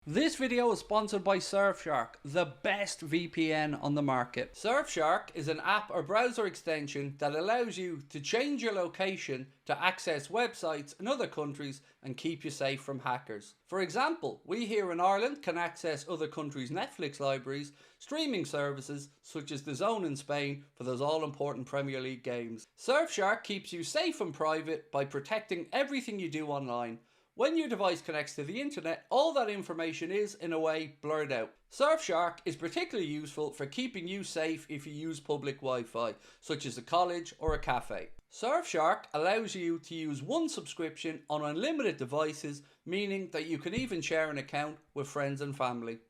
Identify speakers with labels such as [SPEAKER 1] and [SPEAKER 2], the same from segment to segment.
[SPEAKER 1] This video is sponsored by Surfshark, the best VPN on the market. Surfshark is an app or browser extension that allows you to change your location to access websites in other countries and keep you safe from hackers. For example, we here in Ireland can access other countries' Netflix libraries, streaming services such as DAZN in Spain for those all-important Premier League games. Surfshark keeps you safe and private by protecting everything you do online. When your device connects to the internet, all that information is, in a way, blurred out. Surfshark is particularly useful for keeping you safe if you use public Wi-Fi, such as a college or a cafe. Surfshark allows you to use one subscription on unlimited devices, meaning that you can even share an account with friends and family.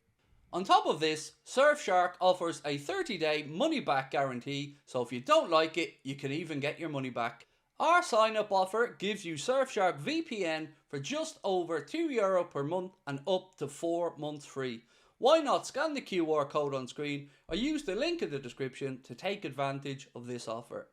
[SPEAKER 1] On top of this, Surfshark offers a 30-day money-back guarantee, so if you don't like it, you can even get your money back. Our sign-up offer gives you Surfshark VPN for just over €2 per month and up to 4 months free. Why not scan the QR code on screen or use the link in the description to take advantage of this offer.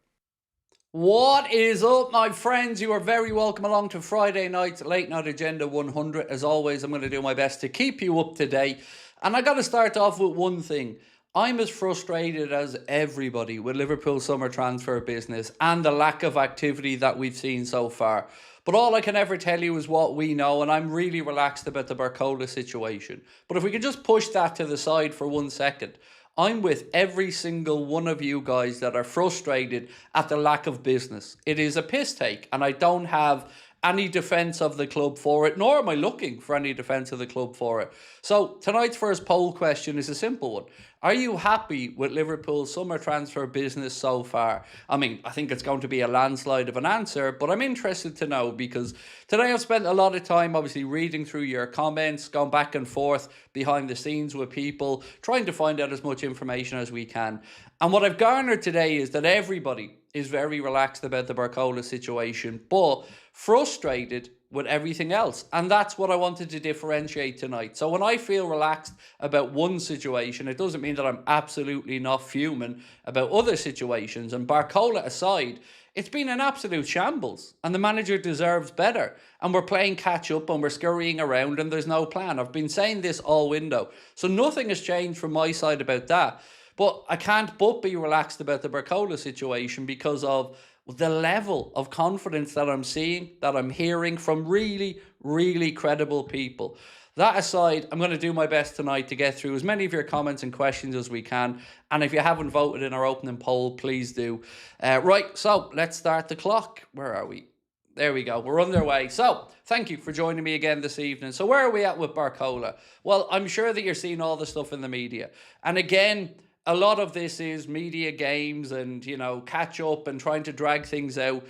[SPEAKER 1] What is up, my friends? You are very welcome along to Friday night's Late Night Agenda 100. As always, I'm going to do my best to keep you up to date. And I got to start off with one thing. I'm as frustrated as everybody with Liverpool summer transfer business and the lack of activity that we've seen so far. But all I can ever tell you is what we know, and I'm really relaxed about the BARCOLA situation. But if we could just push that to the side for 1 second, I'm with every single one of you guys that are frustrated at the lack of business. It is a piss take, and I don't have any defence of the club for it, nor am I looking for any defence of the club for it. So tonight's first poll question is a simple one. Are you happy with Liverpool's summer transfer business so far? I mean, I think it's going to be a landslide of an answer, but I'm interested to know because today I've spent a lot of time obviously reading through your comments, going back and forth behind the scenes with people, trying to find out as much information as we can. And what I've garnered today is that everybody is very relaxed about the BARCOLA situation, but frustrated with everything else. And that's what I wanted to differentiate tonight. So when I feel relaxed about one situation, it doesn't mean that I'm absolutely not fuming about other situations. And BARCOLA aside, it's been an absolute shambles and the manager deserves better. And we're playing catch up and we're scurrying around and there's no plan. I've been saying this all window. So nothing has changed from my side about that. But I can't but be relaxed about the BARCOLA situation because of the level of confidence that I'm seeing, that I'm hearing from really, really credible people. That aside, I'm going to do my best tonight to get through as many of your comments and questions as we can. And if you haven't voted in our opening poll, please do. Right, so let's start the clock. Where are we? There we go. We're underway. So, thank you for joining me again this evening. So, where are we at with BARCOLA? Well, I'm sure that you're seeing all the stuff in the media. And again, a lot of this is media games and, you know, catch up and trying to drag things out.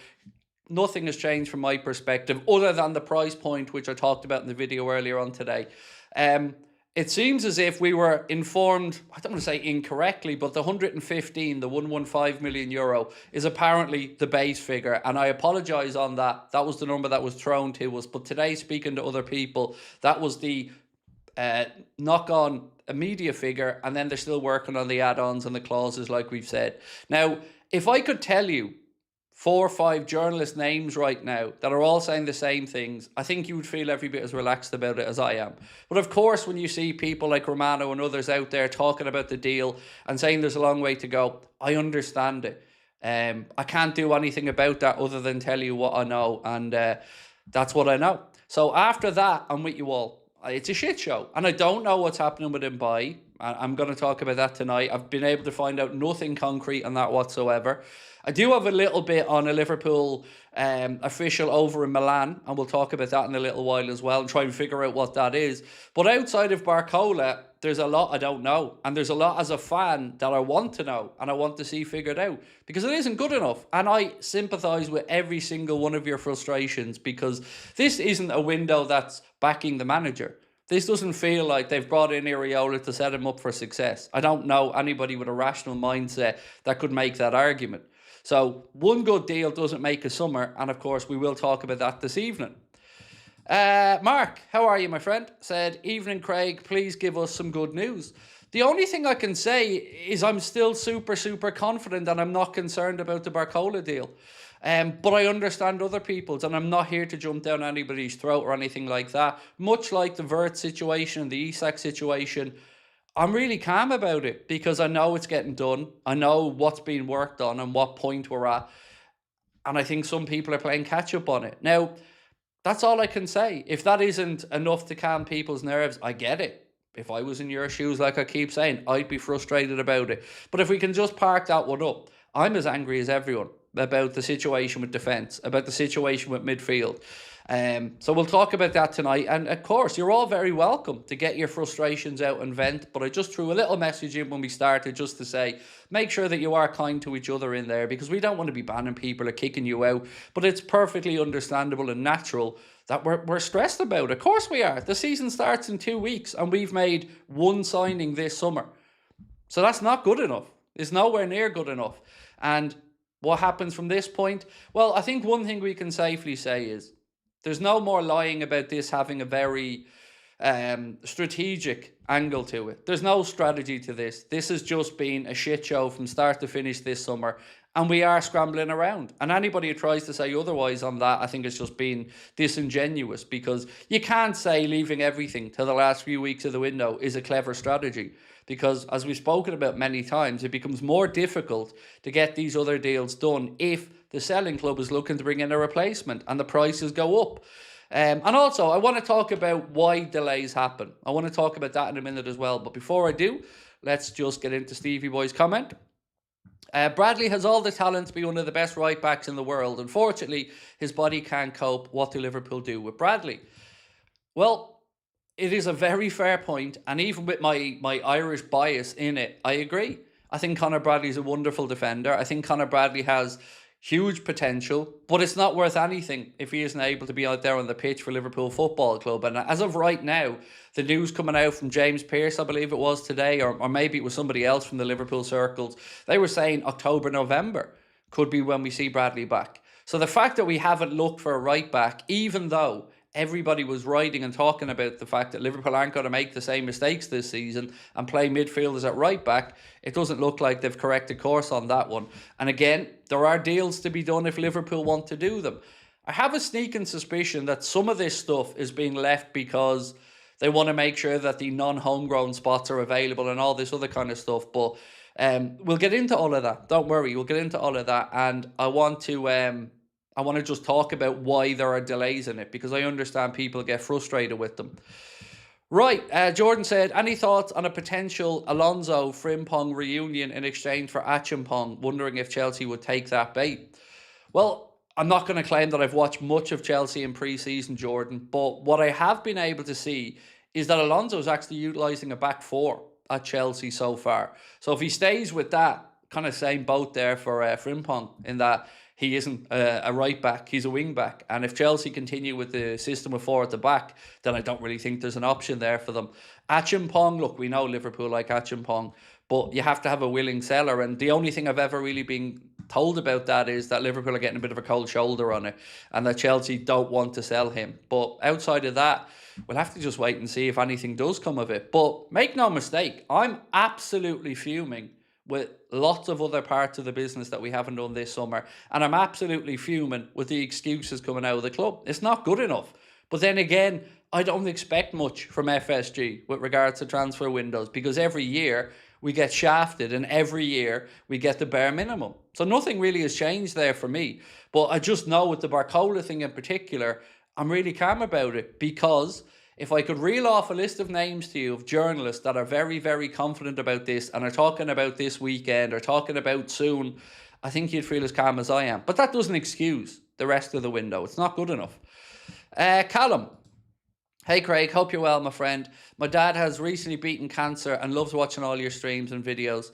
[SPEAKER 1] Nothing has changed from my perspective other than the price point, which I talked about in the video earlier on today. It seems as if we were informed, I don't want to say incorrectly, but the 115, the 115 million euro is apparently the base figure. And I apologise on that. That was the number that was thrown to us. But today, speaking to other people, that was the knock on a media figure, and then they're still working on the add-ons and the clauses like we've said. Now, if I could tell you 4 or 5 journalist names right now that are all saying the same things, I think you would feel every bit as relaxed about it as I am. But of course, when you see people like Romano and others out there talking about the deal and saying there's a long way to go, I understand it. I can't do anything about that other than tell you what I know, and that's what I know. So after that, I'm with you all. It's a shit show, and I don't know what's happening with Mbaye. I'm going to talk about that tonight. I've been able to find out nothing concrete on that whatsoever. I do have a little bit on a Liverpool official over in Milan, and we'll talk about that in a little while as well and try and figure out what that is. But outside of BARCOLA, there's a lot I don't know, and there's a lot as a fan that I want to know and I want to see figured out because it isn't good enough. And I sympathise with every single one of your frustrations because this isn't a window that's backing the manager. This doesn't feel like they've brought in Areola to set him up for success. I don't know anybody with a rational mindset that could make that argument. So one good deal doesn't make a summer, and of course we will talk about that this evening. Mark, how are you, my friend? Said, evening, Craig, please give us some good news. The only thing I can say is I'm still super confident and I'm not concerned about the BARCOLA deal. But I understand other people's, and I'm not here to jump down anybody's throat or anything like that. Much like the Vert situation and the Isak situation, I'm really calm about it because I know it's getting done. I know what's being worked on and what point we're at. And I think some people are playing catch up on it. Now, that's all I can say. If that isn't enough to calm people's nerves, I get it. If I was in your shoes, like I keep saying, I'd be frustrated about it. But if we can just park that one up, I'm as angry as everyone about the situation with defence, about the situation with midfield. So we'll talk about that tonight. And of course, you're all very welcome to get your frustrations out and vent. But I just threw a little message in when we started just to say, make sure that you are kind to each other in there, because we don't want to be banning people or kicking you out. But it's perfectly understandable and natural that we're stressed about it. Of course we are. The season starts in 2 weeks and we've made one signing this summer. So that's not good enough. It's nowhere near good enough. And what happens from this point? Well, I think one thing we can safely say is there's no more lying about this having a very strategic angle to it. There's no strategy to this. This has just been a shit show from start to finish this summer. And we are scrambling around. And anybody who tries to say otherwise on that, I think it's just been disingenuous, because you can't say leaving everything to the last few weeks of the window is a clever strategy. Because as we've spoken about many times, it becomes more difficult to get these other deals done if the selling club is looking to bring in a replacement and the prices go up. And also, I want to talk about why delays happen. I want to talk about that in a minute as well. But before I do, let's just get into Stevie Boy's comment. Bradley has all the talent to be one of the best right backs in the world. Unfortunately, his body can't cope. What do Liverpool do with Bradley? Well, it is a very fair point, and even with my Irish bias in it, I agree. I think Conor Bradley's a wonderful defender. I think Conor Bradley has huge potential, but it's not worth anything if he isn't able to be out there on the pitch for Liverpool Football Club. And as of right now, the news coming out from James Pearce, I believe it was today, or maybe it was somebody else from the Liverpool circles, they were saying October, November could be when we see Bradley back. So the fact that we haven't looked for a right back, even though everybody was writing and talking about the fact that Liverpool aren't going to make the same mistakes this season and play midfielders at right back, it doesn't look like they've corrected course on that one. And again, there are deals to be done if Liverpool want to do them. I have a sneaking suspicion that some of this stuff is being left because they want to make sure that the non-homegrown spots are available and all this other kind of stuff. But we'll get into all of that. Don't worry, we'll get into all of that. And I want to just talk about why there are delays in it, because I understand people get frustrated with them. Right, Jordan said, any thoughts on a potential Alonso Frimpong reunion in exchange for Achimpong? Wondering if Chelsea would take that bait. Well, I'm not going to claim that I've watched much of Chelsea in pre-season, Jordan, but what I have been able to see is that Alonso is actually utilising a back four at Chelsea so far. So if he stays with that kind of same boat there for Frimpong, in that he isn't a right back, he's a wing back. And if Chelsea continue with the system of four at the back, then I don't really think there's an option there for them. Achimpong, look, we know Liverpool like Achimpong, but you have to have a willing seller. And the only thing I've ever really been told about that is that Liverpool are getting a bit of a cold shoulder on it and that Chelsea don't want to sell him. But outside of that, we'll have to just wait and see if anything does come of it. But make no mistake, I'm absolutely fuming with lots of other parts of the business that we haven't done this summer. And I'm absolutely fuming with the excuses coming out of the club. It's not good enough. But then again, I don't expect much from FSG with regards to transfer windows, because every year we get shafted and every year we get the bare minimum. So nothing really has changed there for me. But I just know with the BARCOLA thing in particular, I'm really calm about it, because if I could reel off a list of names to you of journalists that are very, very confident about this and are talking about this weekend or talking about soon, I think you'd feel as calm as I am. But that doesn't excuse the rest of the window. It's not good enough. Callum. Hey Craig, hope you're well, my friend. My dad has recently beaten cancer and loves watching all your streams and videos.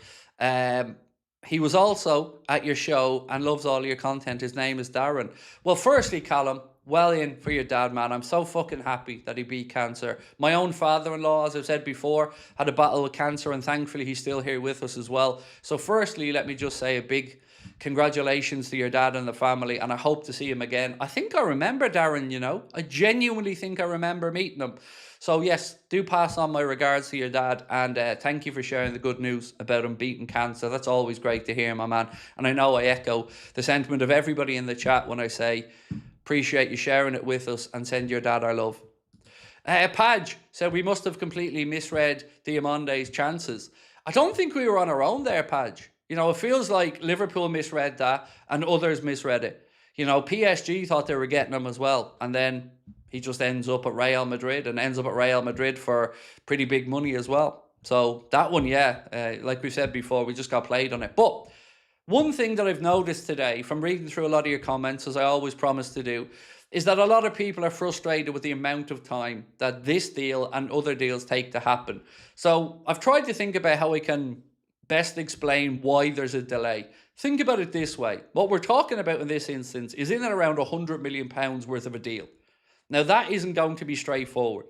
[SPEAKER 1] He was also at your show and loves all your content. His name is Darren. Well, firstly, Callum, well in for your dad, man. I'm so fucking happy that he beat cancer. My own father-in-law, as I've said before, had a battle with cancer, and thankfully he's still here with us as well. So firstly, let me just say a big congratulations to your dad and the family, and I hope to see him again. I think I remember Darren, you know. I genuinely think I remember meeting him. So yes, do pass on my regards to your dad, and thank you for sharing the good news about him beating cancer. That's always great to hear, my man. And I know I echo the sentiment of everybody in the chat when I say appreciate you sharing it with us, and send your dad our love. Padge said we must have completely misread Diamonde's chances. I don't think we were on our own there, Padge. You know, it feels like Liverpool misread that and others misread it. You know, PSG thought they were getting him as well, and then he just ends up at Real Madrid, and ends up at Real Madrid for pretty big money as well. So that one, yeah, like we said before, we just got played on it. But one thing that I've noticed today from reading through a lot of your comments, as I always promise to do, is that a lot of people are frustrated with the amount of time that this deal and other deals take to happen. So I've tried to think about how I can best explain why there's a delay. Think about it this way. What we're talking about in this instance is in and around £100 million worth of a deal. Now, that isn't going to be straightforward.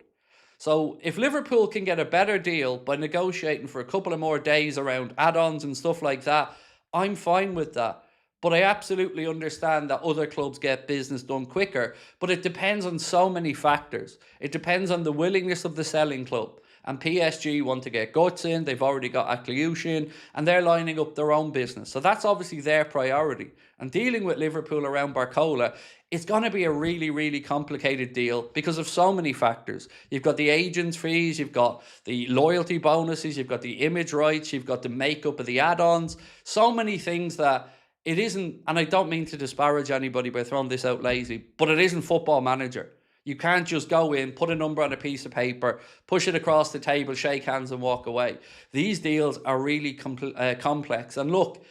[SPEAKER 1] So if Liverpool can get a better deal by negotiating for a couple of more days around add-ons and stuff like that, I'm fine with that. But I absolutely understand that other clubs get business done quicker. But it depends on so many factors. It depends on the willingness of the selling club. And PSG want to get Guts in. They've already got Akliushin, and they're lining up their own business. So that's obviously their priority. And dealing with Liverpool around BARCOLA, it's going to be a really, really complicated deal because of so many factors. You've got the agents' fees, you've got the loyalty bonuses, you've got the image rights, you've got the makeup of the add-ons. So many things that it isn't, and I don't mean to disparage anybody by throwing this out lazy, but it isn't Football Manager. You can't just go in, put a number on a piece of paper, push it across the table, shake hands and walk away. These deals are really complex. And look,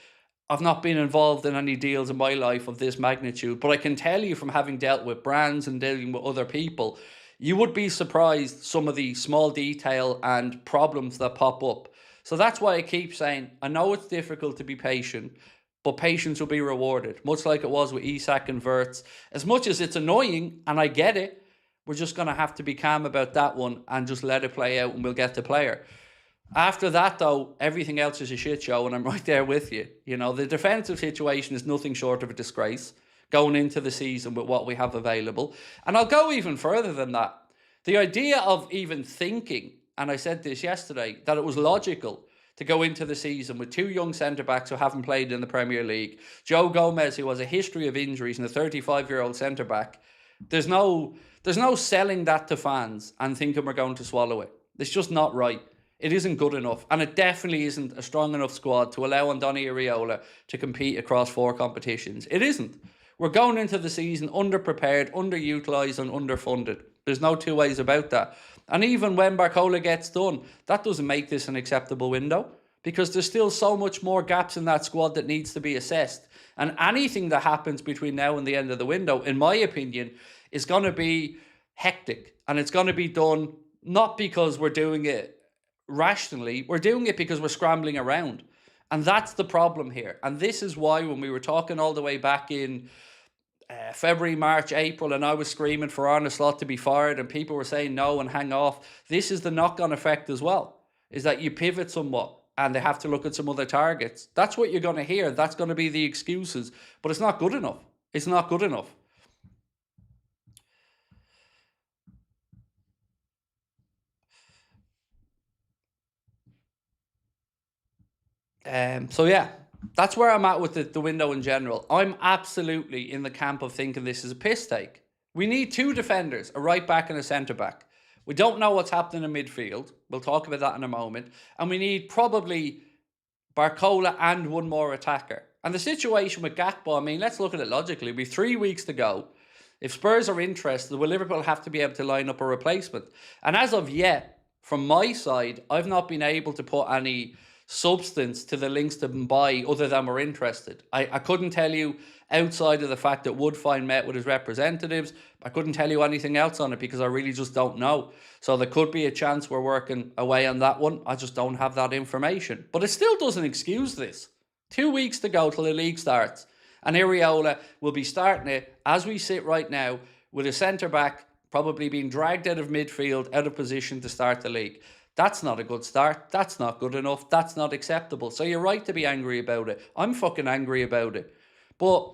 [SPEAKER 1] I've not been involved in any deals in my life of this magnitude, but I can tell you from having dealt with brands and dealing with other people, you would be surprised some of the small detail and problems that pop up. So that's why I keep saying, I know it's difficult to be patient, but patience will be rewarded, much like it was with Isak and Wirtz. As much as it's annoying, and I get it, we're just going to have to be calm about that one and just let it play out, and we'll get the player. After that, though, everything else is a shit show, and I'm right there with you. You know, the defensive situation is nothing short of a disgrace going into the season with what we have available. And I'll go even further than that. The idea of even thinking, and I said this yesterday, that it was logical to go into the season with two young centre-backs who haven't played in the Premier League, Joe Gomez, who has a history of injuries, and a 35-year-old centre-back. There's no selling that to fans and thinking we're going to swallow it. It's just not right. It isn't good enough, and it definitely isn't a strong enough squad to allow Andoni Iraola to compete across 4 competitions. It isn't. We're going into the season underprepared, underutilised and underfunded. There's no two ways about that. And even when BARCOLA gets done, that doesn't make this an acceptable window, because there's still so much more gaps in that squad that needs to be assessed. And anything that happens between now and the end of the window, in my opinion, is going to be hectic. And it's going to be done not because we're doing it rationally, we're doing it because we're scrambling around. And that's the problem here. And this is why when we were talking all the way back in February, March, April, and I was screaming for Arne Slot to be fired and people were saying no and hang off, this is the knock-on effect as well, is that you pivot somewhat and they have to look at some other targets. That's what you're going to hear. That's going to be the excuses. But it's not good enough. It's not good enough. So yeah, that's where I'm at with the window in general. I'm absolutely in the camp of thinking this is a piss take. We need 2 defenders, a right back and a centre back. We don't know what's happening in midfield. We'll talk about that in a moment. And we need probably BARCOLA and 1 more attacker. And the situation with Gakpo, I mean, let's look at it logically. We've 3 weeks to go. If Spurs are interested, will Liverpool have to be able to line up a replacement? And as of yet, from my side, I've not been able to put any substance to the links to buy other than we're interested. I couldn't tell you outside of the fact that Woodfine met with his representatives. I couldn't tell you anything else on it because I really just don't know. So there could be a chance we're working away on that one. I just don't have that information. But it still doesn't excuse this. 2 weeks to go till the league starts. And Iraola will be starting it as we sit right now with a centre-back probably being dragged out of midfield, out of position to start the league. That's not a good start. That's not good enough. That's not acceptable. So you're right to be angry about it. I'm fucking angry about it. But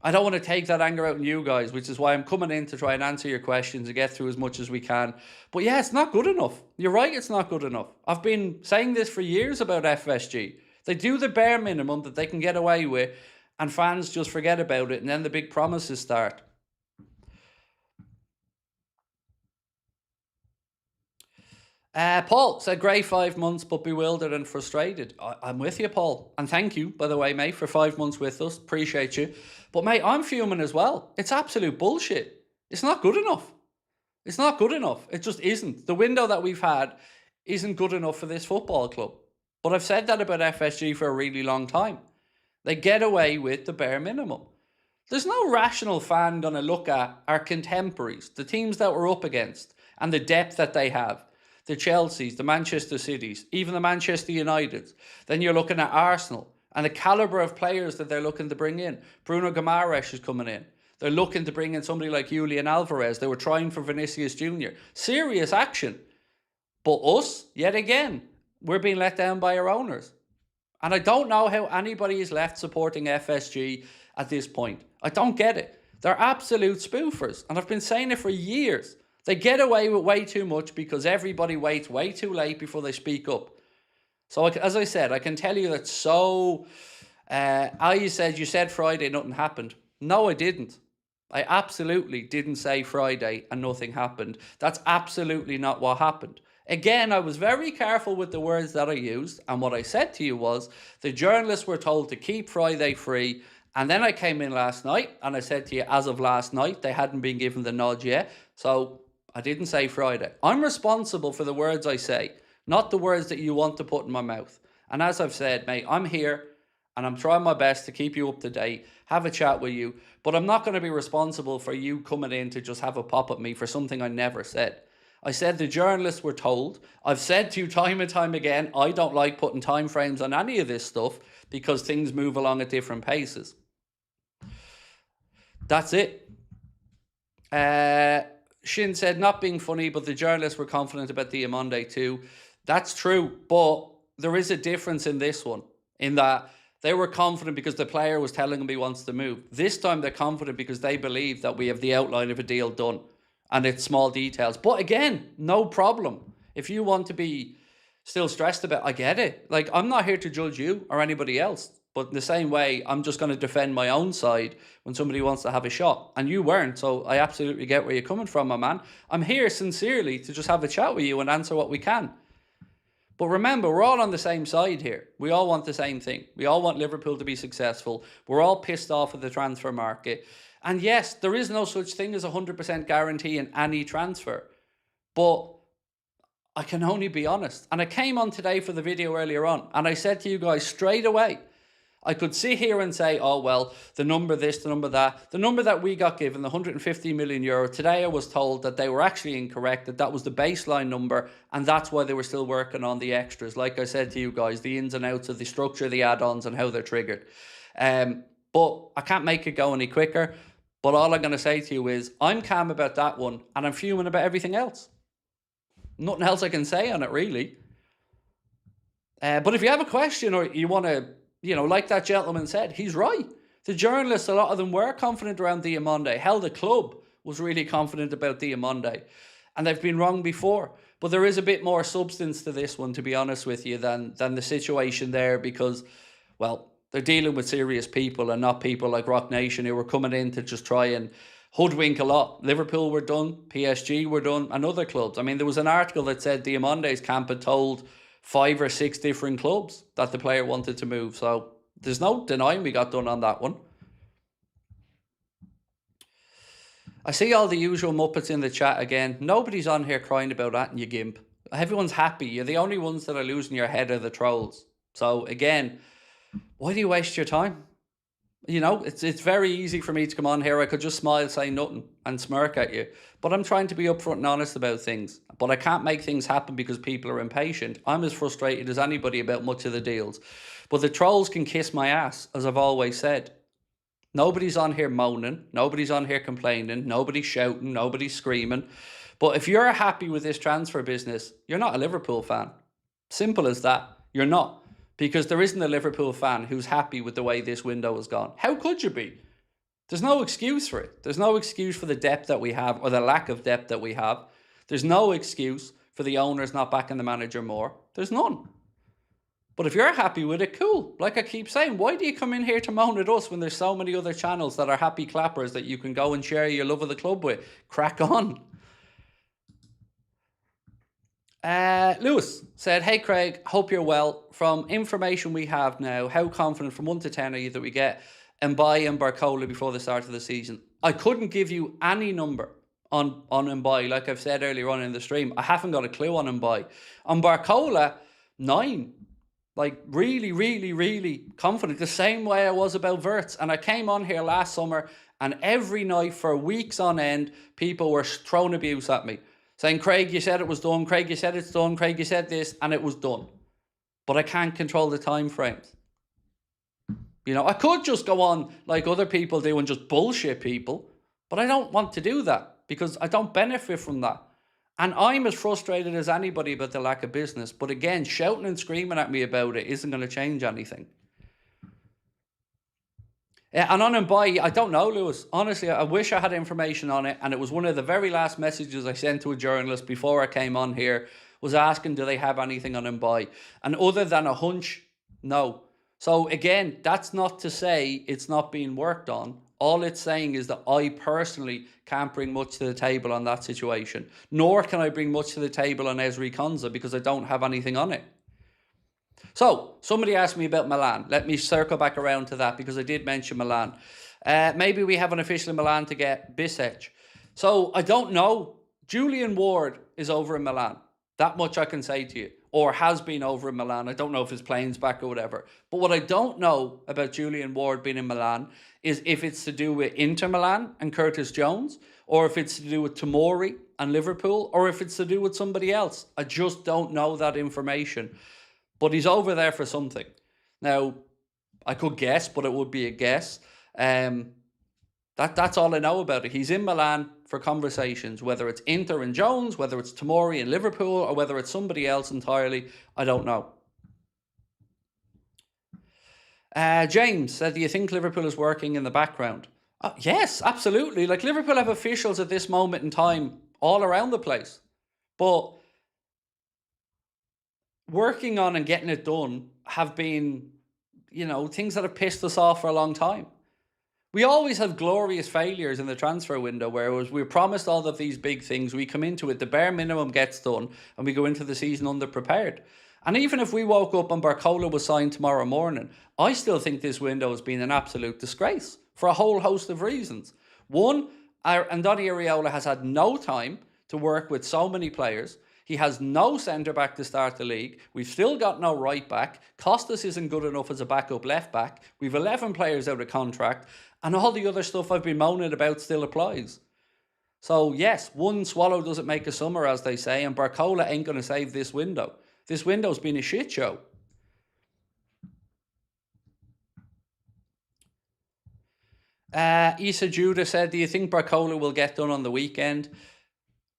[SPEAKER 1] I don't want to take that anger out on you guys, which is why I'm coming in to try and answer your questions and get through as much as we can. But yeah, it's not good enough. You're right, it's not good enough. I've been saying this for years about FSG. They do the bare minimum that they can get away with, and fans just forget about it, and then the big promises start. Paul said, great 5 months, but bewildered and frustrated. I'm with you, Paul. And thank you, by the way, mate, for 5 months with us. Appreciate you. But, mate, I'm fuming as well. It's absolute bullshit. It's not good enough. It's not good enough. It just isn't. The window that we've had isn't good enough for this football club. But I've said that about FSG for a really long time. They get away with the bare minimum. There's no rational fan going to look at our contemporaries, the teams that we're up against, and the depth that they have. The Chelseas, the Manchester Cities, even the Manchester Uniteds. Then you're looking at Arsenal and the calibre of players that they're looking to bring in. Bruno Guimaraes is coming in. They're looking to bring in somebody like Julian Alvarez. They were trying for Vinicius Jr. Serious action. But us, yet again, we're being let down by our owners. And I don't know how anybody is left supporting FSG at this point. I don't get it. They're absolute spoofers. And I've been saying it for years. They get away with way too much because everybody waits way too late before they speak up. So, as I said, I can tell you that you said Friday, nothing happened. No, I didn't. I absolutely didn't say Friday and nothing happened. That's absolutely not what happened. Again, I was very careful with the words that I used. And what I said to you was the journalists were told to keep Friday free. And then I came in last night and I said to you, as of last night, they hadn't been given the nod yet. So I didn't say Friday. I'm responsible for the words I say, not the words that you want to put in my mouth. And as I've said, mate, I'm here and I'm trying my best to keep you up to date, have a chat with you, but I'm not going to be responsible for you coming in to just have a pop at me for something I never said. I said the journalists were told. I've said to you time and time again, I don't like putting time frames on any of this stuff because things move along at different paces. That's it. Shin said, not being funny, but the journalists were confident about Diamande too. That's true, but there is a difference in this one, in that they were confident because the player was telling them he wants to move. This time they're confident because they believe that we have the outline of a deal done, and it's small details. But again, no problem. If you want to be still stressed about it, I get it. Like, I'm not here to judge you or anybody else. But in the same way, I'm just going to defend my own side when somebody wants to have a shot. And you weren't, so I absolutely get where you're coming from, my man. I'm here sincerely to just have a chat with you and answer what we can. But remember, we're all on the same side here. We all want the same thing. We all want Liverpool to be successful. We're all pissed off at the transfer market. And yes, there is no such thing as a 100% guarantee in any transfer. But I can only be honest. And I came on today for the video earlier on, and I said to you guys straight away, I could sit here and say, oh, well, the number this, the number that. The number that we got given, the €150 million, today I was told that they were actually incorrect, that was the baseline number, and that's why they were still working on the extras. Like I said to you guys, the ins and outs of the structure, the add-ons, and how they're triggered. But I can't make it go any quicker. But all I'm going to say to you is, I'm calm about that one, and I'm fuming about everything else. Nothing else I can say on it, really. But if you have a question or you want to, like that gentleman said, he's right. The journalists, a lot of them were confident around Diamande. Hell, the club was really confident about Diamande. And they've been wrong before. But there is a bit more substance to this one, to be honest with you, than the situation there because, well, they're dealing with serious people and not people like Rock Nation who were coming in to just try and hoodwink a lot. Liverpool were done, PSG were done, and other clubs. I mean, there was an article that said Diamande's camp had told 5 or 6 different clubs that the player wanted to move. So there's no denying we got done on that one. I see all the usual Muppets in the chat again. Nobody's on here crying about that, and you gimp. Everyone's happy. You're the only ones that are losing your head are the trolls. So again, why do you waste your time? It's very easy for me to come on here. I could just smile, say nothing, and smirk at you. But I'm trying to be upfront and honest about things. But I can't make things happen because people are impatient. I'm as frustrated as anybody about much of the deals. But the trolls can kiss my ass, as I've always said. Nobody's on here moaning. Nobody's on here complaining. Nobody's shouting. Nobody's screaming. But if you're happy with this transfer business, you're not a Liverpool fan. Simple as that. You're not. Because there isn't a Liverpool fan who's happy with the way this window has gone. How could you be? There's no excuse for it. There's no excuse for the depth that we have or the lack of depth that we have. There's no excuse for the owners not backing the manager more. There's none. But if you're happy with it, cool. Like I keep saying, why do you come in here to moan at us when there's so many other channels that are happy clappers that you can go and share your love of the club with? Crack on. Lewis said, hey Craig, hope you're well. From information we have now, how confident from 1 to 10 are you that we get Mbaye and BARCOLA before the start of the season? I couldn't give you any number on Mbaye, like I've said earlier on in the stream. I haven't got a clue on Mbaye. On BARCOLA, 9. Like really, really, really confident. The same way I was about Wirtz. And I came on here last summer and every night for weeks on end, people were throwing abuse at me. Saying, Craig, you said it was done. Craig, you said it's done. Craig, you said this. And it was done. But I can't control the time frames. You know, I could just go on like other people do and just bullshit people. But I don't want to do that because I don't benefit from that. And I'm as frustrated as anybody about the lack of business. But again, shouting and screaming at me about it isn't going to change anything. And on Mbaye, I don't know, Lewis. Honestly, I wish I had information on it. And it was one of the very last messages I sent to a journalist before I came on here, was asking, do they have anything on Mbaye? And other than a hunch, no. So again, that's not to say it's not being worked on. All it's saying is that I personally can't bring much to the table on that situation. Nor can I bring much to the table on Ezri Konsa because I don't have anything on it. So, somebody asked me about Milan. Let me circle back around to that because I did mention Milan. Maybe we have an official in Milan to get Bisec. So, I don't know. Julian Ward is over in Milan. That much I can say to you. Or has been over in Milan. I don't know if his plane's back or whatever. But what I don't know about Julian Ward being in Milan is if it's to do with Inter Milan and Curtis Jones, or if it's to do with Tomori and Liverpool, or if it's to do with somebody else. I just don't know that information. But he's over there for something. Now, I could guess, but it would be a guess. That's all I know about it. He's in Milan for conversations, whether it's Inter and Jones, whether it's Tomori and Liverpool, or whether it's somebody else entirely. I don't know. James said, do you think Liverpool is working in the background? Yes, absolutely. Like, Liverpool have officials at this moment in time all around the place. But working on and getting it done have been, you know, things that have pissed us off for a long time. We always have glorious failures in the transfer window where we're promised all of these big things. We come into it, the bare minimum gets done, and we go into the season underprepared. And even if we woke up and BARCOLA was signed tomorrow morning, I still think this window has been an absolute disgrace for a whole host of reasons. One, Andoni Iraola has had no time to work with so many players. He has no centre-back to start the league. We've still got no right-back. Costas isn't good enough as a backup left-back. We've 11 players out of contract. And all the other stuff I've been moaning about still applies. So, yes, one swallow doesn't make a summer, as they say. And BARCOLA ain't going to save this window. This window's been a shit show. Issa Judah said, do you think BARCOLA will get done on the weekend?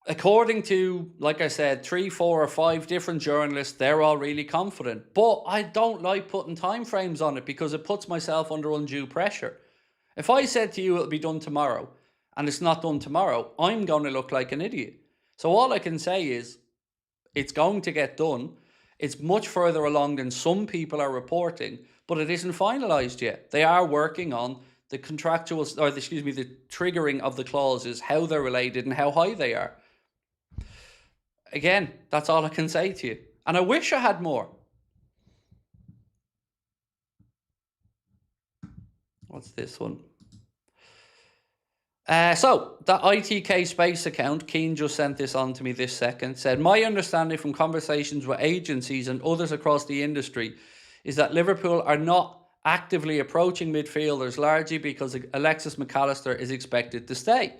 [SPEAKER 1] According to, like I said, 3, 4 or 5 different journalists, they're all really confident. But I don't like putting time frames on it because it puts myself under undue pressure. If I said to you it'll be done tomorrow and it's not done tomorrow, I'm going to look like an idiot. So all I can say is it's going to get done. It's much further along than some people are reporting, but it isn't finalised yet. They are working on the contractual, or the triggering of the clauses, how they're related and how high they are. Again, that's all I can say to you. And I wish I had more. What's this one? So, the ITK Space account, Keane just sent this on to me this second, said, my understanding from conversations with agencies and others across the industry is that Liverpool are not actively approaching midfielders largely because Alexis McAllister is expected to stay.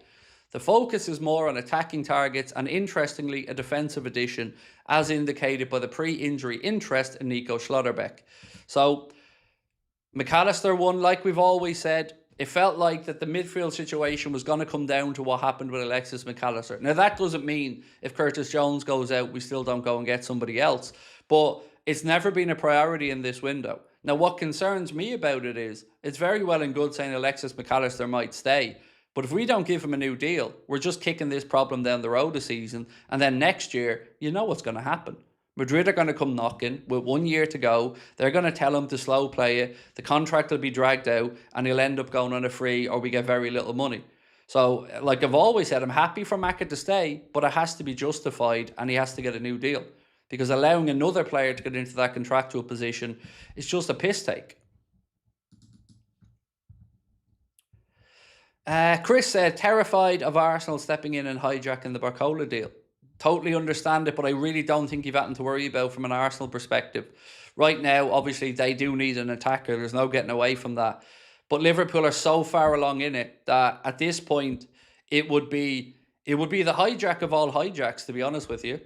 [SPEAKER 1] The focus is more on attacking targets and, interestingly, a defensive addition, as indicated by the pre-injury interest in Nico Schlotterbeck. So, McAllister one, like we've always said, It felt like that the midfield situation was going to come down to what happened with Alexis McAllister. Now, that doesn't mean if Curtis Jones goes out, we still don't go and get somebody else. But it's never been a priority in this window. Now, what concerns me about it is, it's very well and good saying Alexis McAllister might stay. But if we don't give him a new deal, we're just kicking this problem down the road a season. And then next year, you know what's going to happen. Madrid are going to come knocking with 1 year to go. They're going to tell him to slow play it. The contract will be dragged out and he'll end up going on a free, or we get very little money. So, like I've always said, I'm happy for Maka to stay, but it has to be justified and he has to get a new deal. Because allowing another player to get into that contractual position is just a piss take. Chris said, terrified of Arsenal stepping in and hijacking the BARCOLA deal. Totally understand it, but I really don't think you've anything to worry about from an Arsenal perspective. Right now, obviously, they do need an attacker. There's no getting away from that. But Liverpool are so far along in it that at this point, it would be the hijack of all hijacks, to be honest with you.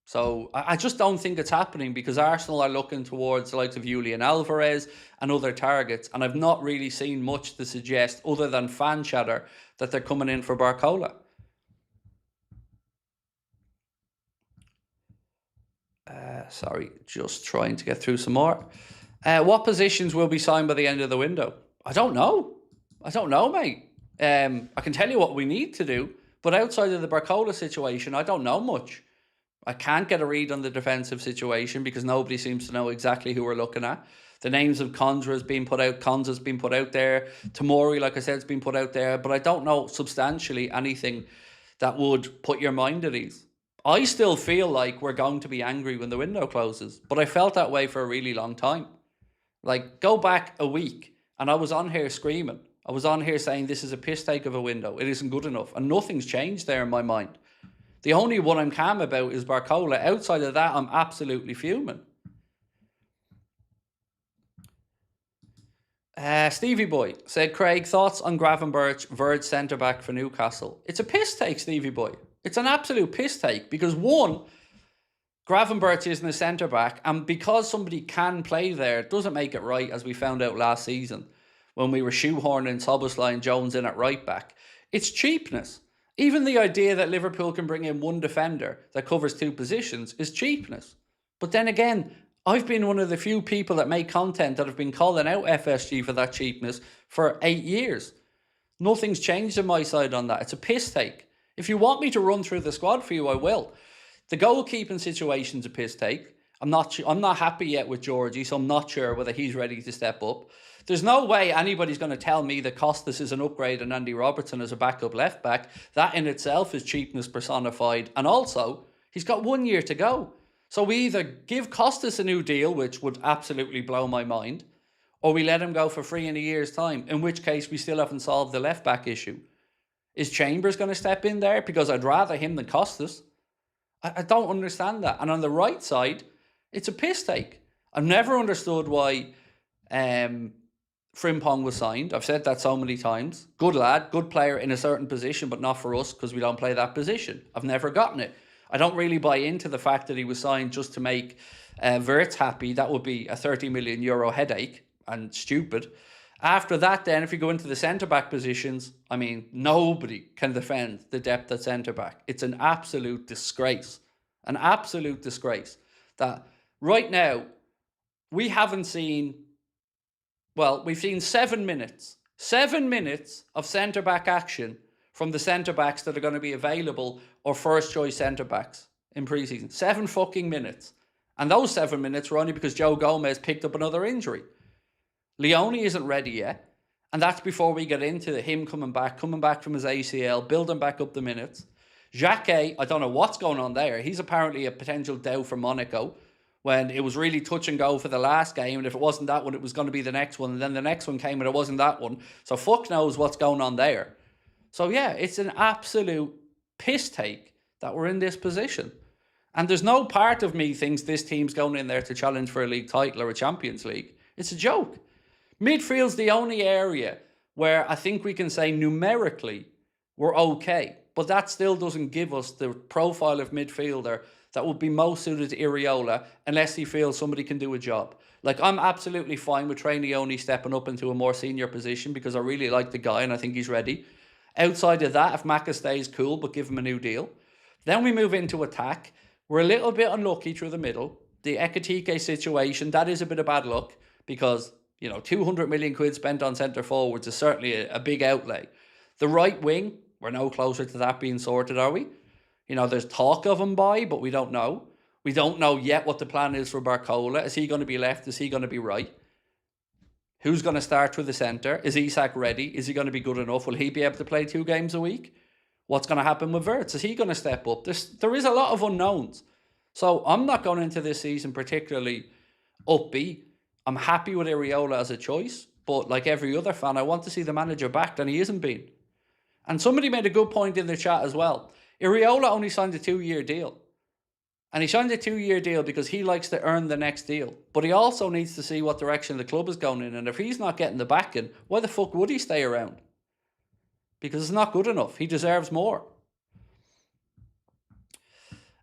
[SPEAKER 1] So I just don't think it's happening, because Arsenal are looking towards the likes of Julian Alvarez and other targets. And I've not really seen much to suggest, other than fan chatter, that they're coming in for BARCOLA. Sorry, just trying to get through some more. What positions will be signed by the end of the window? I don't know, mate. I can tell you what we need to do, but outside of the BARCOLA situation, I don't know much. I can't get a read on the defensive situation because nobody seems to know exactly who we're looking at. The names of Konsa's been put out there. Tomori, like I said, has been put out there, but I don't know substantially anything that would put your mind at ease. I still feel like we're going to be angry when the window closes, but I felt that way for a really long time. Like, go back a week and I was on here screaming. I was on here saying this is a piss take of a window. It isn't good enough. And nothing's changed there in my mind. The only one I'm calm about is BARCOLA. Outside of that, I'm absolutely fuming. Stevie Boy said, Craig, thoughts on Gravenberch, Verge centre-back for Newcastle? It's a piss take, Stevie Boy. It's an absolute piss take, because one, Gravenberch isn't a centre-back, and because somebody can play there, it doesn't make it right, as we found out last season when we were shoehorning Szoboszlai and Jones in at right back. It's cheapness. Even the idea that Liverpool can bring in one defender that covers two positions is cheapness. But then again, I've been one of the few people that make content that have been calling out FSG for that cheapness for 8 years. Nothing's changed on my side on that. It's a piss take. If you want me to run through the squad for you, I will. The goalkeeping situation's a piss take. I'm not happy yet with Georgie, so I'm not sure whether he's ready to step up. There's no way anybody's going to tell me that Costas is an upgrade and Andy Robertson as a backup left back. That in itself is cheapness personified. And also, he's got 1 year to go. So we either give Costas a new deal, which would absolutely blow my mind, or we let him go for free in a year's time, in which case we still haven't solved the left back issue. Is Chambers going to step in there? Because I'd rather him than Costas. I don't understand that. And on the right side, it's a piss take. I've never understood why Frimpong was signed. I've said that so many times. Good lad, good player in a certain position, but not for us because we don't play that position. I've never gotten it. I don't really buy into the fact that he was signed just to make Wirtz happy. That would be a €30 million headache and stupid. After that, then, if you go into the centre-back positions, I mean, nobody can defend the depth at centre-back. It's an absolute disgrace. An absolute disgrace. That right now, we haven't seen... Well, we've seen 7 minutes. 7 minutes of centre-back action from the centre-backs that are going to be available or first-choice centre-backs in pre-season. 7 fucking minutes. And those 7 minutes were only because Joe Gomez picked up another injury. Leone isn't ready yet. And that's before we get into him coming back from his ACL, building back up the minutes. Xhaka, I don't know what's going on there. He's apparently a potential doubt for Monaco, when it was really touch and go for the last game. And if it wasn't that one, it was going to be the next one. And then the next one came and it wasn't that one. So fuck knows what's going on there. So yeah, it's an absolute piss take that we're in this position. And there's no part of me thinks this team's going in there to challenge for a league title or a Champions League. It's a joke. Midfield's the only area where I think we can say numerically we're okay. But that still doesn't give us the profile of midfielder that would be most suited to Iriola unless he feels somebody can do a job. Like, I'm absolutely fine with Trainioni stepping up into a more senior position because I really like the guy and I think he's ready. Outside of that, if Maka stays, cool, but give him a new deal. Then we move into attack. We're a little bit unlucky through the middle. The Ekitike situation, that is a bit of bad luck because, 200 million quid spent on centre forwards is certainly a big outlay. The right wing, we're no closer to that being sorted, are we? There's talk of him but we don't know. We don't know yet what the plan is for BARCOLA. Is he going to be left? Is he going to be right? Who's going to start through the centre? Is Isak ready? Is he going to be good enough? Will he be able to play 2 games a week? What's going to happen with Wirtz? Is he going to step up? There is a lot of unknowns. So I'm not going into this season particularly upbeat. I'm happy with Iriola as a choice. But like every other fan, I want to see the manager back, and he isn't been. And somebody made a good point in the chat as well. Iriola only signed a 2-year deal. And he signed a 2-year deal because he likes to earn the next deal. But he also needs to see what direction the club is going in. And if he's not getting the backing, why the fuck would he stay around? Because it's not good enough. He deserves more.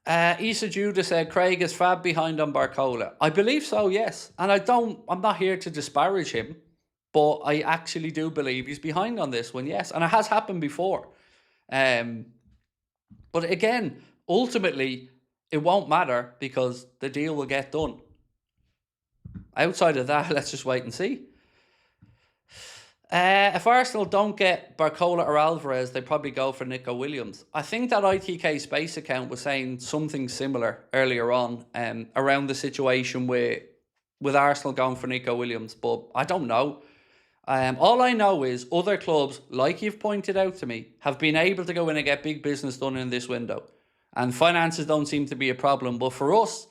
[SPEAKER 1] Issa Judah said, Craig is fab behind on BARCOLA. I believe so, yes. And I'm not here to disparage him. But I actually do believe he's behind on this one, yes. And it has happened before. But again, ultimately, it won't matter because the deal will get done. Outside of that, let's just wait and see. If Arsenal don't get BARCOLA or Alvarez, they probably go for Nico Williams. I think that ITK Space account was saying something similar earlier on around the situation with Arsenal going for Nico Williams. But I don't know. All I know is other clubs, like you've pointed out to me, have been able to go in and get big business done in this window. And finances don't seem to be a problem. But for us,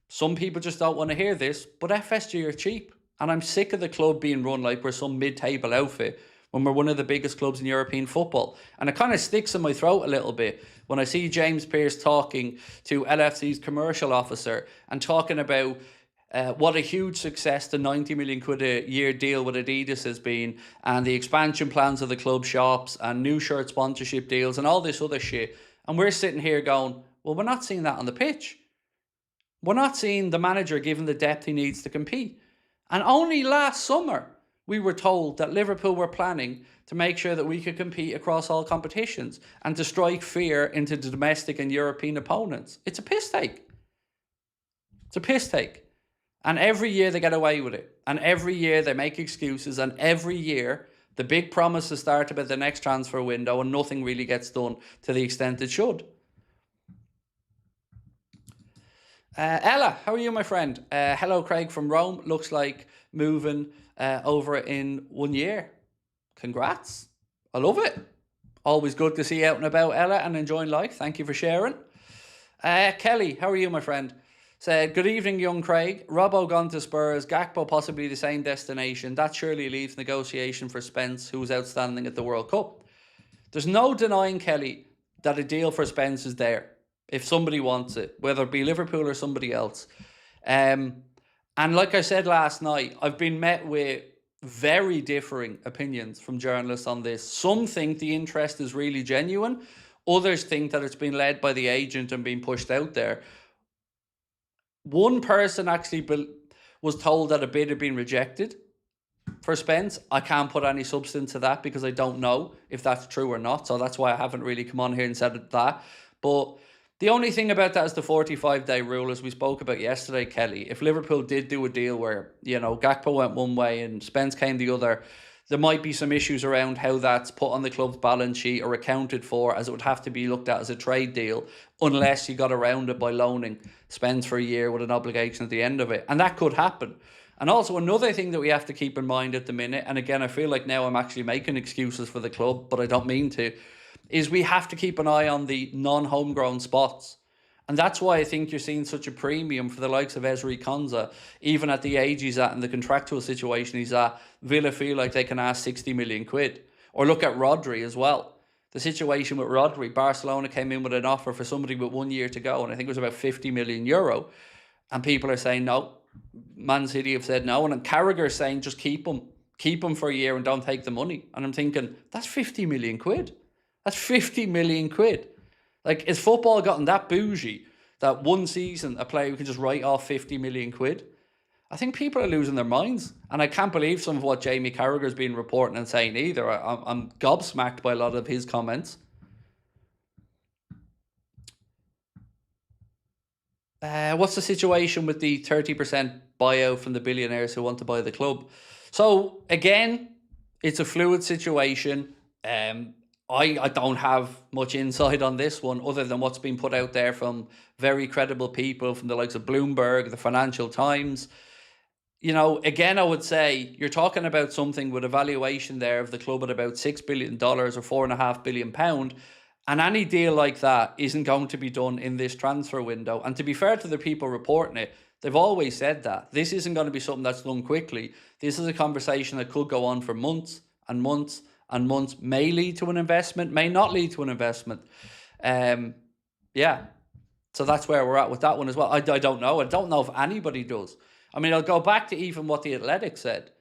[SPEAKER 1] some people just don't want to hear this. But FSG are cheap. And I'm sick of the club being run like we're some mid-table outfit when we're one of the biggest clubs in European football. And it kind of sticks in my throat a little bit when I see James Pearce talking to LFC's commercial officer and talking about what a huge success the 90 million quid a year deal with Adidas has been, and the expansion plans of the club shops and new shirt sponsorship deals and all this other shit. And we're sitting here going, well, we're not seeing that on the pitch. We're not seeing the manager given the depth he needs to compete. And only last summer, we were told that Liverpool were planning to make sure that we could compete across all competitions and to strike fear into the domestic and European opponents. It's a piss take. It's a piss take. And every year they get away with it. And every year they make excuses. And every year the big promises start about the next transfer window and nothing really gets done to the extent it should. Ella, how are you, my friend? Hello, Craig from Rome. Looks like moving over in 1 year. Congrats. I love it. Always good to see you out and about, Ella, and enjoying life. Thank you for sharing. Kelly, how are you, my friend? Said, good evening, young Craig. Robbo gone to Spurs. Gakpo possibly the same destination. That surely leaves negotiation for Spence, who was outstanding at the World Cup. There's no denying, Kelly, that a deal for Spence is there. If somebody wants it, whether it be Liverpool or somebody else. And like I said last night, I've been met with very differing opinions from journalists on this. Some think the interest is really genuine. Others think that it's been led by the agent and being pushed out there. One person actually was told that a bid had been rejected for Spence. I can't put any substance to that because I don't know if that's true or not. So that's why I haven't really come on here and said that. But the only thing about that is the 45-day rule, as we spoke about yesterday, Kelly. If Liverpool did do a deal where, Gakpo went one way and Spence came the other, there might be some issues around how that's put on the club's balance sheet or accounted for, as it would have to be looked at as a trade deal, unless you got around it by loaning Spence for a year with an obligation at the end of it. And that could happen. And also another thing that we have to keep in mind at the minute, and again, I feel like now I'm actually making excuses for the club, but I don't mean to, is we have to keep an eye on the non-homegrown spots. And that's why I think you're seeing such a premium for the likes of Ezri Konsa, even at the age he's at and the contractual situation he's at. Villa feel like they can ask 60 million quid. Or look at Rodri as well. The situation with Rodri, Barcelona came in with an offer for somebody with 1 year to go, and I think it was about 50 million euro. And people are saying no. Man City have said no. And Carragher's saying just keep him. Keep him for a year and don't take the money. And I'm thinking, that's 50 million quid. That's 50 million quid. Like, is football gotten that bougie that one season a player can just write off 50 million quid. I think people are losing their minds. And I can't believe some of what Jamie Carragher's been reporting and saying either. I'm gobsmacked by a lot of his comments. What's the situation with the 30% buyout from the billionaires who want to buy the club? So, again, it's a fluid situation. I don't have much insight on this one other than what's been put out there from very credible people, from the likes of Bloomberg, the Financial Times. You know, again, I would say you're talking about something with a valuation there of the club at about $6 billion or £4.5 billion. And any deal like that isn't going to be done in this transfer window. And to be fair to the people reporting it, they've always said that. This isn't going to be something that's done quickly. This is a conversation that could go on for months and months and months, may lead to an investment, may not lead to an investment. Yeah. So that's where we're at with that one as well. I don't know. I don't know if anybody does. I mean, I'll go back to even what The Athletic said.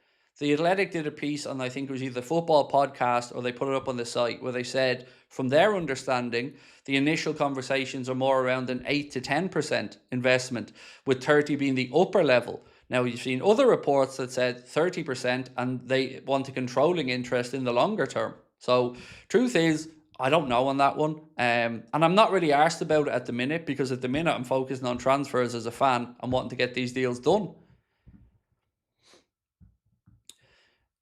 [SPEAKER 1] The Athletic did a piece on, I think it was either Football Podcast or they put it up on the site, where they said, from their understanding, the initial conversations are more around an 8 to 10% investment, with 30 being the upper level. Now, you've seen other reports that said 30% and they want a controlling interest in the longer term. So, truth is, I don't know on that one. And I'm not really arsed about it at the minute, because at the minute I'm focusing on transfers as a fan and wanting to get these deals done.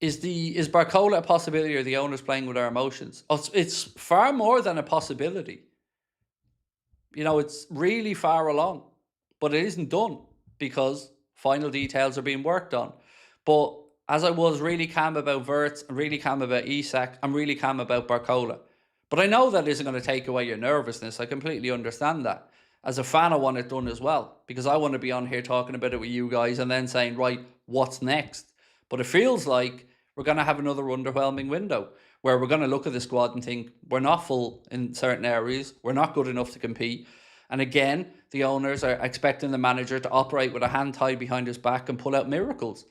[SPEAKER 1] Is BARCOLA a possibility, or the owners playing with our emotions? It's far more than a possibility. You know, it's really far along, but it isn't done because final details are being worked on. But as I was really calm about Wirtz and really calm about Isak, I'm really calm about BARCOLA. But I know that isn't going to take away your nervousness. I completely understand that. As a fan, I want it done as well, because I want to be on here talking about it with you guys and then saying, right, what's next? But it feels like we're going to have another underwhelming window where we're going to look at the squad and think we're not full in certain areas, we're not good enough to compete. And again, the owners are expecting the manager to operate with a hand tied behind his back and pull out miracles.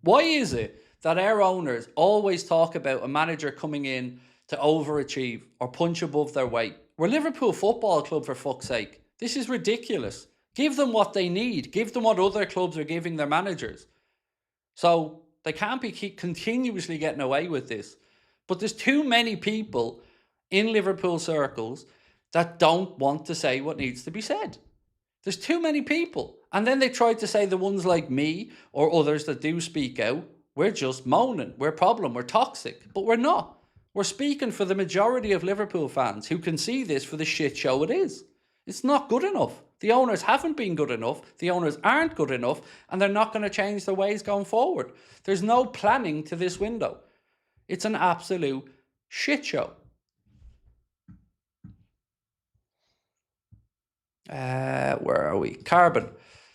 [SPEAKER 1] Why is it that our owners always talk about a manager coming in to overachieve or punch above their weight? We're Liverpool Football Club, for fuck's sake. This is ridiculous. Give them what they need. Give them what other clubs are giving their managers. So they can't be continuously getting away with this. But there's too many people in Liverpool circles that don't want to say what needs to be said. There's too many people. And then they try to say, the ones like me or others that do speak out, we're just moaning, we're a problem, we're toxic. But we're not. We're speaking for the majority of Liverpool fans who can see this for the shit show it is. It's not good enough. The owners haven't been good enough. The owners aren't good enough, and they're not going to change their ways going forward. There's no planning to this window. It's an absolute shit show. Where are we? Carbon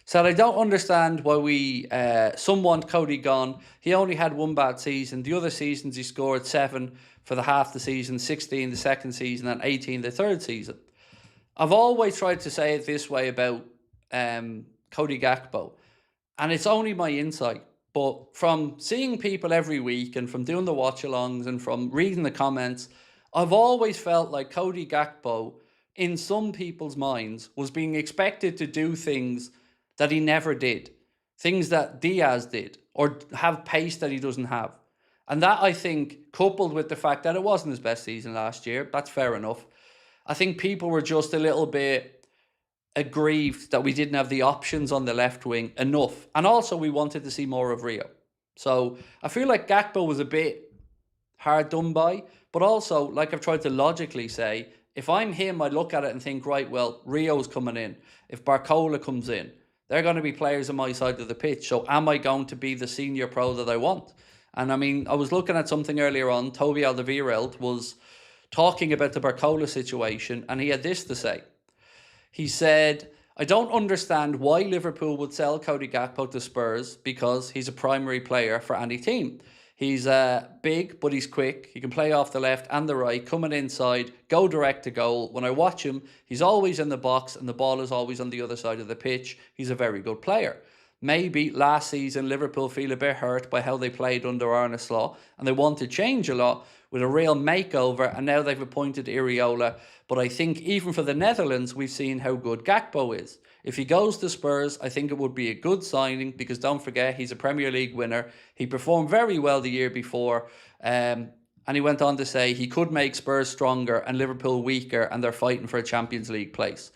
[SPEAKER 1] said, I don't understand why some want Cody gone. He only had one bad season. The other seasons he scored 7 for the half the season, 16 the second season, and 18 the third season. I've always tried to say it this way about Cody Gakpo, and it's only my insight. But from seeing people every week and from doing the watch-alongs and from reading the comments, I've always felt like Cody Gakpo, in some people's minds, was being expected to do things that he never did. Things that Diaz did, or have pace that he doesn't have. And that, I think, coupled with the fact that it wasn't his best season last year, that's fair enough. I think people were just a little bit aggrieved that we didn't have the options on the left wing enough. And also we wanted to see more of Rio. So I feel like Gakpo was a bit hard done by. But also, like I've tried to logically say, if I'm him, I look at it and think, right, well, Rio's coming in. If BARCOLA comes in, they're going to be players on my side of the pitch. So am I going to be the senior pro that I want? And I mean, I was looking at something earlier on. Toby Alderweireld was talking about the BARCOLA situation, and he had this to say. He said, I don't understand why Liverpool would sell Cody Gakpo to Spurs, because he's a primary player for any team. He's big, but he's quick. He can play off the left and the right, coming inside, go direct to goal. When I watch him, he's always in the box and the ball is always on the other side of the pitch. He's a very good player. maybe last season Liverpool feel a bit hurt by how they played under Arne Slot and they want to change a lot with a real makeover, and now they've appointed Iriola. But I think even for the Netherlands, we've seen how good Gakpo is. If he goes to Spurs, I think it would be a good signing, because don't forget, he's a Premier League winner. He performed very well the year before. And he went on to say he could make Spurs stronger and Liverpool weaker, and they're fighting for a Champions League place.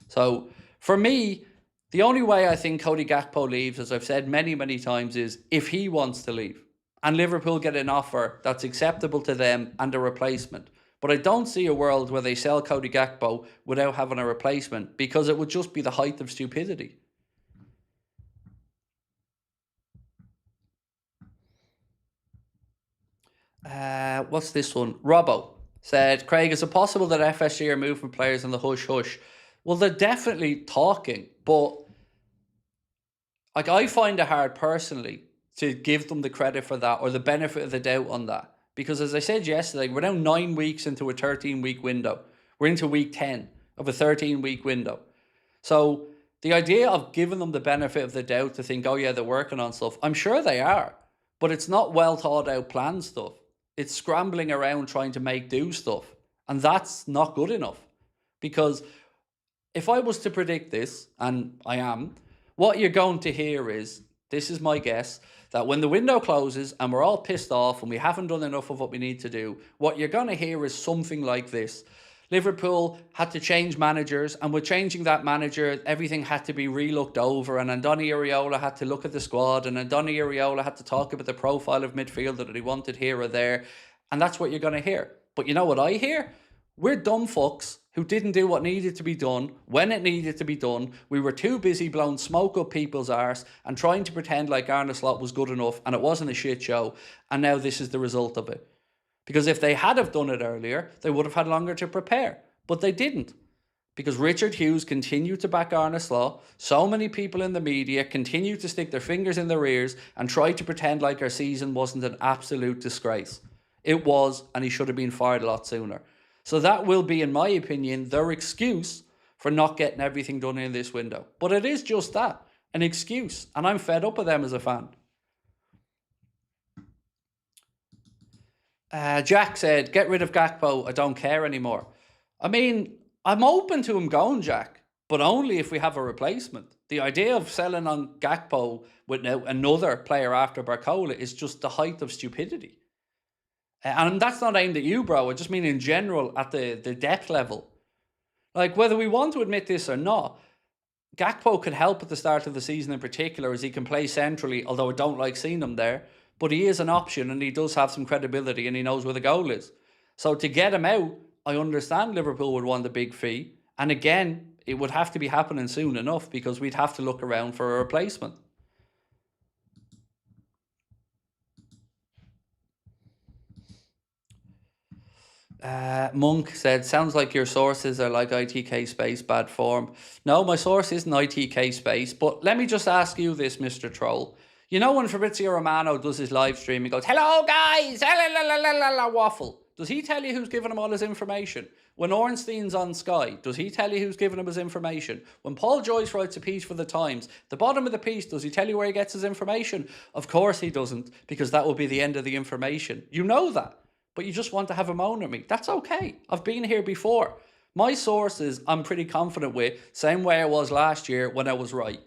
[SPEAKER 1] So for me, the only way I think Cody Gakpo leaves, as I've said many, many times, is if he wants to leave and Liverpool get an offer that's acceptable to them and a replacement. But I don't see a world where they sell Cody Gakpo without having a replacement, because it would just be the height of stupidity. What's this one? Robbo said, Craig, is it possible that FSG are moving players in the hush-hush? Well, they're definitely talking, but like, I find it hard personally to give them the credit for that or the benefit of the doubt on that. Because as I said yesterday, we're now 9 weeks into a 13-week window. We're into week 10 of a 13-week window. So the idea of giving them the benefit of the doubt to think, oh yeah, they're working on stuff, I'm sure they are. But it's not well thought out planned stuff. It's scrambling around trying to make do stuff. And that's not good enough. Because if I was to predict this, and I am, what you're going to hear is, this is my guess, that when the window closes and we're all pissed off and we haven't done enough of what we need to do, what you're going to hear is something like this. Liverpool had to change managers, and with changing that manager, everything had to be re-looked over, and Andoni Iraola had to look at the squad, and Andoni Iraola had to talk about the profile of midfielder that he wanted here or there, and that's what you're going to hear. But you know what I hear? We're dumb fucks who didn't do what needed to be done when it needed to be done. We were too busy blowing smoke up people's arse and trying to pretend like Arne Slot was good enough, and it wasn't a shit show, and now this is the result of it. Because if they had have done it earlier, they would have had longer to prepare. But they didn't. Because Richard Hughes continued to back Arne Slot. So many people in the media continued to stick their fingers in their ears and try to pretend like our season wasn't an absolute disgrace. It was, and he should have been fired a lot sooner. So that will be, in my opinion, their excuse for not getting everything done in this window. But it is just that, an excuse. And I'm fed up with them as a fan. Jack said, get rid of Gakpo, I don't care anymore. I mean, I'm open to him going, Jack, but only if we have a replacement. The idea of selling on Gakpo with another player after BARCOLA is just the height of stupidity. And that's not aimed at you, bro. I just mean in general at the depth level. Like, whether we want to admit this or not, Gakpo could help at the start of the season in particular, as he can play centrally, although I don't like seeing him there. But he is an option, and he does have some credibility, and he knows where the goal is. So to get him out, I understand Liverpool would want a big fee. And again, it would have to be happening soon enough, because we'd have to look around for a replacement. Monk said, sounds like your sources are like ITK Space, bad form. No, my source isn't ITK Space, but let me just ask you this, Mr. Troll. You know when Fabrizio Romano does his live stream, he goes, hello guys, waffle. Does he tell you who's giving him all his information? When Ornstein's on Sky, does he tell you who's giving him his information? When Paul Joyce writes a piece for the Times, the bottom of the piece, does he tell you where he gets his information? Of course he doesn't, because that will be the end of the information. You know that, but you just want to have a moan at me. That's okay. I've been here before. My sources, I'm pretty confident with, same way I was last year when I was right.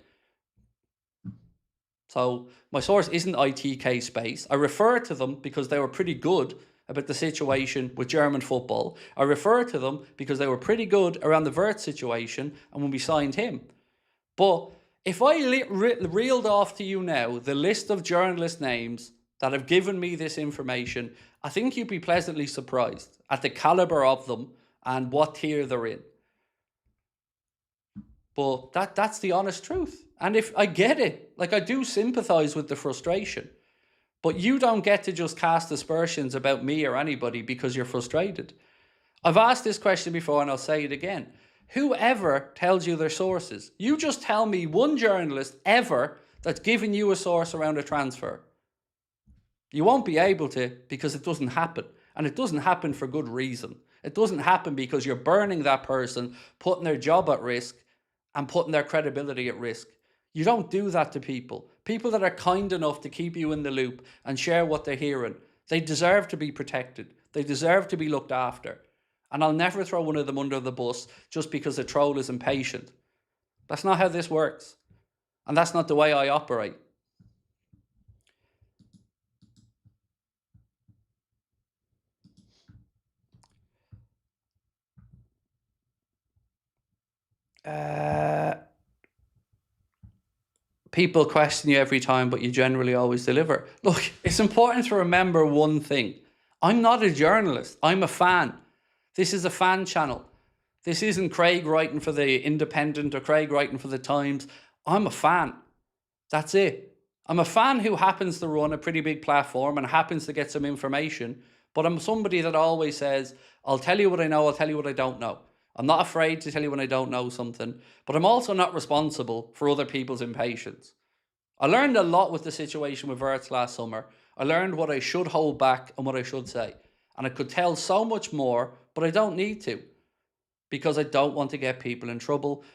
[SPEAKER 1] So my source isn't ITK Space. I refer to them because they were pretty good about the situation with German football. I refer to them because they were pretty good around the Wirtz situation and when we signed him. But if I reeled off to you now the list of journalist names that have given me this information, I think you'd be pleasantly surprised at the caliber of them and what tier they're in. But that's the honest truth. And if I get it, like, I do sympathise with the frustration. But you don't get to just cast aspersions about me or anybody because you're frustrated. I've asked this question before and I'll say it again. Whoever tells you their sources? You just tell me one journalist ever that's given you a source around a transfer. You won't be able to, because it doesn't happen. And it doesn't happen for good reason. It doesn't happen because you're burning that person, putting their job at risk and putting their credibility at risk. You don't do that to people. People that are kind enough to keep you in the loop and share what they're hearing, they deserve to be protected. They deserve to be looked after. And I'll never throw one of them under the bus just because a troll is impatient. That's not how this works. And that's not the way I operate. People question you every time, but you generally always deliver. Look, it's important to remember one thing. I'm not a journalist. I'm a fan. This is a fan channel. This isn't Craig writing for the Independent or Craig writing for the Times. I'm a fan. That's it. I'm a fan who happens to run a pretty big platform and happens to get some information. But I'm somebody that always says, I'll tell you what I know, I'll tell you what I don't know. I'm not afraid to tell you when I don't know something, but I'm also not responsible for other people's impatience. I learned a lot with the situation with Wirtz last summer. I learned what I should hold back and what I should say. And I could tell so much more, but I don't need to, because I don't want to get people in trouble.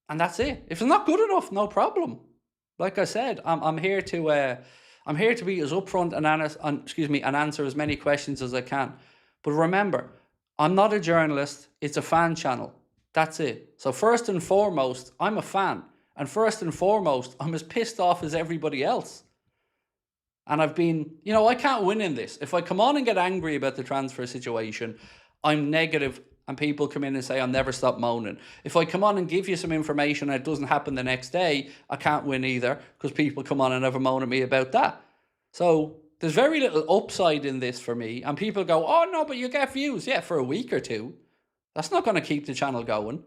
[SPEAKER 1] And that's it. If it's not good enough, no problem. Like I said, I'm here to be as upfront and answer as many questions as I can. But remember, I'm not a journalist. It's a fan channel. That's it. So first and foremost, I'm a fan. And first and foremost, I'm as pissed off as everybody else. And I've been, I can't win in this. If I come on and get angry about the transfer situation, I'm negative and people come in and say, I'll never stop moaning. If I come on and give you some information and it doesn't happen the next day, I can't win either, because people come on and never moan at me about that. So there's very little upside in this for me. And people go, oh no, but you get views. Yeah, for a week or two. That's not going to keep the channel going.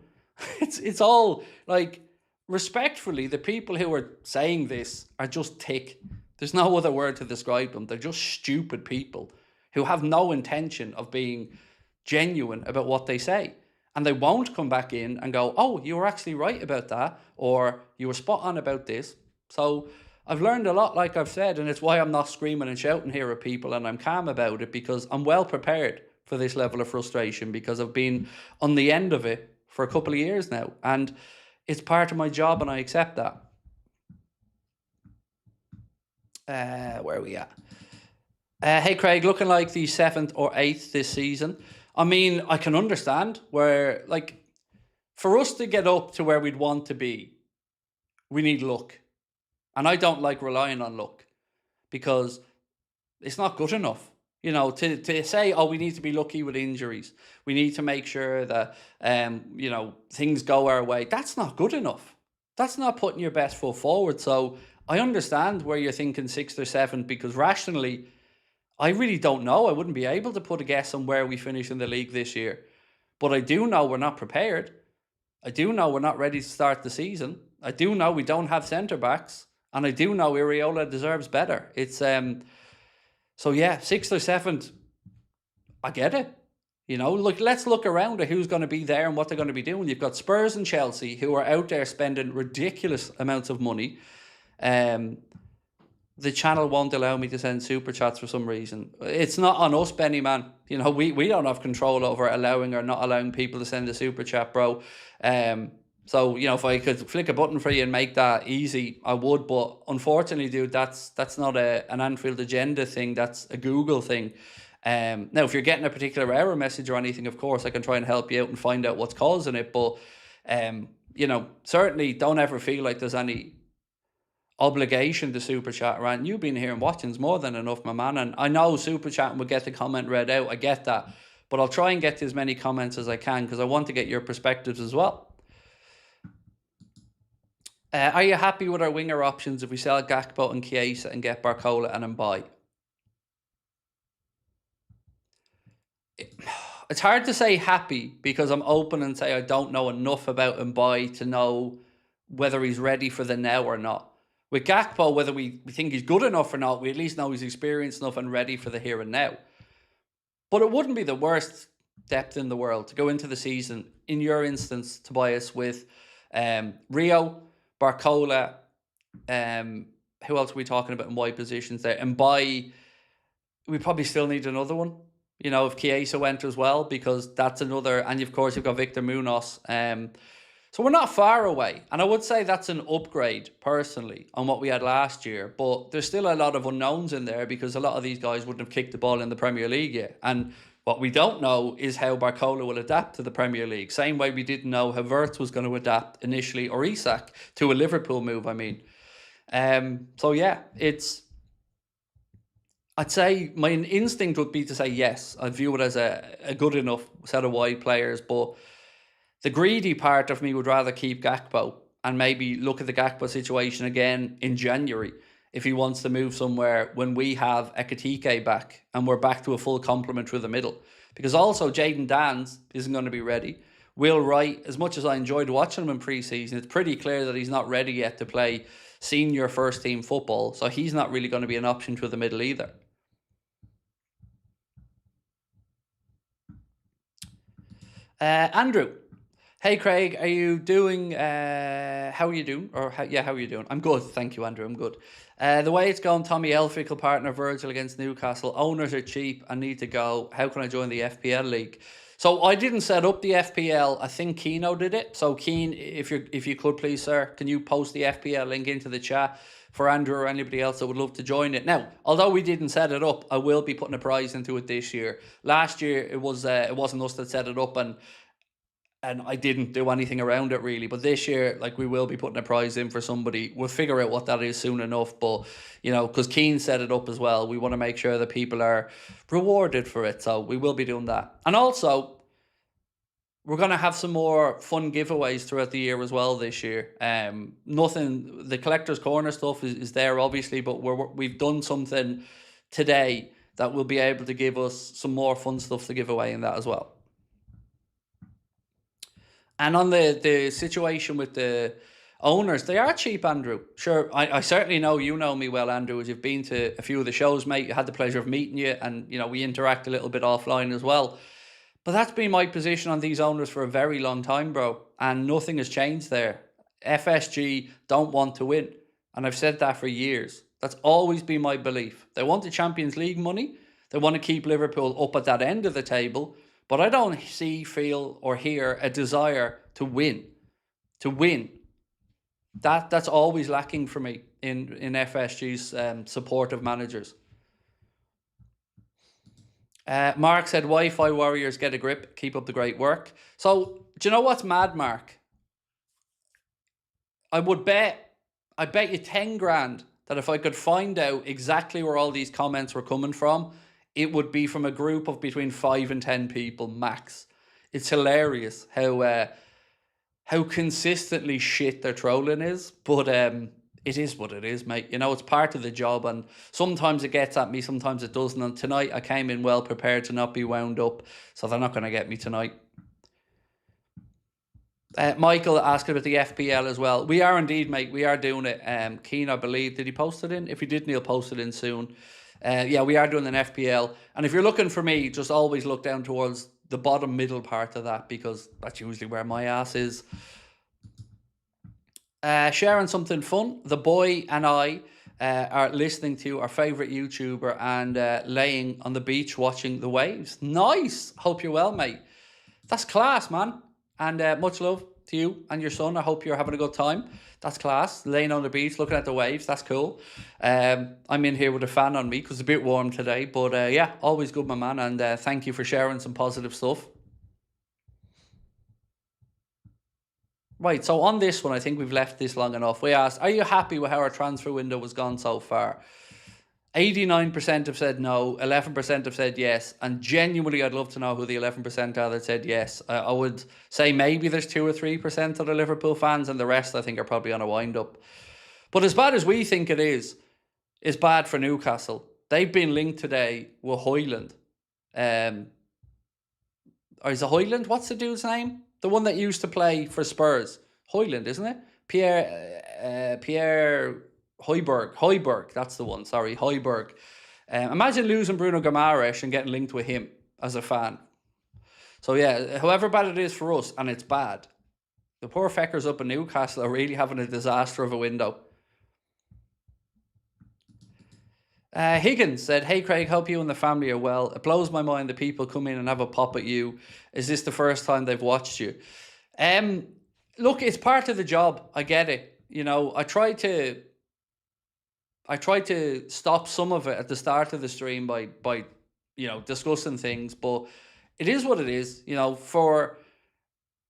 [SPEAKER 1] It's all like, respectfully, the people who are saying this are just tick. There's no other word to describe them. They're just stupid people who have no intention of being genuine about what they say. And they won't come back in and go, oh, you were actually right about that, or you were spot on about this. So I've learned a lot, like I've said, and it's why I'm not screaming and shouting here at people, and I'm calm about it, because I'm well prepared for this level of frustration, because I've been on the end of it for a couple of years now, and it's part of my job, and I accept that. Where are we at? Hey Craig, looking like the 7th or 8th this season. I mean, I can understand where, like, for us to get up to where we'd want to be, we need luck. And I don't like relying on luck, because it's not good enough. To say, oh, we need to be lucky with injuries. We need to make sure that, things go our way. That's not good enough. That's not putting your best foot forward. So I understand where you're thinking 6th or 7th, because rationally, I really don't know. I wouldn't be able to put a guess on where we finish in the league this year. But I do know we're not prepared. I do know we're not ready to start the season. I do know we don't have centre-backs. And I do know Iriola deserves better. It's so yeah, 6th or 7th, I get it. Look, let's look around at who's going to be there and what they're going to be doing. You've got Spurs and Chelsea, who are out there spending ridiculous amounts of money. The channel won't allow me to send super chats for some reason. It's not on us, Benny man. We don't have control over allowing or not allowing people to send a super chat, bro. So, if I could flick a button for you and make that easy, I would. But unfortunately, dude, that's not an Anfield Agenda thing. That's a Google thing. Now, if you're getting a particular error message or anything, of course, I can try and help you out and find out what's causing it. But, certainly don't ever feel like there's any obligation to super chat, right? You've been here and watching's more than enough, my man. And I know super chatting will get the comment read out. I get that. But I'll try and get to as many comments as I can, because I want to get your perspectives as well. Are you happy with our winger options if we sell Gakpo and Chiesa and get BARCOLA and buy? It's hard to say happy, because I'm open and say I don't know enough about Mbai to know whether he's ready for the now or not. With Gakpo, whether we think he's good enough or not, we at least know he's experienced enough and ready for the here and now. But it wouldn't be the worst depth in the world to go into the season, in your instance, Tobias, with Rio, BARCOLA, who else are we talking about in wide positions there? And we probably still need another one. If Chiesa went as well, because that's another, and of course you've got Victor Munoz. So we're not far away. And I would say that's an upgrade, personally, on what we had last year. But there's still a lot of unknowns in there because a lot of these guys wouldn't have kicked the ball in the Premier League yet. And what we don't know is how BARCOLA will adapt to the Premier League. Same way we didn't know how Wirtz was going to adapt initially, or Isak, to a Liverpool move, I mean. So yeah, I'd say my instinct would be to say yes. I'd view it as a good enough set of wide players, but the greedy part of me would rather keep Gakpo and maybe look at the Gakpo situation again in January if he wants to move somewhere when we have Ekitike back and we're back to a full complement through the middle. Because also Jayden Danns isn't going to be ready. Will Wright, as much as I enjoyed watching him in pre-season, it's pretty clear that he's not ready yet to play senior first team football. So he's not really going to be an option through the middle either. Andrew. Hey Craig, are you doing, how are you doing? How are you doing? I'm good, thank you Andrew, I'm good. The way it's going, Tommy Elphick will partner Virgil against Newcastle. Owners are cheap and need to go. How can I join the FPL league? So I didn't set up the FPL, I think Keno did it. So Keen, if you could please sir, can you post the FPL link into the chat for Andrew or anybody else that would love to join it? Now, although we didn't set it up, I will be putting a prize into it this year. Last year it wasn't us that set it up, and I didn't do anything around it really. But this year, like, we will be putting a prize in for somebody. We'll figure out what that is soon enough. But, you know, because Keane set it up as well, we want to make sure that people are rewarded for it. So we will be doing that. And also, we're going to have some more fun giveaways throughout the year as well this year. Nothing, the Collector's Corner stuff is there obviously, but we've done something today that will be able to give us some more fun stuff to give away in that as well. And on the situation with the owners, they are cheap, Andrew. Sure, I certainly know you know me well, Andrew, as you've been to a few of the shows, mate. I had the pleasure of meeting you, and, you know, we interact a little bit offline as well. But that's been my position on these owners for a very long time, bro. And nothing has changed there. FSG don't want to win. And I've said that for years. That's always been my belief. They want the Champions League money. They want to keep Liverpool up at that end of the table. But I don't see, feel, or hear a desire to win. To win. That's always lacking for me in FSG's support of managers. Mark said, Wi-Fi warriors, get a grip. Keep up the great work. So, do you know what's mad, Mark? I bet you 10 grand that if I could find out exactly where all these comments were coming from, it would be from a group of between 5 and 10 people max. It's hilarious how consistently shit their trolling is, but it is what it is, mate. You know, it's part of the job, and sometimes it gets at me, sometimes it doesn't. And tonight I came in well prepared to not be wound up, so they're not going to get me tonight. Michael asked about the FPL as well. We are indeed, mate. We are doing it. Keane, I believe, did he post it in? If he didn't, he'll post it in soon. Yeah, we are doing an FPL. And if you're looking for me, just always look down towards the bottom middle part of that, because that's usually where my ass is. Sharing something fun. The boy and I are listening to our favourite YouTuber and laying on the beach watching the waves. Nice. Hope you're well, mate. That's class, man. And much love to you and your son. I hope you're having a good time. That's class. Laying on the beach, looking at the waves. That's cool. I'm in here with a fan on me because it's a bit warm today. But yeah, always good, my man. And thank you for sharing some positive stuff. Right, so on this one, I think we've left this long enough. We asked, are you happy with how our transfer window has gone so far? 89% have said no, 11% have said yes, and genuinely I'd love to know who the 11% are that said yes. I would say maybe there's 2 or 3% that are Liverpool fans, and the rest I think are probably on a wind-up. But as bad as we think it is bad for Newcastle. They've been linked today with Hoyland. Or is it Hoyland? What's the dude's name? The one that used to play for Spurs. Hoyland, isn't it? Pierre Højbjerg, that's the one, sorry, Højbjerg. Imagine losing Bruno Guimaraes and getting linked with him as a fan. So yeah, however bad it is for us, and it's bad, the poor feckers up in Newcastle are really having a disaster of a window. Higgins said, hey Craig, hope you and the family are well. It blows my mind that people come in and have a pop at you. Is this the first time they've watched you? Look, it's part of the job. I get it. You know, I tried to stop some of it at the start of the stream by discussing things, but it is what it is. You know, for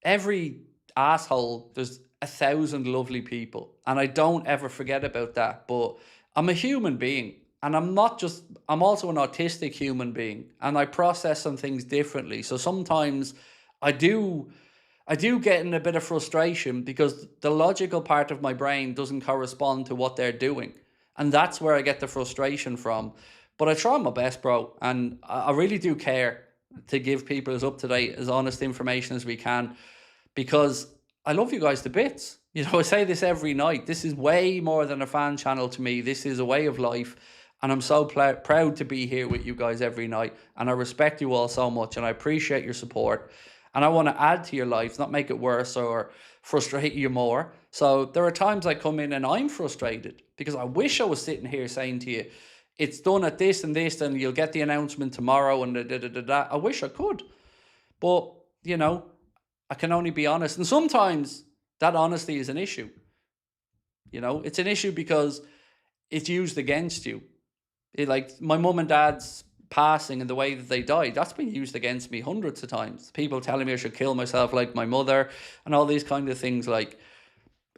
[SPEAKER 1] every asshole, there's 1,000 lovely people, and I don't ever forget about that. But I'm a human being, and I'm also an autistic human being, and I process some things differently. So sometimes I do. I do get in a bit of frustration because the logical part of my brain doesn't correspond to what they're doing. And that's where I get the frustration from. But I try my best, bro. And I really do care to give people as up to date, as honest information as we can, because I love you guys to bits. You know, I say this every night. This is way more than a fan channel to me. This is a way of life. And I'm so proud to be here with you guys every night. And I respect you all so much. And I appreciate your support. And I want to add to your lives, not make it worse or frustrate you more. So there are times I come in and I'm frustrated because I wish I was sitting here saying to you, it's done at this and this, and you'll get the announcement tomorrow and da. I wish I could. But, you know, I can only be honest. And sometimes that honesty is an issue. You know, it's an issue because it's used against you. Like my mum and dad's passing and the way that they died, that's been used against me hundreds of times. People telling me I should kill myself like my mother and all these kind of things. Like,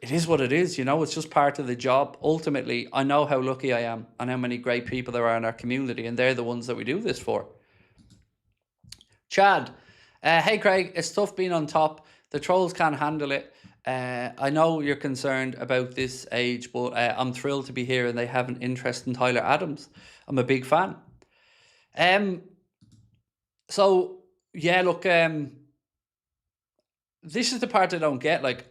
[SPEAKER 1] it is what it is, you know, it's just part of the job. Ultimately, I know how lucky I am and how many great people there are in our community, and they're the ones that we do this for. Chad, hey Craig, it's tough being on top. The trolls can't handle it. I know you're concerned about this age, but I'm thrilled to be here and they have an interest in Tyler Adams. I'm a big fan. So yeah, look, this is the part I don't get. Like,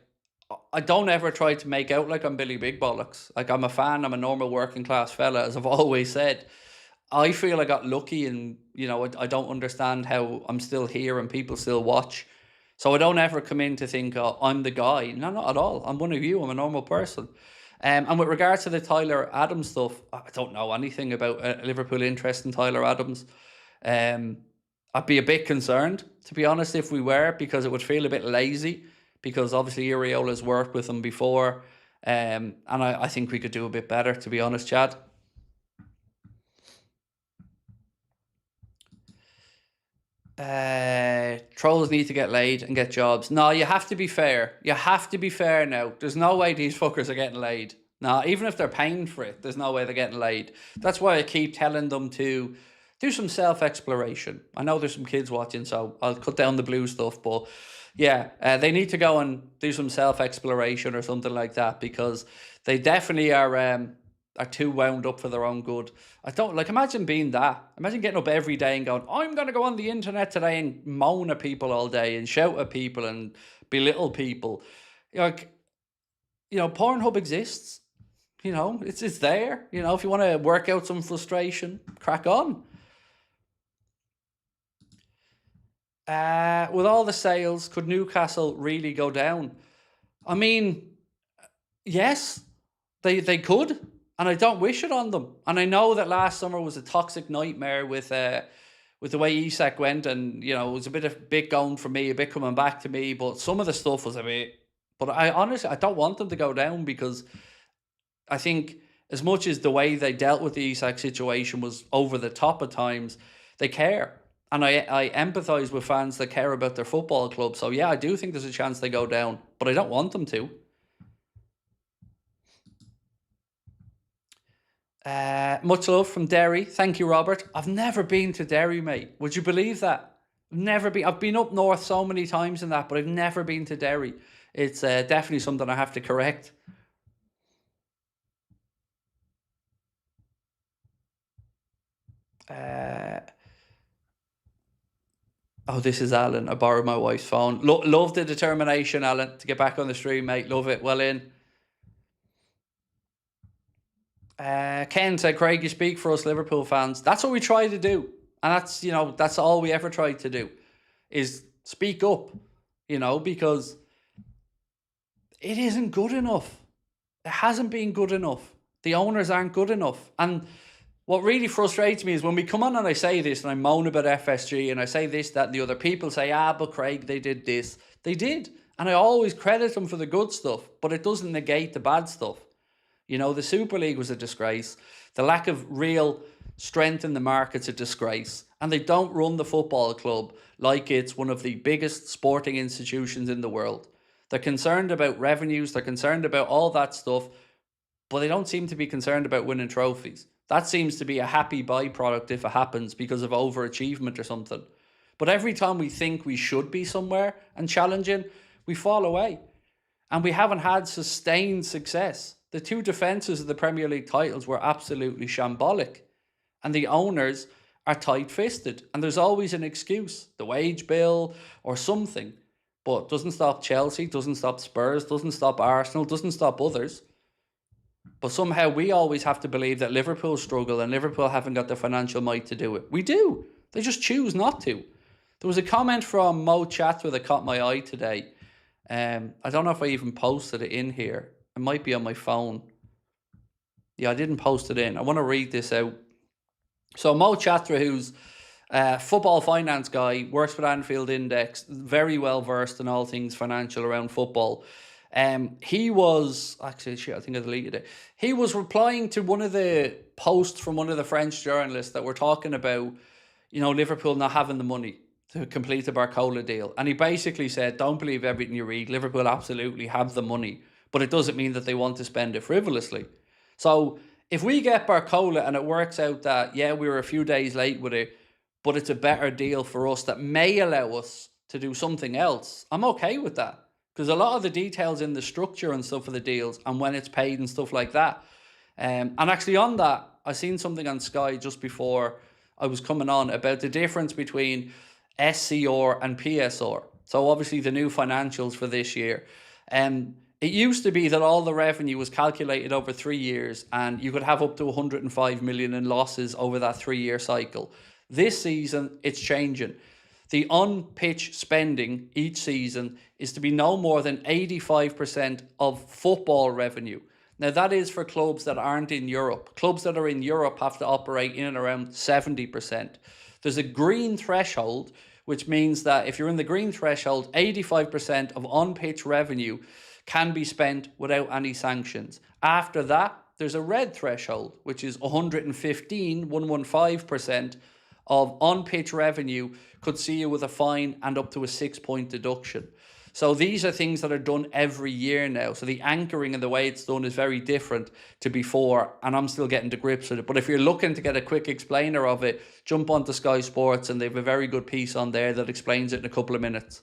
[SPEAKER 1] I don't ever try to make out like I'm Billy Big Bollocks. Like, I'm a fan, I'm a normal working class fella, as I've always said. I feel I got lucky, and you know, I don't understand how I'm still here and people still watch. So I don't ever come in to think, oh, I'm the guy. No, not at all. I'm one of you. I'm a normal person. And with regards to the Tyler Adams stuff, I don't know anything about Liverpool interest in Tyler Adams. I'd be a bit concerned, to be honest, if we were, because it would feel a bit lazy, because obviously Iriola's worked with him before. And I think we could do a bit better, to be honest, Chad. Trolls need to get laid and get jobs. No, you have to be fair. You have to be fair now. There's no way these fuckers are getting laid. No, even if they're paying for it, there's no way they're getting laid. That's why I keep telling them to do some self-exploration. I know there's some kids watching, so I'll cut down the blue stuff, but yeah, they need to go and do some self-exploration or something like that, because they definitely are too wound up for their own good. I don't, like, imagine being that. Imagine getting up every day and going, I'm going to go on the internet today and moan at people all day and shout at people and belittle people. Like, you know, Pornhub exists. You know, it's there. You know, if you want to work out some frustration, crack on. With all the sales, could Newcastle really go down? I mean, yes, they could, and I don't wish it on them. And I know that last summer was a toxic nightmare with the way Isak went, and you know, it was a bit going for me, a bit coming back to me. But some of the stuff was a bit. But I honestly, I don't want them to go down, because I think as much as the way they dealt with the Isak situation was over the top at times, they care. And I empathise with fans that care about their football club. So yeah, I do think there's a chance they go down, but I don't want them to. Much love from Derry. Thank you, Robert. I've never been to Derry, mate. Would you believe that? Never been. I've been up north so many times in that, but I've never been to Derry. It's definitely something I have to correct. Oh, this is Alan. I borrowed my wife's phone. Love the determination, Alan, to get back on the stream, mate. Love it. Well in. Ken said, Craig, you speak for us Liverpool fans. That's what we try to do. And that's, you know, that's all we ever try to do, is speak up, you know, because it isn't good enough. It hasn't been good enough. The owners aren't good enough. And what really frustrates me is when we come on and I say this and I moan about FSG and I say this, that, and the other, people say, but Craig, they did this. They did. And I always credit them for the good stuff, but it doesn't negate the bad stuff. You know, the Super League was a disgrace. The lack of real strength in the market's a disgrace. And they don't run the football club like it's one of the biggest sporting institutions in the world. They're concerned about revenues, they're concerned about all that stuff, but they don't seem to be concerned about winning trophies. That seems to be a happy byproduct if it happens because of overachievement or something. But every time we think we should be somewhere and challenging, we fall away. And we haven't had sustained success. The two defences of the Premier League titles were absolutely shambolic. And the owners are tight-fisted. And there's always an excuse. The wage bill or something. But doesn't stop Chelsea, doesn't stop Spurs, doesn't stop Arsenal, doesn't stop others. But somehow we always have to believe that Liverpool struggle and Liverpool haven't got the financial might to do it. We do. They just choose not to. There was a comment from Mo Chatra that caught my eye today. I don't know if I even posted it in here. It might be on my phone. Yeah, I didn't post it in. I want to read this out. So Mo Chatra, who's a football finance guy, works for Anfield Index, very well versed in all things financial around football. He was, actually, shit, I think I deleted it. He was replying to one of the posts from one of the French journalists that were talking about, you know, Liverpool not having the money to complete the BARCOLA deal. And he basically said, don't believe everything you read. Liverpool absolutely have the money, but it doesn't mean that they want to spend it frivolously. So if we get BARCOLA and it works out that, yeah, we were a few days late with it, but it's a better deal for us that may allow us to do something else, I'm okay with that. Because a lot of the details in the structure and stuff of the deals and when it's paid and stuff like that. And actually on that, I seen something on Sky just before I was coming on about the difference between SCR and PSR. So obviously the new financials for this year. It used to be that all the revenue was calculated over 3 years and you could have up to 105 million in losses over that 3-year cycle. This season, it's changing. The on-pitch spending each season is to be no more than 85% of football revenue. Now, that is for clubs that aren't in Europe. Clubs that are in Europe have to operate in and around 70%. There's a green threshold, which means that if you're in the green threshold, 85% of on-pitch revenue can be spent without any sanctions. After that, there's a red threshold, which is 115% of on-pitch revenue could see you with a fine and up to a 6-point deduction. So these are things that are done every year now. So the anchoring and the way it's done is very different to before, and I'm still getting to grips with it. But if you're looking to get a quick explainer of it, jump onto Sky Sports and they have a very good piece on there that explains it in a couple of minutes.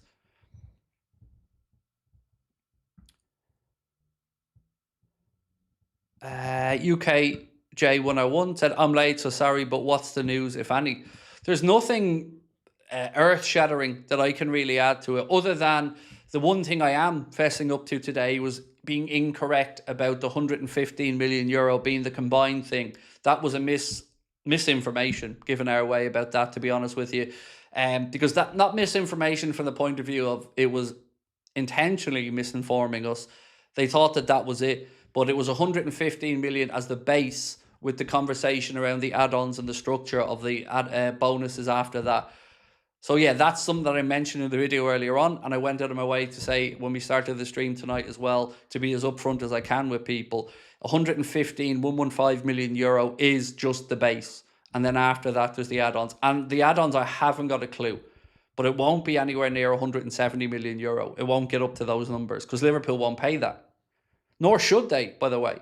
[SPEAKER 1] UK J101 said, I'm late, so sorry, but what's the news, if any? There's nothing earth-shattering that I can really add to it, other than the one thing I am fessing up to today was being incorrect about the 115 million euro being the combined thing. That was a misinformation given our way about that, to be honest with you. Because that, not misinformation from the point of view of it was intentionally misinforming us. They thought that that was it, but it was 115 million as the base, with the conversation around the add-ons and the structure of the bonuses after that. So yeah, that's something that I mentioned in the video earlier on, and I went out of my way to say when we started the stream tonight as well, to be as upfront as I can with people. 115 million euro is just the base, and then after that there's the add-ons. And the add-ons, I haven't got a clue, but it won't be anywhere near 170 million euro. It won't get up to those numbers because Liverpool won't pay that. Nor should they, by the way.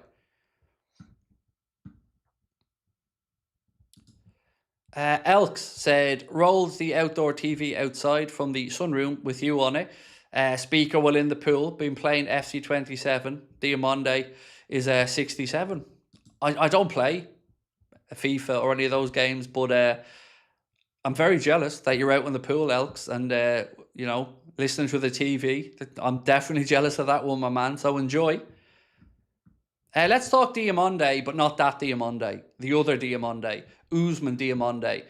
[SPEAKER 1] Elks said, rolls the outdoor TV outside from the sunroom with you on it. Speaker while in the pool, been playing FC 27. Diamande is 67. I don't play FIFA or any of those games, but I'm very jealous that you're out in the pool, Elks, and you know, listening to the TV. I'm definitely jealous of that one, my man, so enjoy. Let's talk Diamande, but not that Diamande. The other Diamande, Ousmane Diamande.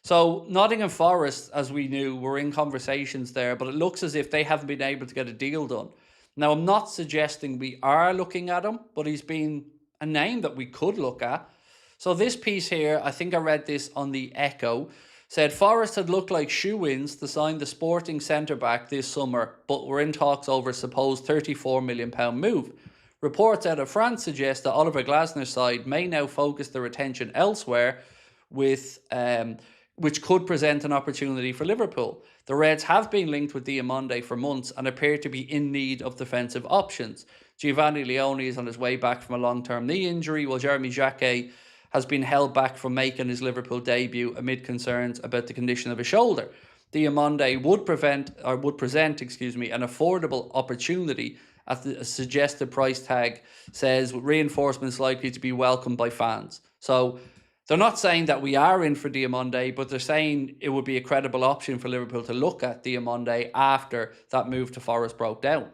[SPEAKER 1] So Nottingham Forest, as we knew, were in conversations there, but it looks as if they haven't been able to get a deal done. Now, I'm not suggesting we are looking at him, but he's been a name that we could look at. So this piece here, I think I read this on the Echo. said Forest had looked like shoe-ins to sign the Sporting centre-back this summer, but were in talks over a supposed £34 million move. Reports out of France suggest that Oliver Glasner's side may now focus their attention elsewhere, with which could present an opportunity for Liverpool. The Reds have been linked with Diamonde for months and appear to be in need of defensive options. Giovanni Leone is on his way back from a long-term knee injury, while Jeremy Jacquet has been held back from making his Liverpool debut amid concerns about the condition of his shoulder. Diamonde would present an affordable opportunity at the suggested price tag says, with reinforcements likely to be welcomed by fans. So they're not saying that we are in for Diamonde, but they're saying it would be a credible option for Liverpool to look at Diamonde after that move to Forest broke down.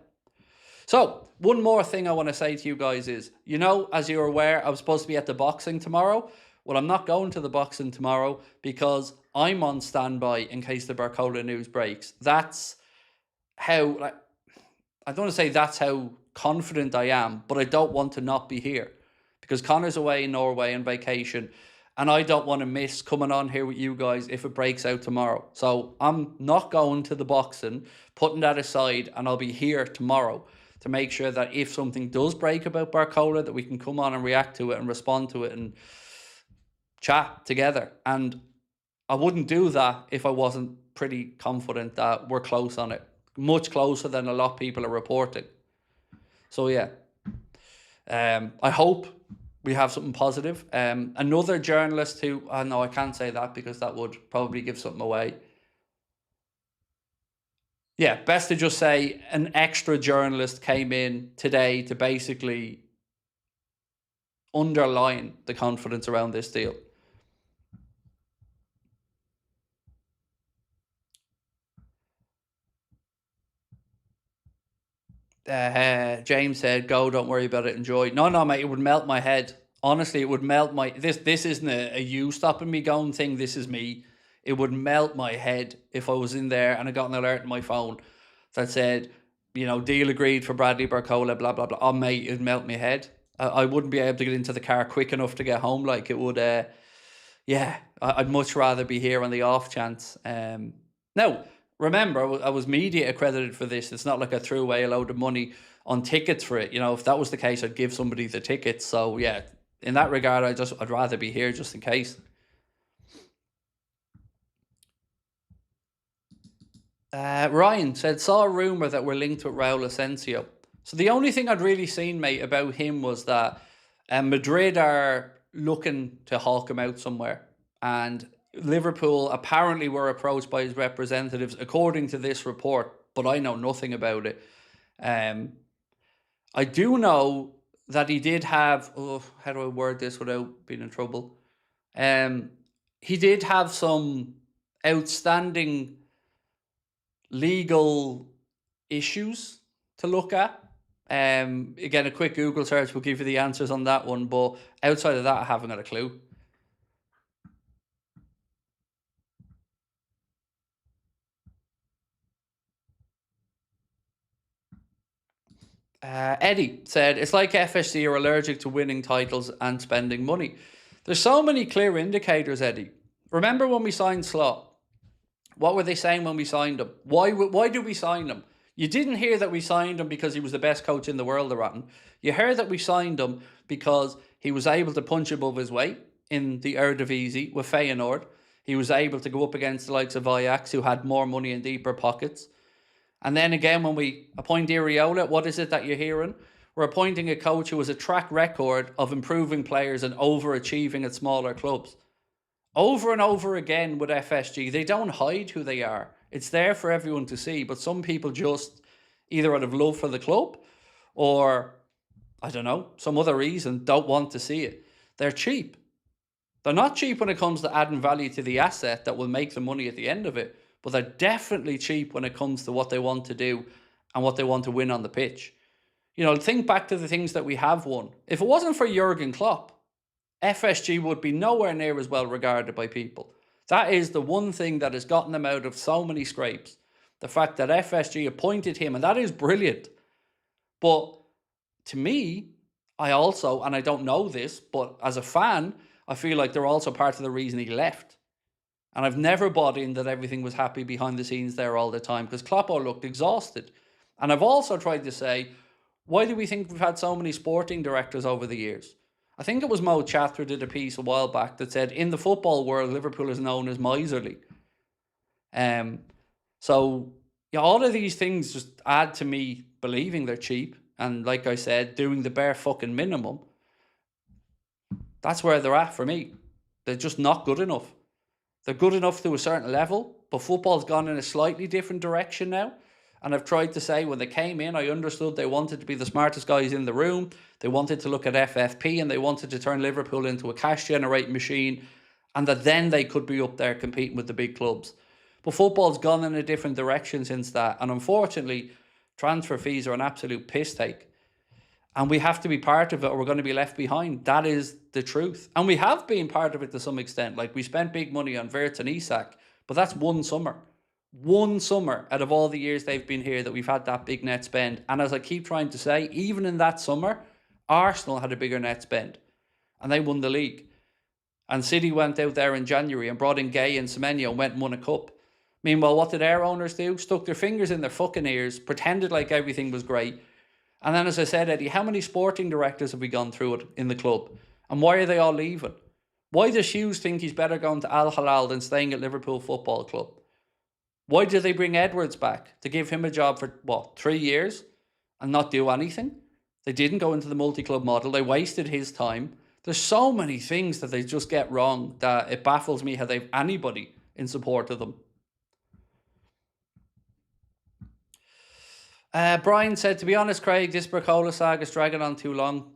[SPEAKER 1] So, one more thing I want to say to you guys is, you know, as you're aware, I was supposed to be at the boxing tomorrow. Well, I'm not going to the boxing tomorrow because I'm on standby in case the BARCOLA news breaks. That's how, I don't want to say that's how confident I am, but I don't want to not be here because Connor's away in Norway on vacation and I don't want to miss coming on here with you guys if it breaks out tomorrow. So I'm not going to the boxing, putting that aside, and I'll be here tomorrow to make sure that if something does break about BARCOLA, that we can come on and react to it and respond to it and chat together. And I wouldn't do that if I wasn't pretty confident that we're close on it. Much closer than a lot of people are reporting. So yeah, I hope we have something positive. Another journalist who, no, I can't say that because that would probably give something away. Yeah, best to just say an extra journalist came in today to basically underline the confidence around this deal. James said, "Go, don't worry about it, enjoy." No, mate, it would melt my head. Honestly, it would melt my... This isn't a you stopping me going thing. This is me. It would melt my head if I was in there and I got an alert on my phone that said, you know, deal agreed for Bradley BARCOLA, blah, blah, blah. Oh, mate, it'd melt my head. I wouldn't be able to get into the car quick enough to get home. Like, it would... yeah, I'd much rather be here on the off chance. Now, remember, I was media accredited for this. It's not like I threw away a load of money on tickets for it. You know, if that was the case, I'd give somebody the tickets. So, yeah, in that regard, I'd rather be here just in case. Ryan said, saw a rumour that we're linked with Raul Asensio. So the only thing I'd really seen, mate, about him was that Madrid are looking to hawk him out somewhere. And Liverpool apparently were approached by his representatives, according to this report, but I know nothing about it. I do know that he did have... Oh, how do I word this without being in trouble? He did have some outstanding legal issues to look at. Again, a quick Google search will give you the answers on that one, but outside of that, I haven't got a clue. Eddie said, it's like FSG are allergic to winning titles and spending money. There's so many clear indicators, Eddie. Remember when we signed Slot? What were they saying when we signed him? Why did we sign him? You didn't hear that we signed him because he was the best coach in the world, Rotten. You heard that we signed him because he was able to punch above his weight in the Eredivisie with Feyenoord. He was able to go up against the likes of Ajax, who had more money and deeper pockets. And then again, when we appoint Iriola, what is it that you're hearing? We're appointing a coach who has a track record of improving players and overachieving at smaller clubs. Over and over again with FSG, they don't hide who they are. It's there for everyone to see, but some people just, either out of love for the club or, I don't know, some other reason, don't want to see it. They're cheap. They're not cheap when it comes to adding value to the asset that will make the money at the end of it, but they're definitely cheap when it comes to what they want to do and what they want to win on the pitch. You know, think back to the things that we have won. If it wasn't for Jurgen Klopp, FSG would be nowhere near as well regarded by people. That is the one thing that has gotten them out of so many scrapes. The fact that FSG appointed him, and that is brilliant. But to me, I also, and I don't know this, but as a fan, I feel like they're also part of the reason he left. And I've never bought in that everything was happy behind the scenes there all the time, because Kloppo looked exhausted. And I've also tried to say, why do we think we've had so many sporting directors over the years? I think it was Mo Chatra did a piece a while back that said, in the football world, Liverpool is known as miserly. So yeah, all of these things just add to me believing they're cheap. And like I said, doing the bare fucking minimum. That's where they're at for me. They're just not good enough. They're good enough to a certain level, but football's gone in a slightly different direction now. And I've tried to say, when they came in, I understood they wanted to be the smartest guys in the room. They wanted to look at FFP, and they wanted to turn Liverpool into a cash generating machine, and that then they could be up there competing with the big clubs. But football's gone in a different direction since that. And unfortunately, transfer fees are an absolute piss take. And we have to be part of it, or we're going to be left behind. That is the truth. And we have been part of it to some extent. Like, we spent big money on Wirtz and Isak, but that's one summer. One summer out of all the years they've been here that we've had that big net spend. And as I keep trying to say, even in that summer, Arsenal had a bigger net spend. And they won the league. And City went out there in January and brought in Gay and Semenyo and went and won a cup. Meanwhile, what did their owners do? Stuck their fingers in their fucking ears, pretended like everything was great. And then, as I said, Eddie, how many sporting directors have we gone through it in the club? And why are they all leaving? Why does Hughes think he's better going to Al Hilal than staying at Liverpool Football Club? Why did they bring Edwards back? To give him a job for, 3 years and not do anything? They didn't go into the multi-club model. They wasted his time. There's so many things that they just get wrong that it baffles me how they've anybody in support of them. Brian said, to be honest, Craig, this BARCOLA saga is dragging on too long.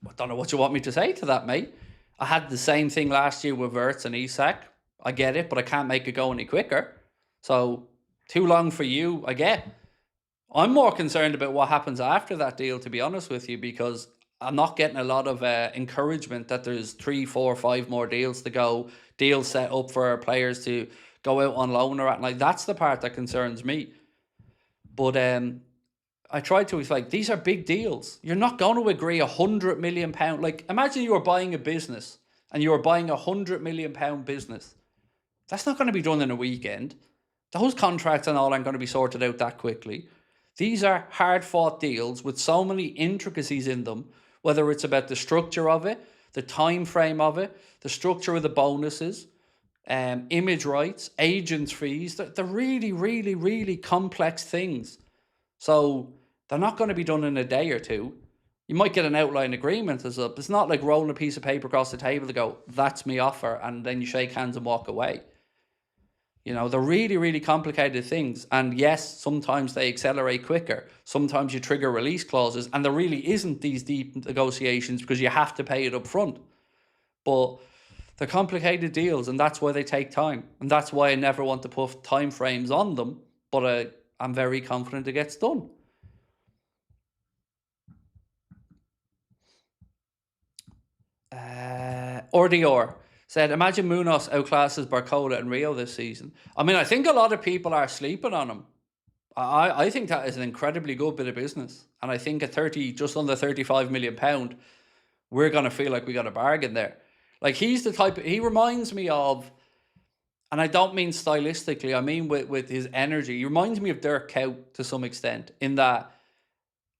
[SPEAKER 1] I don't know what you want me to say to that, mate. I had the same thing last year with Wirtz and Isak. I get it, but I can't make it go any quicker. So, too long for you, I get. I'm more concerned about what happens after that deal, to be honest with you, because I'm not getting a lot of encouragement that there's 3, 4, 5 more deals to go, deals set up for players to go out on loan or at. Like, that's the part that concerns me. But I tried to, it's like, these are big deals. You're not going to agree £100 million. Like, imagine you were buying a business and you were buying £100 million business. That's not going to be done in a weekend. Those contracts and all aren't going to be sorted out that quickly. These are hard-fought deals with so many intricacies in them, whether it's about the structure of it, the time frame of it, the structure of the bonuses, image rights, agents' fees. They're really, really, really complex things. So they're not going to be done in a day or two. You might get an outline agreement as up. It's not like rolling a piece of paper across the table to go, that's me offer, and then you shake hands and walk away. You know, they're really, really complicated things. And yes, sometimes they accelerate quicker. Sometimes you trigger release clauses, and there really isn't these deep negotiations because you have to pay it up front. But they're complicated deals, and that's why they take time. And that's why I never want to put time frames on them, but I'm very confident it gets done. Ordior said, imagine Munoz outclasses BARCOLA in Rio this season. I mean, I think a lot of people are sleeping on him. I think that is an incredibly good bit of business. And I think at just under £35 million, we're going to feel like we got a bargain there. Like, he's the type, he reminds me of, and I don't mean stylistically, I mean with his energy. He reminds me of Dirk Kuyt to some extent, in that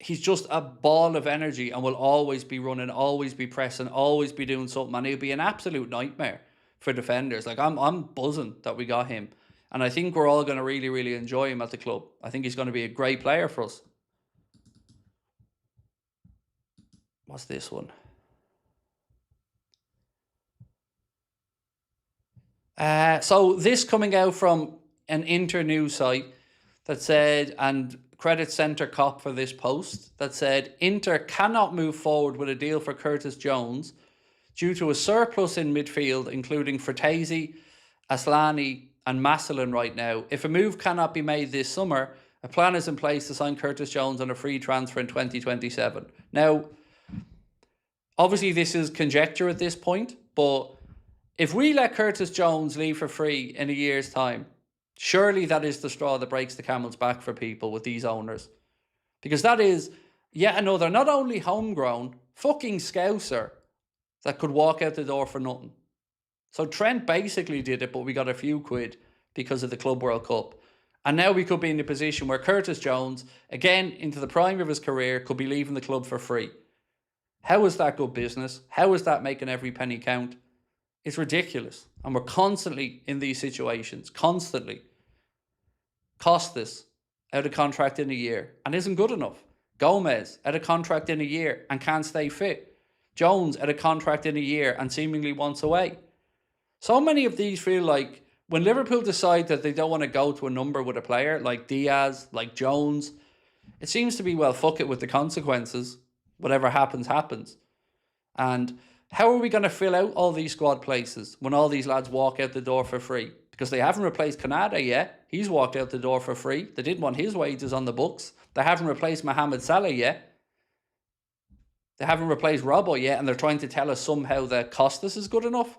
[SPEAKER 1] he's just a ball of energy and will always be running, always be pressing, always be doing something. And he'll be an absolute nightmare for defenders. Like, I'm buzzing that we got him. And I think we're all going to really, really enjoy him at the club. I think he's going to be a great player for us. What's this one? So this coming out from an Inter news site that said, and credit Centre Cop for this post, that said, Inter cannot move forward with a deal for Curtis Jones due to a surplus in midfield, including Frattesi, Aslani and Massillon right now. If a move cannot be made this summer, a plan is in place to sign Curtis Jones on a free transfer in 2027. Now, obviously this is conjecture at this point, but if we let Curtis Jones leave for free in a year's time, surely that is the straw that breaks the camel's back for people with these owners. Because that is yet another, not only homegrown, fucking Scouser that could walk out the door for nothing. So Trent basically did it, but we got a few quid because of the Club World Cup. And now we could be in a position where Curtis Jones, again into the prime of his career, could be leaving the club for free. How is that good business? How is that making every penny count? It's ridiculous. And we're constantly in these situations. Constantly. Costas, out of contract in a year and isn't good enough. Gomez, out of contract in a year and can't stay fit. Jones, out of contract in a year and seemingly wants away. So many of these feel like when Liverpool decide that they don't want to go to a number with a player like Diaz, like Jones, it seems to be, well, fuck it with the consequences. Whatever happens, happens. And how are we going to fill out all these squad places when all these lads walk out the door for free? Because they haven't replaced Canada yet. He's walked out the door for free. They didn't want his wages on the books. They haven't replaced Mohamed Salah yet. They haven't replaced Robbo yet, and they're trying to tell us somehow that Costas is good enough.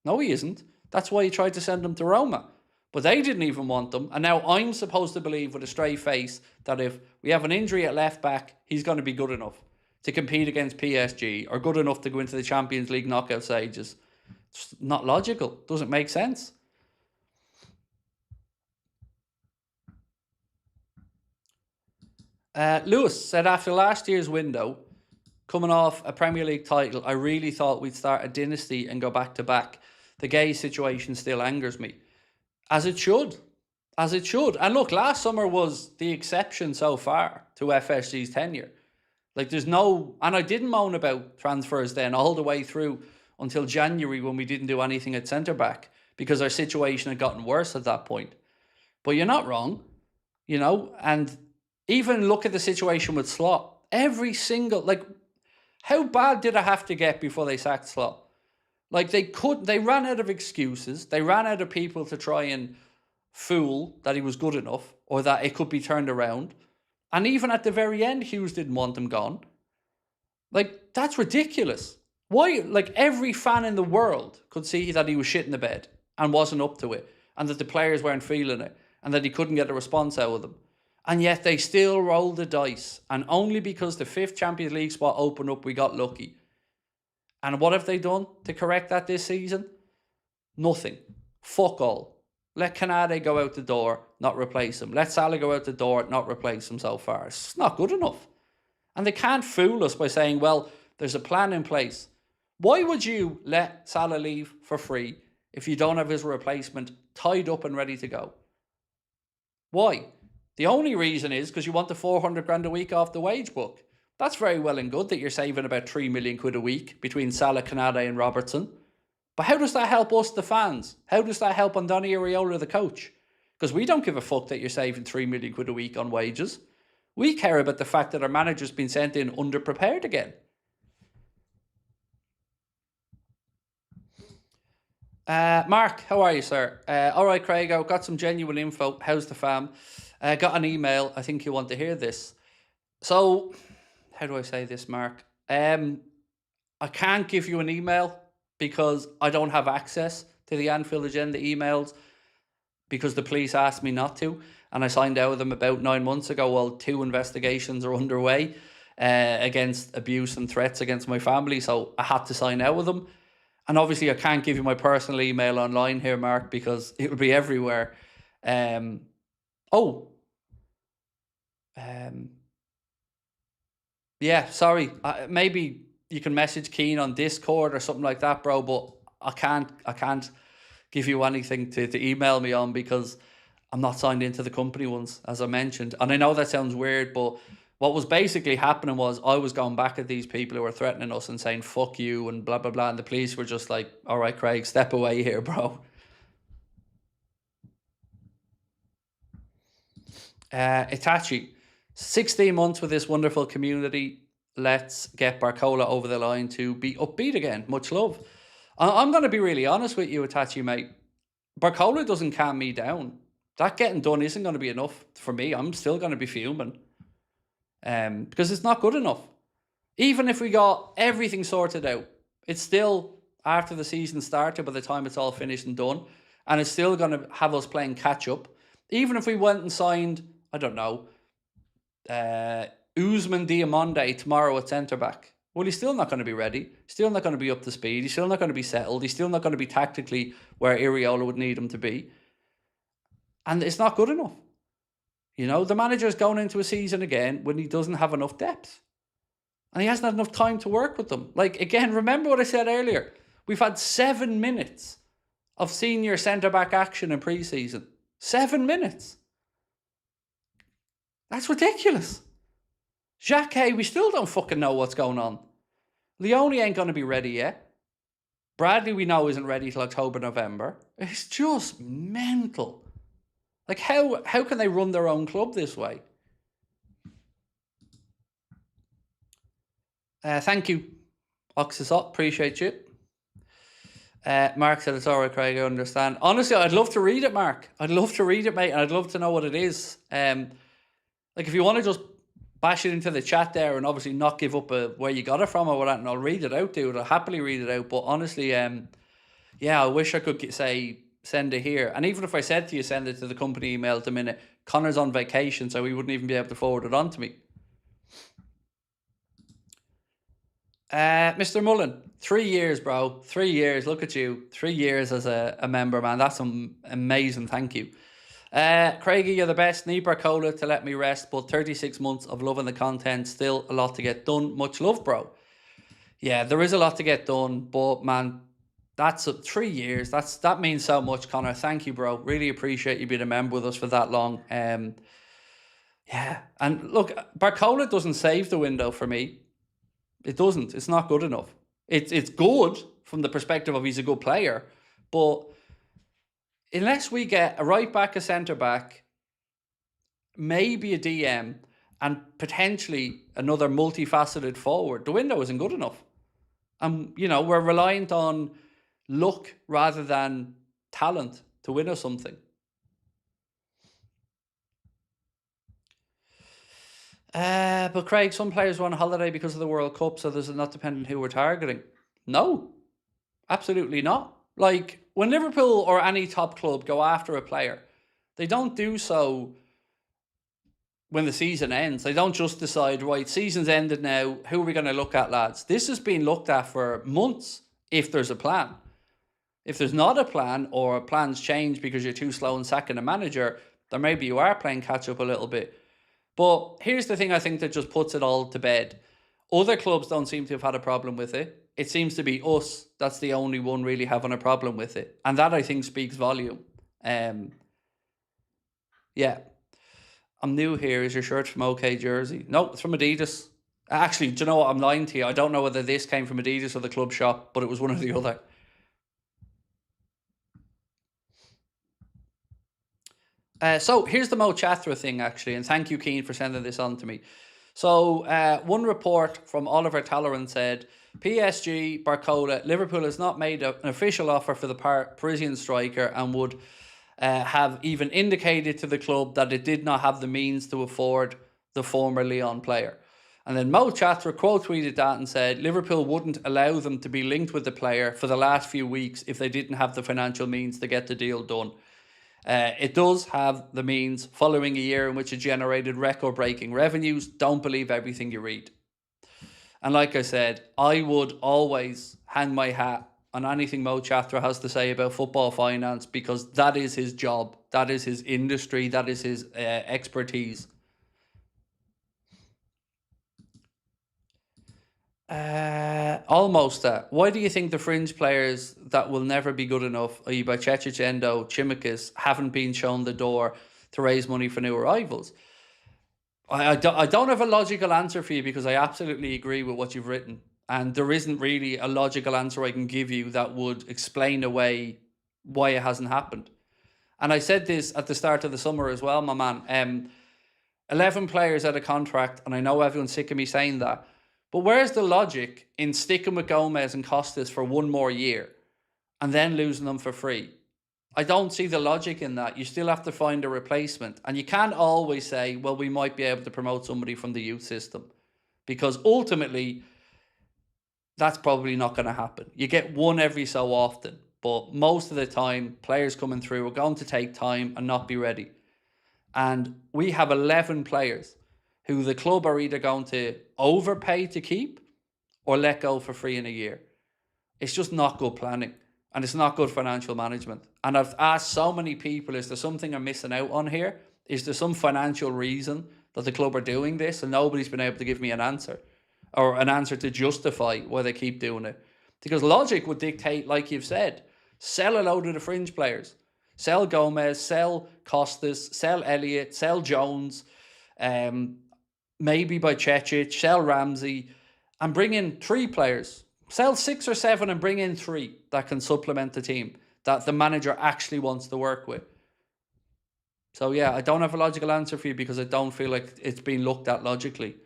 [SPEAKER 1] No, he isn't. That's why he tried to send them to Roma. But they didn't even want them. And now I'm supposed to believe with a straight face that if we have an injury at left back, he's going to be good enough to compete against PSG or good enough to go into the Champions League knockout stages. It's not logical. Doesn't make sense. Lewis said, after last year's window, coming off a Premier League title, I really thought we'd start a dynasty and go back to back. The Gay situation still angers me. As it should. As it should. And look, last summer was the exception so far to FSG's tenure. Like there's no... And I didn't moan about transfers then all the way through until January when we didn't do anything at centre-back because our situation had gotten worse at that point. But you're not wrong, you know, and even look at the situation with Slot. Every single... Like, how bad did it have to get before they sacked Slot? Like they ran out of excuses. They ran out of people to try and fool that he was good enough or that it could be turned around. And even at the very end, Hughes didn't want him gone. Like, that's ridiculous. Why? Like, every fan in the world could see that he was shit in the bed and wasn't up to it and that the players weren't feeling it and that he couldn't get a response out of them. And yet they still rolled the dice. And only because the 5th Champions League spot opened up, we got lucky. And what have they done to correct that this season? Nothing. Fuck all. Let Canade go out the door, not replace him. Let Salah go out the door, not replace him so far. It's not good enough. And they can't fool us by saying, well, there's a plan in place. Why would you let Salah leave for free if you don't have his replacement tied up and ready to go? Why? The only reason is because you want the 400 grand a week off the wage book. That's very well and good that you're saving about 3 million quid a week between Salah, Canade and Robertson. But how does that help us, the fans? How does that help Andoni Iraola, the coach? Because we don't give a fuck that you're saving 3 million quid a week on wages. We care about the fact that our manager's been sent in underprepared again. Mark, how are you, sir? All right, Craig, I've got some genuine info. How's the fam? Got an email. I think you want to hear this. So, how do I say this, Mark? I can't give you an email because I don't have access to the Anfield Agenda emails because the police asked me not to. And I signed out of them about 9 months ago while 2 investigations are underway against abuse and threats against my family. So I had to sign out of them. And obviously I can't give you my personal email online here, Mark, because it will be everywhere. Yeah, sorry. Maybe you can message Keen on Discord or something like that, bro. But I can't give you anything to email me on because I'm not signed into the company ones, as I mentioned. And I know that sounds weird, but what was basically happening was I was going back at these people who were threatening us and saying, fuck you and blah, blah, blah. And the police were just like, all right, Craig, step away here, bro. Itachi, 16 months with this wonderful community. Let's get BARCOLA over the line to be upbeat again. Much love. I'm going to be really honest with you, Itachi, mate. BARCOLA doesn't calm me down. That getting done isn't going to be enough for me. I'm still going to be fuming. Because it's not good enough. Even if we got everything sorted out, it's still after the season started by the time it's all finished and done. And it's still going to have us playing catch up. Even if we went and signed, I don't know, Ousmane Diomande tomorrow at centre-back. Well, he's still not going to be ready. Still not going to be up to speed. He's still not going to be settled. He's still not going to be tactically where Iriola would need him to be. And it's not good enough. You know, the manager's going into a season again when he doesn't have enough depth. And he hasn't had enough time to work with them. Like, again, remember what I said earlier. We've had 7 minutes of senior centre-back action in pre-season. 7 minutes. That's ridiculous. Jacquet, we still don't fucking know what's going on. Leone ain't going to be ready yet. Bradley, we know, isn't ready till October, November. It's just mental. Like, how can they run their own club this way? Thank you, Oxysot. Appreciate you. Mark said it's all right, Craig. I understand. Honestly, I'd love to read it, Mark. I'd love to read it, mate, and I'd love to know what it is. Like, if you want to just bash it into the chat there and obviously not give up where you got it from or whatever, and I'll read it out, dude. I'll happily read it out. But honestly, yeah, I wish I could say send it here. And even if I said to you, send it to the company email at the minute, Connor's on vacation, so he wouldn't even be able to forward it on to me. Mr. Mullen, 3 years, bro. 3 years. Look at you. 3 years as a member, man. That's amazing. Thank you. Craigie, you're the best. Need BARCOLA to let me rest, but 36 months of loving the content. Still a lot to get done. Much love, bro. Yeah, there is a lot to get done, but man, that's 3 years. That means so much, Connor. Thank you, bro. Really appreciate you being a member with us for that long. Yeah, and look, BARCOLA doesn't save the window for me. It doesn't. It's not good enough. It's good from the perspective of he's a good player, but unless we get a right back, a centre back, maybe a DM, and potentially another multifaceted forward, the window isn't good enough. And you know, we're reliant on luck rather than talent to win us something. But Craig, some players were on holiday because of the World Cup, so there's not dependent who we're targeting. No, absolutely not. Like, when Liverpool or any top club go after a player, they don't do so when the season ends. They don't just decide, right, season's ended now, who are we going to look at, lads? This has been looked at for months, if there's a plan. If there's not a plan, or plans change because you're too slow in sacking a manager, then maybe you are playing catch up a little bit. But here's the thing I think that just puts it all to bed. Other clubs don't seem to have had a problem with it. It seems to be us that's the only one really having a problem with it. And that, I think, speaks volume. Yeah. I'm new here. Is your shirt from OK Jersey? No, it's from Adidas. Actually, do you know what? I'm lying to you. I don't know whether this came from Adidas or the club shop, but it was one or the other. So here's the Mo Chatra thing, actually, and thank you, Keane, for sending this on to me. So one report from Oliver Talleyrand said, PSG, BARCOLA, Liverpool has not made an official offer for the Parisian striker and would have even indicated to the club that it did not have the means to afford the former Lyon player. And then Mo Chatra quote tweeted that and said, Liverpool wouldn't allow them to be linked with the player for the last few weeks if they didn't have the financial means to get the deal done. It does have the means following a year in which it generated record-breaking revenues. Don't believe everything you read. And like I said, I would always hang my hat on anything Mo Chatra has to say about football finance, because that is his job. That is his industry. That is his expertise. Almost that. Why do you think the fringe players that will never be good enough, i.e. by Chechic, Endo, Chimikas, haven't been shown the door to raise money for new arrivals? I don't have a logical answer for you, because I absolutely agree with what you've written. And there isn't really a logical answer I can give you that would explain away why it hasn't happened. And I said this at the start of the summer as well, my man. 11 players out of contract, and I know everyone's sick of me saying that. But where's the logic in sticking with Gomez and Costas for one more year and then losing them for free? I don't see the logic in that. You still have to find a replacement. And you can't always say, well, we might be able to promote somebody from the youth system. Because ultimately, that's probably not going to happen. You get one every so often. But most of the time, players coming through are going to take time and not be ready. And we have 11 players who the club are either going to overpay to keep or let go for free in a year. It's just not good planning, and it's not good financial management. And I've asked so many people, is there something I'm missing out on here? Is there some financial reason that the club are doing this? And nobody's been able to give me an answer, or an answer to justify why they keep doing it. Because logic would dictate, like you've said, sell a load of the fringe players. Sell Gomez, sell Costas, sell Elliott, sell Jones, maybe by Cecic, sell Ramsey, and bring in 3 players. Sell 6 or 7 and bring in 3 that can supplement the team that the manager actually wants to work with. So yeah, I don't have a logical answer for you because I don't feel like it's being looked at logically.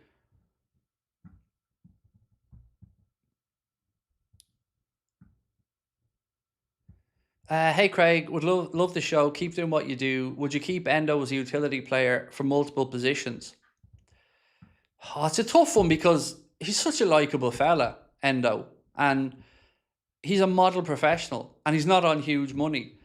[SPEAKER 1] Hey Craig, would love the show. Keep doing what you do. Would you keep Endo as a utility player for multiple positions? Oh, it's a tough one because he's such a likeable fella, Endo, and he's a model professional, and he's not on huge money.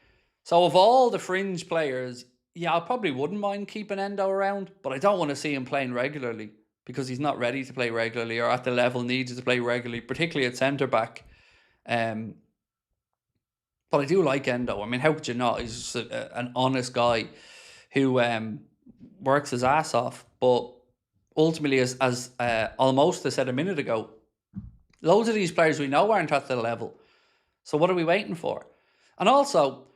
[SPEAKER 1] So of all the fringe players, yeah, I probably wouldn't mind keeping Endo around, but I don't want to see him playing regularly because he's not ready to play regularly or at the level needed to play regularly, particularly at centre back. But I do like Endo. I mean, how could you not? He's just an honest guy who works his ass off. But ultimately, as Almost said a minute ago, loads of these players we know aren't at the level. So what are we waiting for? And also,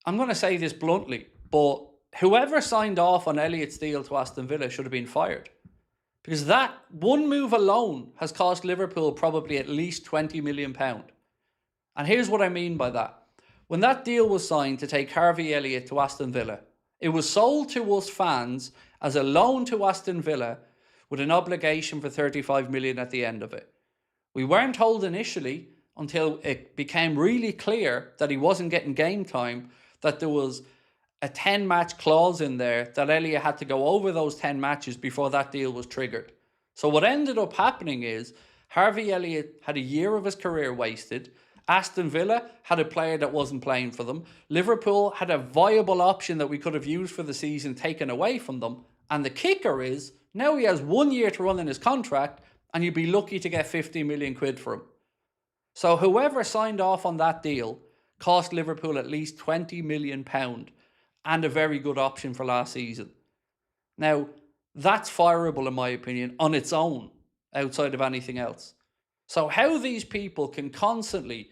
[SPEAKER 1] I'm going to say this bluntly, but whoever signed off on Elliott's deal to Aston Villa should have been fired. Because that one move alone has cost Liverpool probably at least £20 million. And here's what I mean by that. When that deal was signed to take Harvey Elliott to Aston Villa, it was sold to us fans as a loan to Aston Villa with an obligation for 35 million at the end of it. We weren't told initially until it became really clear that he wasn't getting game time, that there was a 10-match clause in there that Elliott had to go over those 10 matches before that deal was triggered. So what ended up happening is Harvey Elliott had a year of his career wasted. Aston Villa had a player that wasn't playing for them. Liverpool had a viable option that we could have used for the season taken away from them. And the kicker is, now he has 1 year to run in his contract and you'd be lucky to get 50 million quid for him. So whoever signed off on that deal cost Liverpool at least £20 million and a very good option for last season. Now, that's fireable in my opinion on its own, outside of anything else. So how these people can constantly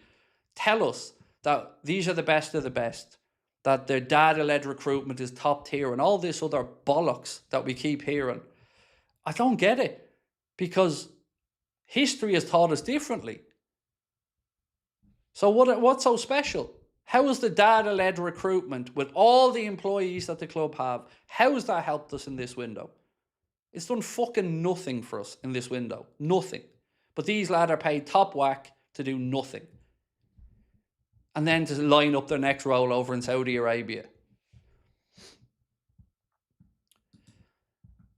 [SPEAKER 1] tell us that these are the best of the best, that their data-led recruitment is top tier and all this other bollocks that we keep hearing, I don't get it, because history has taught us differently. So what's so special? How has the data-led recruitment with all the employees that the club have, how has that helped us in this window? It's done fucking nothing for us in this window. Nothing. But these lads are paid top whack to do nothing. And then to line up their next rollover in Saudi Arabia.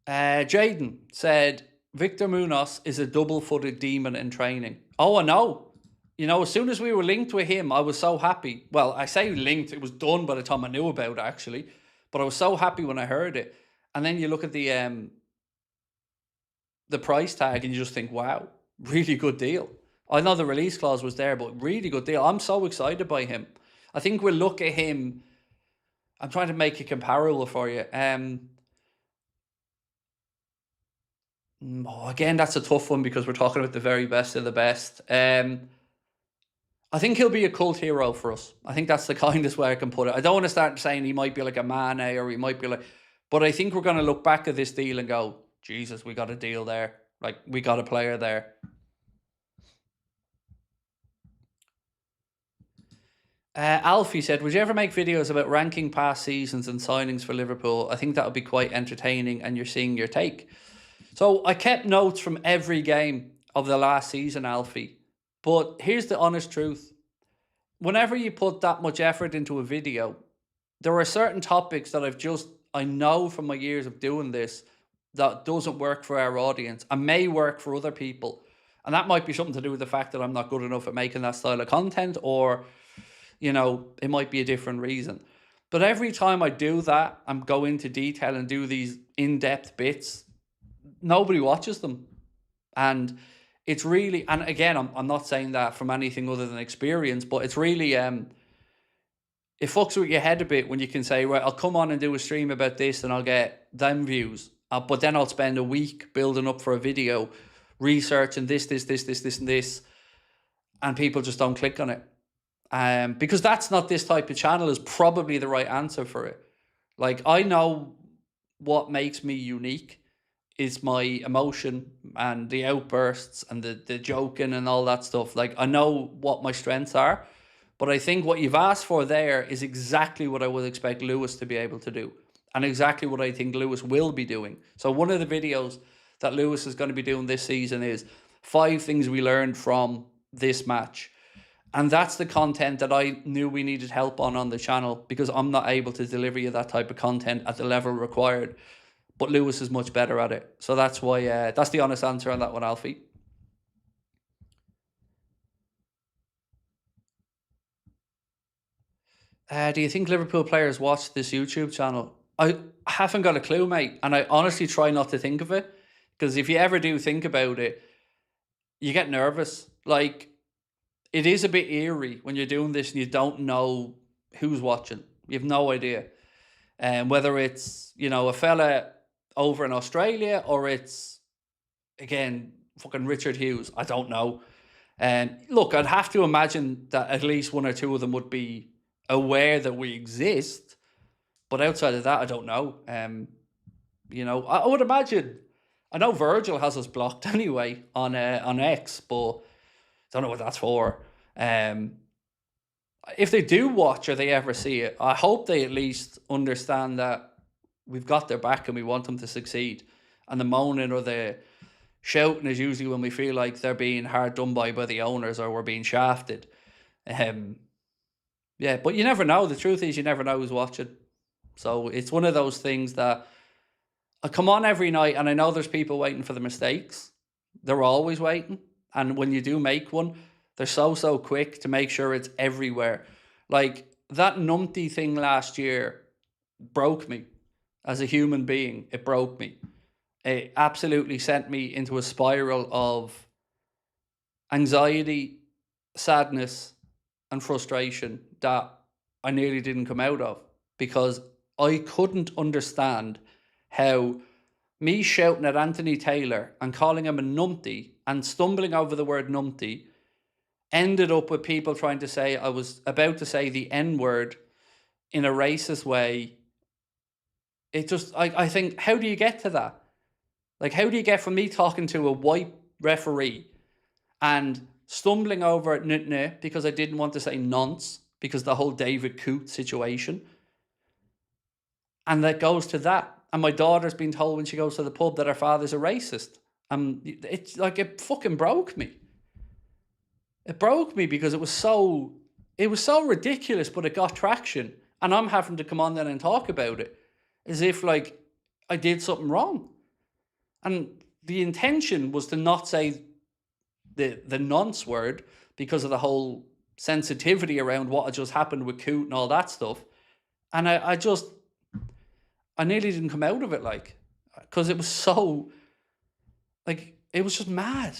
[SPEAKER 1] Jaden said, Victor Munoz is a double-footed demon in training. Oh, I know. You know, as soon as we were linked with him, I was so happy. Well, I say linked, it was done by the time I knew about it, actually. But I was so happy when I heard it. And then you look at the price tag and you just think, wow, really good deal. I know the release clause was there, but really good deal. I'm so excited by him. I think we'll look at him. I'm trying to make it comparable for you. Again, that's a tough one because we're talking about the very best of the best. I think he'll be a cult hero for us. I think that's the kindest way I can put it. I don't want to start saying he might be like a Mane or he might be like... But I think we're going to look back at this deal and go, Jesus, we got a deal there. Like, we got a player there. Alfie said, would you ever make videos about ranking past seasons and signings for Liverpool? I think that would be quite entertaining and you're seeing your take. So I kept notes from every game of the last season, Alfie. But here's the honest truth. Whenever you put that much effort into a video, there are certain topics that I know from my years of doing this that doesn't work for our audience and may work for other people. And that might be something to do with the fact that I'm not good enough at making that style of content, or, you know, it might be a different reason. But every time I do that and go into detail and do these in-depth bits, nobody watches them. And it's really, and again, I'm not saying that from anything other than experience, but it's really it fucks with your head a bit when you can say, right, I'll come on and do a stream about this and I'll get them views. But then I'll spend a week building up for a video, researching this, and this, and people just don't click on it. Because that's not this type of channel is probably the right answer for it. Like, I know what makes me unique is my emotion and the outbursts and the joking and all that stuff. Like, I know what my strengths are. But I think what you've asked for there is exactly what I would expect Lewis to be able to do. And exactly what I think Lewis will be doing. So one of the videos that Lewis is going to be doing this season is 5 things we learned from this match. And that's the content that I knew we needed help on the channel, because I'm not able to deliver you that type of content at the level required. But Lewis is much better at it. So that's why, that's the honest answer on that one, Alfie. Do you think Liverpool players watch this YouTube channel? I haven't got a clue, mate. And I honestly try not to think of it. Because if you ever do think about it, you get nervous. Like, it is a bit eerie when you're doing this and you don't know who's watching. You have no idea. And whether it's, you know, a fella over in Australia or it's, again, fucking Richard Hughes. I don't know. And look, I'd have to imagine that at least 1 or 2 of them would be aware that we exist, but outside of that, I don't know. You know, I would imagine. I know Virgil has us blocked anyway on X, but don't know what that's for. If they do watch or they ever see it, I hope they at least understand that we've got their back and we want them to succeed. And the moaning or the shouting is usually when we feel like they're being hard done by the owners or we're being shafted. Yeah, but you never know. The truth is you never know who's watching. So it's one of those things that I come on every night and I know there's people waiting for the mistakes. They're always waiting. And when you do make one, they're so quick to make sure it's everywhere. Like, that numpty thing last year broke me as a human being. It broke me. It absolutely sent me into a spiral of anxiety, sadness, and frustration that I nearly didn't come out of, because I couldn't understand how me shouting at Anthony Taylor and calling him a numpty and stumbling over the word numpty ended up with people trying to say I was about to say the N-word in a racist way. It just, I think, how do you get to that? Like, how do you get from me talking to a white referee and stumbling over it because I didn't want to say nonce because the whole David Coote situation, and that goes to that. And my daughter's been told when she goes to the pub that her father's a racist. It's like, it fucking broke me. It broke me because it was so ridiculous, but it got traction. And I'm having to come on then and talk about it as if like I did something wrong. And the intention was to not say the nonce word because of the whole sensitivity around what had just happened with Coote and all that stuff. And I nearly didn't come out of it, like, because it was so, like, it was just mad.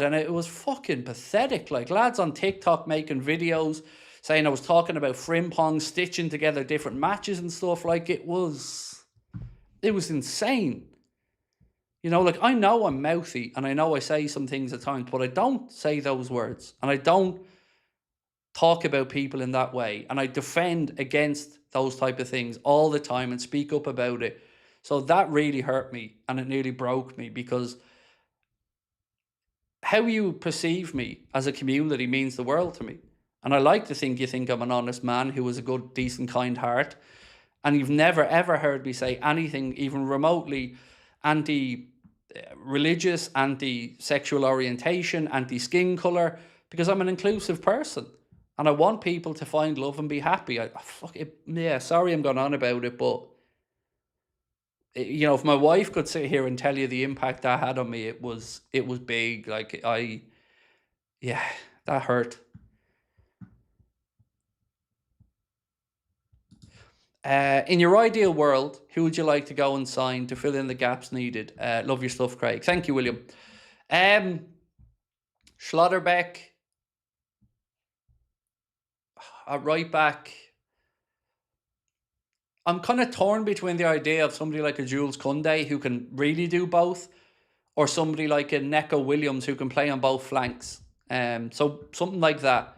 [SPEAKER 1] And it was fucking pathetic. Like, lads on TikTok making videos saying I was talking about Frimpong stitching together different matches and stuff. Like, it was insane. You know, like, I know I'm mouthy and I know I say some things at times, but I don't say those words and I don't talk about people in that way. And I defend against those type of things all the time and speak up about it. So that really hurt me and it nearly broke me, because how you perceive me as a community means the world to me. And I like to think you think I'm an honest man who has a good, decent, kind heart. And you've never, ever heard me say anything even remotely anti-religious, anti-sexual orientation, anti-skin colour, because I'm an inclusive person. And I want people to find love and be happy. Sorry I'm going on about it, but you know, if my wife could sit here and tell you the impact that had on me, it was big. Like, that hurt. In your ideal world, who would you like to go and sign to fill in the gaps needed? Love your stuff, Craig. Thank you, William. Schlotterbeck at right back. I'm kind of torn between the idea of somebody like a Jules Koundé who can really do both, or somebody like a Neco Williams who can play on both flanks. So something like that.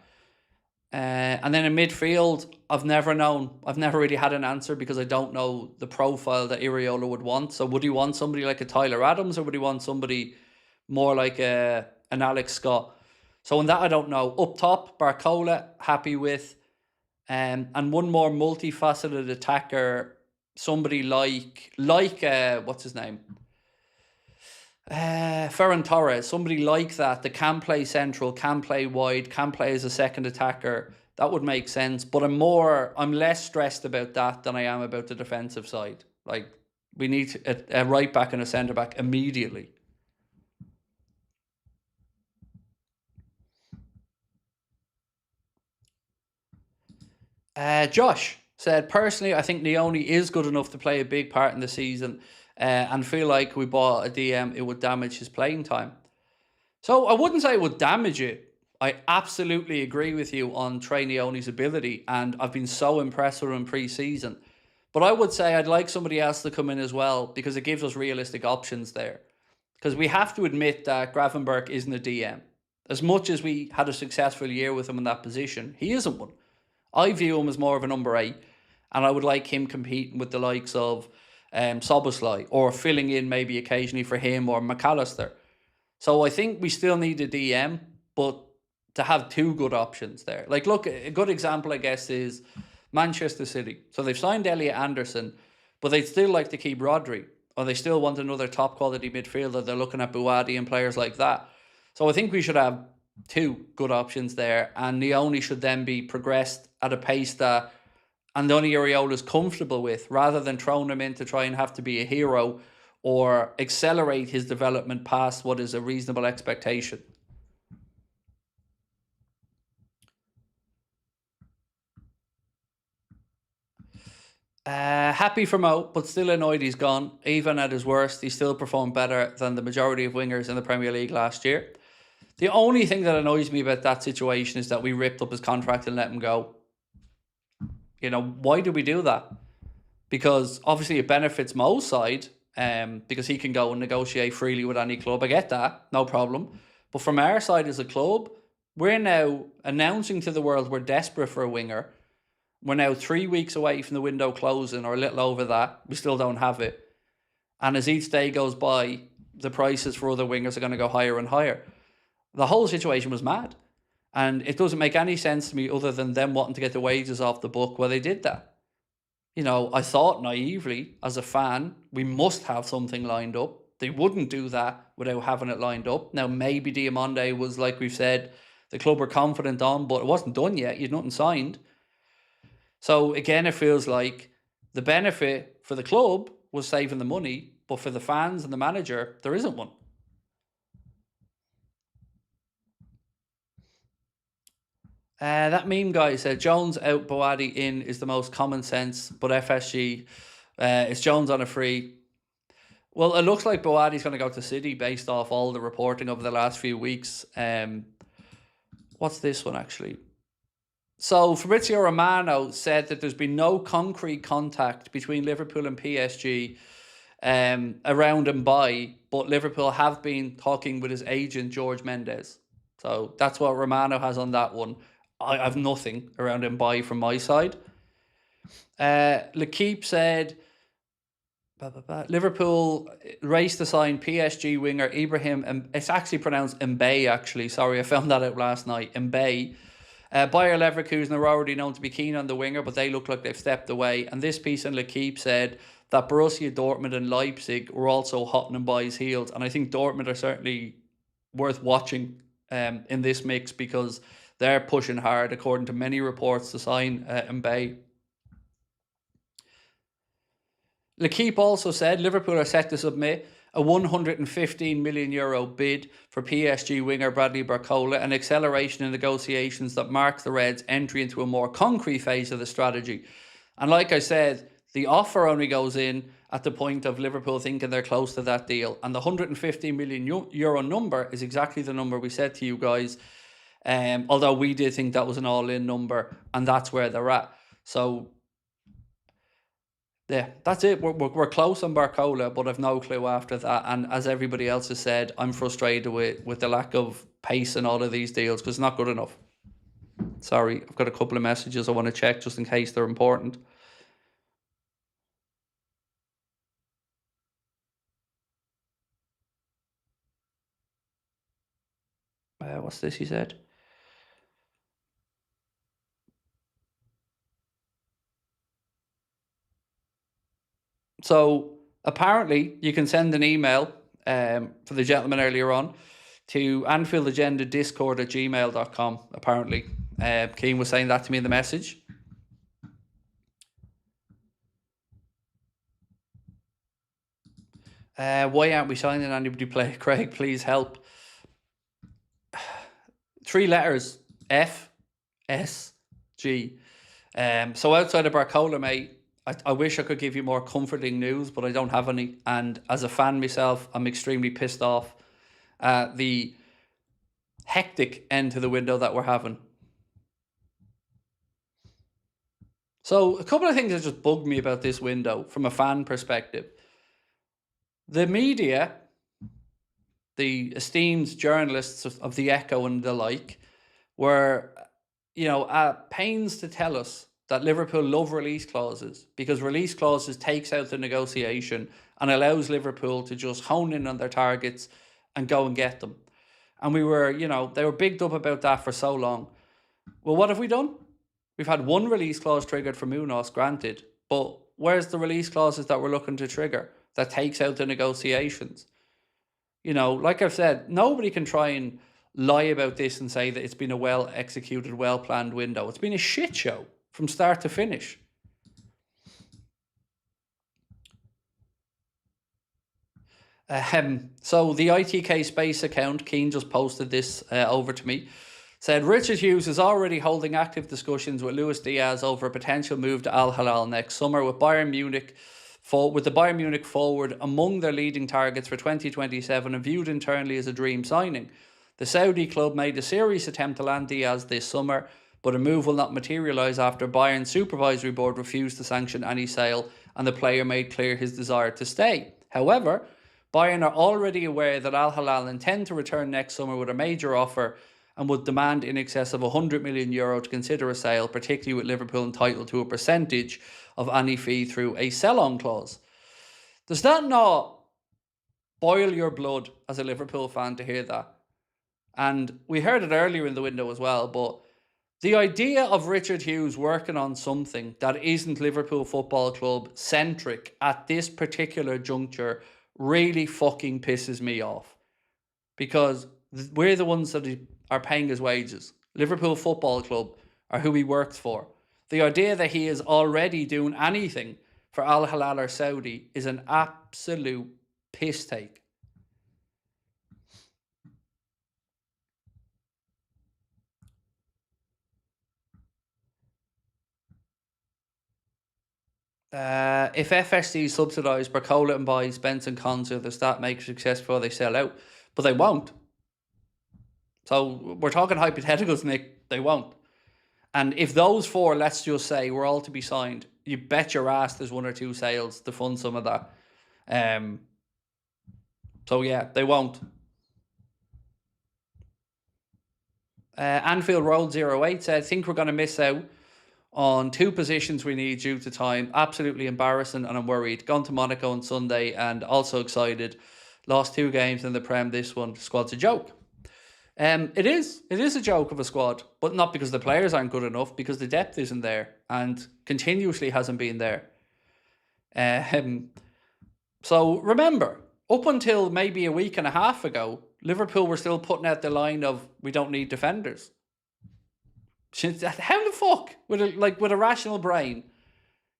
[SPEAKER 1] And then in midfield, I've never really had an answer because I don't know the profile that Iriola would want. So would he want somebody like a Tyler Adams, or would he want somebody more like an Alex Scott? So in that, I don't know. Up top, BARCOLA, happy with. And one more multifaceted attacker, somebody like what's his name? Ferran Torres, somebody like that can play central, can play wide, can play as a second attacker. That would make sense. But I'm less stressed about that than I am about the defensive side. Like, we need a right back and a centre back immediately. Josh said, personally, I think Leone is good enough to play a big part in the season, and feel like we bought a DM, it would damage his playing time. So I wouldn't say it would damage it. I absolutely agree with you on Trey Leone's ability, and I've been so impressed with him pre-season. But I would say I'd like somebody else to come in as well, because it gives us realistic options there. Because we have to admit that Gravenberch isn't a DM. As much as we had a successful year with him in that position, he isn't one. I view him as more of a number 8, and I would like him competing with the likes of Szoboszlai, or filling in maybe occasionally for him or McAllister. So I think we still need a DM, but to have two good options there. Like, look, a good example, I guess, is Manchester City. So they've signed Elliot Anderson, but they'd still like to keep Rodri, or they still want another top quality midfielder. They're looking at Buwadi and players like that. So I think we should have two good options there, and Leone should then be progressed at a pace that Andoni Iraola is comfortable with, rather than throwing him in to try and have to be a hero or accelerate his development past what is a reasonable expectation. Happy for Mo, but still annoyed he's gone. Even at his worst, he still performed better than the majority of wingers in the Premier League last year. The only thing that annoys me about that situation is that we ripped up his contract and let him go. You know, why do we do that? Because obviously it benefits Mo's side, because he can go and negotiate freely with any club. I get that, no problem. But from our side as a club, we're now announcing to the world we're desperate for a winger. We're now 3 weeks away from the window closing, or a little over that. We still don't have it. And as each day goes by, the prices for other wingers are going to go higher and higher. The whole situation was mad. And it doesn't make any sense to me other than them wanting to get the wages off the book while they did that. You know, I thought naively, as a fan, we must have something lined up. They wouldn't do that without having it lined up. Now, maybe Diamande was, like we've said, the club were confident on, but it wasn't done yet. You'd nothing signed. So again, it feels like the benefit for the club was saving the money, but for the fans and the manager, there isn't one. That meme guy said, Jones out, Buwadi in is the most common sense, but FSG, it's Jones on a free. Well, it looks like Buwadi's going to go to City based off all the reporting over the last few weeks. What's this one, actually? So Fabrizio Romano said that there's been no concrete contact between Liverpool and PSG around and by, but Liverpool have been talking with his agent, George Mendes. So that's what Romano has on that one. I have nothing around and by from my side. L'Equipe said, Liverpool race to sign PSG winger Ibrahim, and it's actually pronounced Mbaye, actually. Sorry, I found that out last night. Mbaye. Bayer Leverkusen are already known to be keen on the winger, but they look like they've stepped away. And this piece in L'Equipe said that Borussia Dortmund and Leipzig were also hot on Mbaye's heels. And I think Dortmund are certainly worth watching in this mix, because they're pushing hard, according to many reports, to sign Mbaye. L'Equipe also said Liverpool are set to submit a €115 million bid for PSG winger Bradley Barcola, an acceleration in negotiations that marks the Reds' entry into a more concrete phase of the strategy. And like I said, The offer only goes in at the point of Liverpool thinking they're close to that deal. And the 150 million euro number is exactly the number we said to you guys. Although we did think that was an all-in number, and that's where they're at. So, yeah, that's it. We're close on BARCOLA, but I've no clue after that. And as everybody else has said, I'm frustrated with the lack of pace in all of these deals because it's not good enough. Sorry, I've got a couple of messages I want to check just in case they're important. What's this he said? So apparently you can send an email for the gentleman earlier on to Anfield Agenda Discord at gmail.com. Apparently. Keane was saying that to me in the message. Why aren't we signing anybody play? Craig, please help. 3 letters. F, S, G. So outside of BARCOLA, mate, I wish I could give you more comforting news, but I don't have any. And as a fan myself, I'm extremely pissed off at the hectic end to the window that we're having. So a couple of things that just bugged me about this window from a fan perspective. The media, the esteemed journalists of the Echo and the like, were, at pains to tell us that Liverpool love release clauses because release clauses takes out the negotiation and allows Liverpool to just hone in on their targets and go and get them. And we were, they were bigged up about that for so long. Well, what have we done? We've had one release clause triggered for Munoz, granted, but where's the release clauses that we're looking to trigger that takes out the negotiations? Like I've said, nobody can try and lie about this and say that it's been a well-executed, well-planned window. It's been a shit show from start to finish. So the ITK Space account, Keane just posted this over to me, said Richard Hughes is already holding active discussions with Luis Diaz over a potential move to Al Hilal next summer, with the Bayern Munich forward among their leading targets for 2027 and viewed internally as a dream signing. The Saudi club made a serious attempt to land Diaz this summer, but a move will not materialise after Bayern's supervisory board refused to sanction any sale and the player made clear his desire to stay. However, Bayern are already aware that Al Hilal intend to return next summer with a major offer and would demand in excess of €100 million to consider a sale, particularly with Liverpool entitled to a percentage of any fee through a sell-on clause. Does that not boil your blood as a Liverpool fan to hear that? And we heard it earlier in the window as well, but the idea of Richard Hughes working on something that isn't Liverpool Football Club centric at this particular juncture really fucking pisses me off. Because we're the ones that are paying his wages. Liverpool Football Club are who he works for. The idea that he is already doing anything for Al Hilal or Saudi is an absolute piss take. If FSC subsidise BARCOLA and buys Benson Konza, the stat makes success before they sell out. But they won't. So we're talking hypotheticals, Nick. They won't. And if those 4, let's just say, were all to be signed, you bet your ass there's 1 or 2 sales to fund some of that. So yeah, they won't. Anfield Road 08 said, I think we're going to miss out on 2 positions we need due to time. Absolutely embarrassing, and I'm worried. Gone to Monaco on Sunday and also excited. Lost 2 games in the Prem. This one, squad's a joke. It is a joke of a squad, but not because the players aren't good enough, because the depth isn't there and continuously hasn't been there. So remember, up until maybe a week and a half ago, Liverpool were still putting out the line of, we don't need defenders. How the fuck, with a rational brain,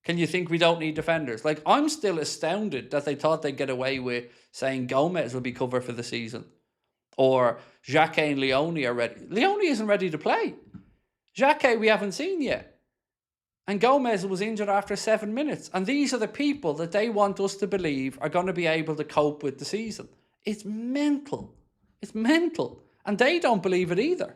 [SPEAKER 1] can you think we don't need defenders? Like, I'm still astounded that they thought they'd get away with saying Gomez will be covered for the season. Or Jacques and Leone are ready. Leone isn't ready to play. Jacques we haven't seen yet. And Gomez was injured after 7 minutes. And these are the people that they want us to believe are going to be able to cope with the season. It's mental. It's mental. And they don't believe it either.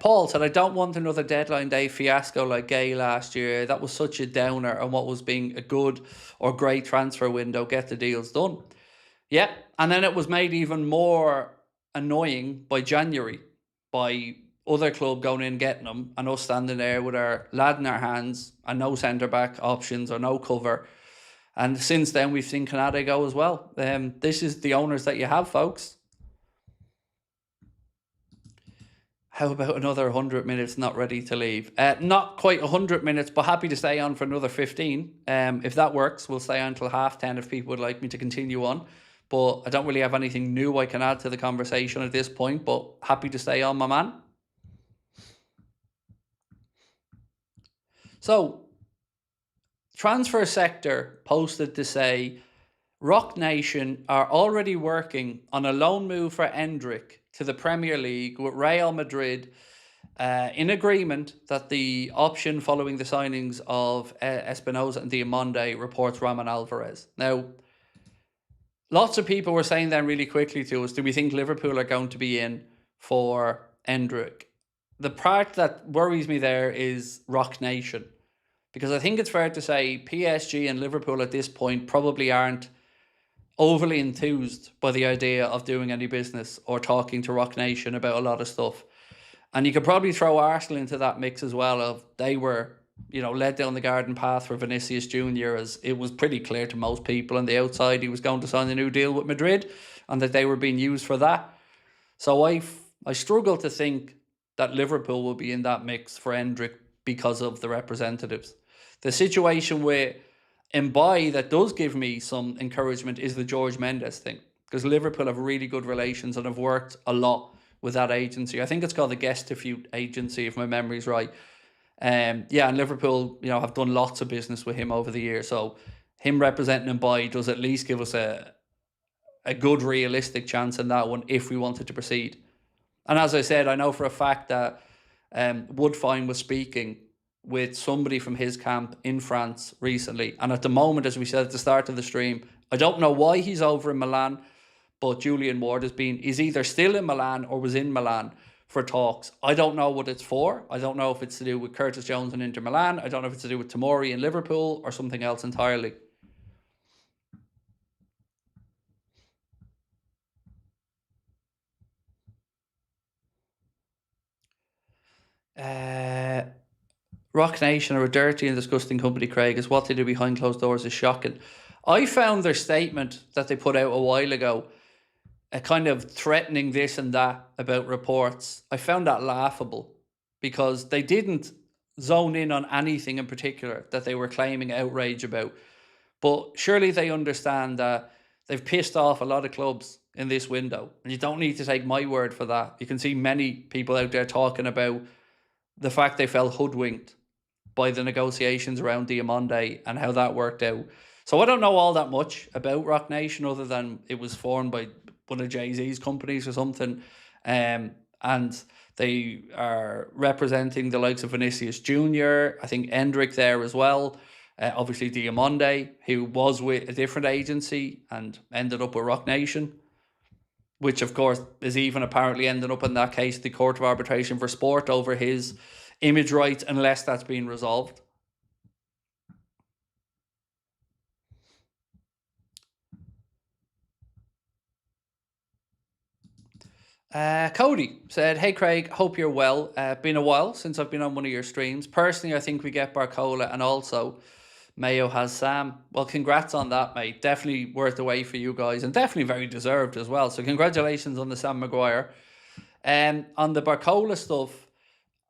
[SPEAKER 1] Paul said, I don't want another deadline day fiasco like Gay last year. That was such a downer on what was being a good or great transfer window. Get the deals done. Yeah, and then it was made even more annoying by January, by other club going in getting them and us standing there with our lad in our hands and no centre-back options or no cover. And since then, we've seen Canada go as well. This is the owners that you have, folks. How about another 100 minutes not ready to leave? Not quite 100 minutes, but happy to stay on for another 15. If that works, we'll stay on until 10:30 if people would like me to continue on. But I don't really have anything new I can add to the conversation at this point, but happy to stay on, my man. So, transfer sector posted to say, Rock Nation are already working on a loan move for Endrick to the Premier League with Real Madrid in agreement that the option following the signings of Espinosa and Diamonde reports Ramon Alvarez. Now, lots of people were saying then really quickly to us, do we think Liverpool are going to be in for Endrick? The part that worries me there is Rock Nation, because I think it's fair to say PSG and Liverpool at this point probably aren't overly enthused by the idea of doing any business or talking to Rock Nation about a lot of stuff. And you could probably throw Arsenal into that mix as well, of they were, led down the garden path for Vinicius Jr. as it was pretty clear to most people on the outside he was going to sign a new deal with Madrid and that they were being used for that. So I struggle to think that Liverpool will be in that mix for Endrick because of the representatives. The situation with Mbaye that does give me some encouragement is the George Mendes thing, because Liverpool have really good relations and have worked a lot with that agency. I think it's called the Gestifute agency, if my memory's right. And Liverpool, have done lots of business with him over the years. So him representing Mbaye does at least give us a good realistic chance in that one if we wanted to proceed. And as I said, I know for a fact that Woodfine was speaking with somebody from his camp in France recently. And at the moment, as we said at the start of the stream, I don't know why he's over in Milan, but Julian Ward is either still in Milan or was in Milan for talks. I don't know what it's for. I don't know if it's to do with Curtis Jones and Inter Milan. I don't know if it's to do with Tomori in Liverpool or something else entirely. Rock Nation are a dirty and disgusting company, Craig, as what they do behind closed doors is shocking. I found their statement that they put out a while ago, kind of threatening this and that about reports. I found that laughable because they didn't zone in on anything in particular that they were claiming outrage about. But surely they understand that they've pissed off a lot of clubs in this window. And you don't need to take my word for that. You can see many people out there talking about the fact they felt hoodwinked by the negotiations around Diamonde and how that worked out. So I don't know all that much about Rock Nation other than it was formed by one of Jay-Z's companies or something. And they are representing the likes of Vinicius Jr., I think Endrick there as well. Obviously Diamonde, who was with a different agency and ended up with Rock Nation, which of course is even apparently ending up in that case the Court of Arbitration for Sport over his image rights, unless that's been resolved. Cody said, hey Craig, hope you're well. Been a while since I've been on one of your streams. Personally, I think we get BARCOLA, and also Mayo has Sam. Well, congrats on that, mate. Definitely worth the wait for you guys, and definitely very deserved as well. So congratulations on the Sam Maguire. On the BARCOLA stuff,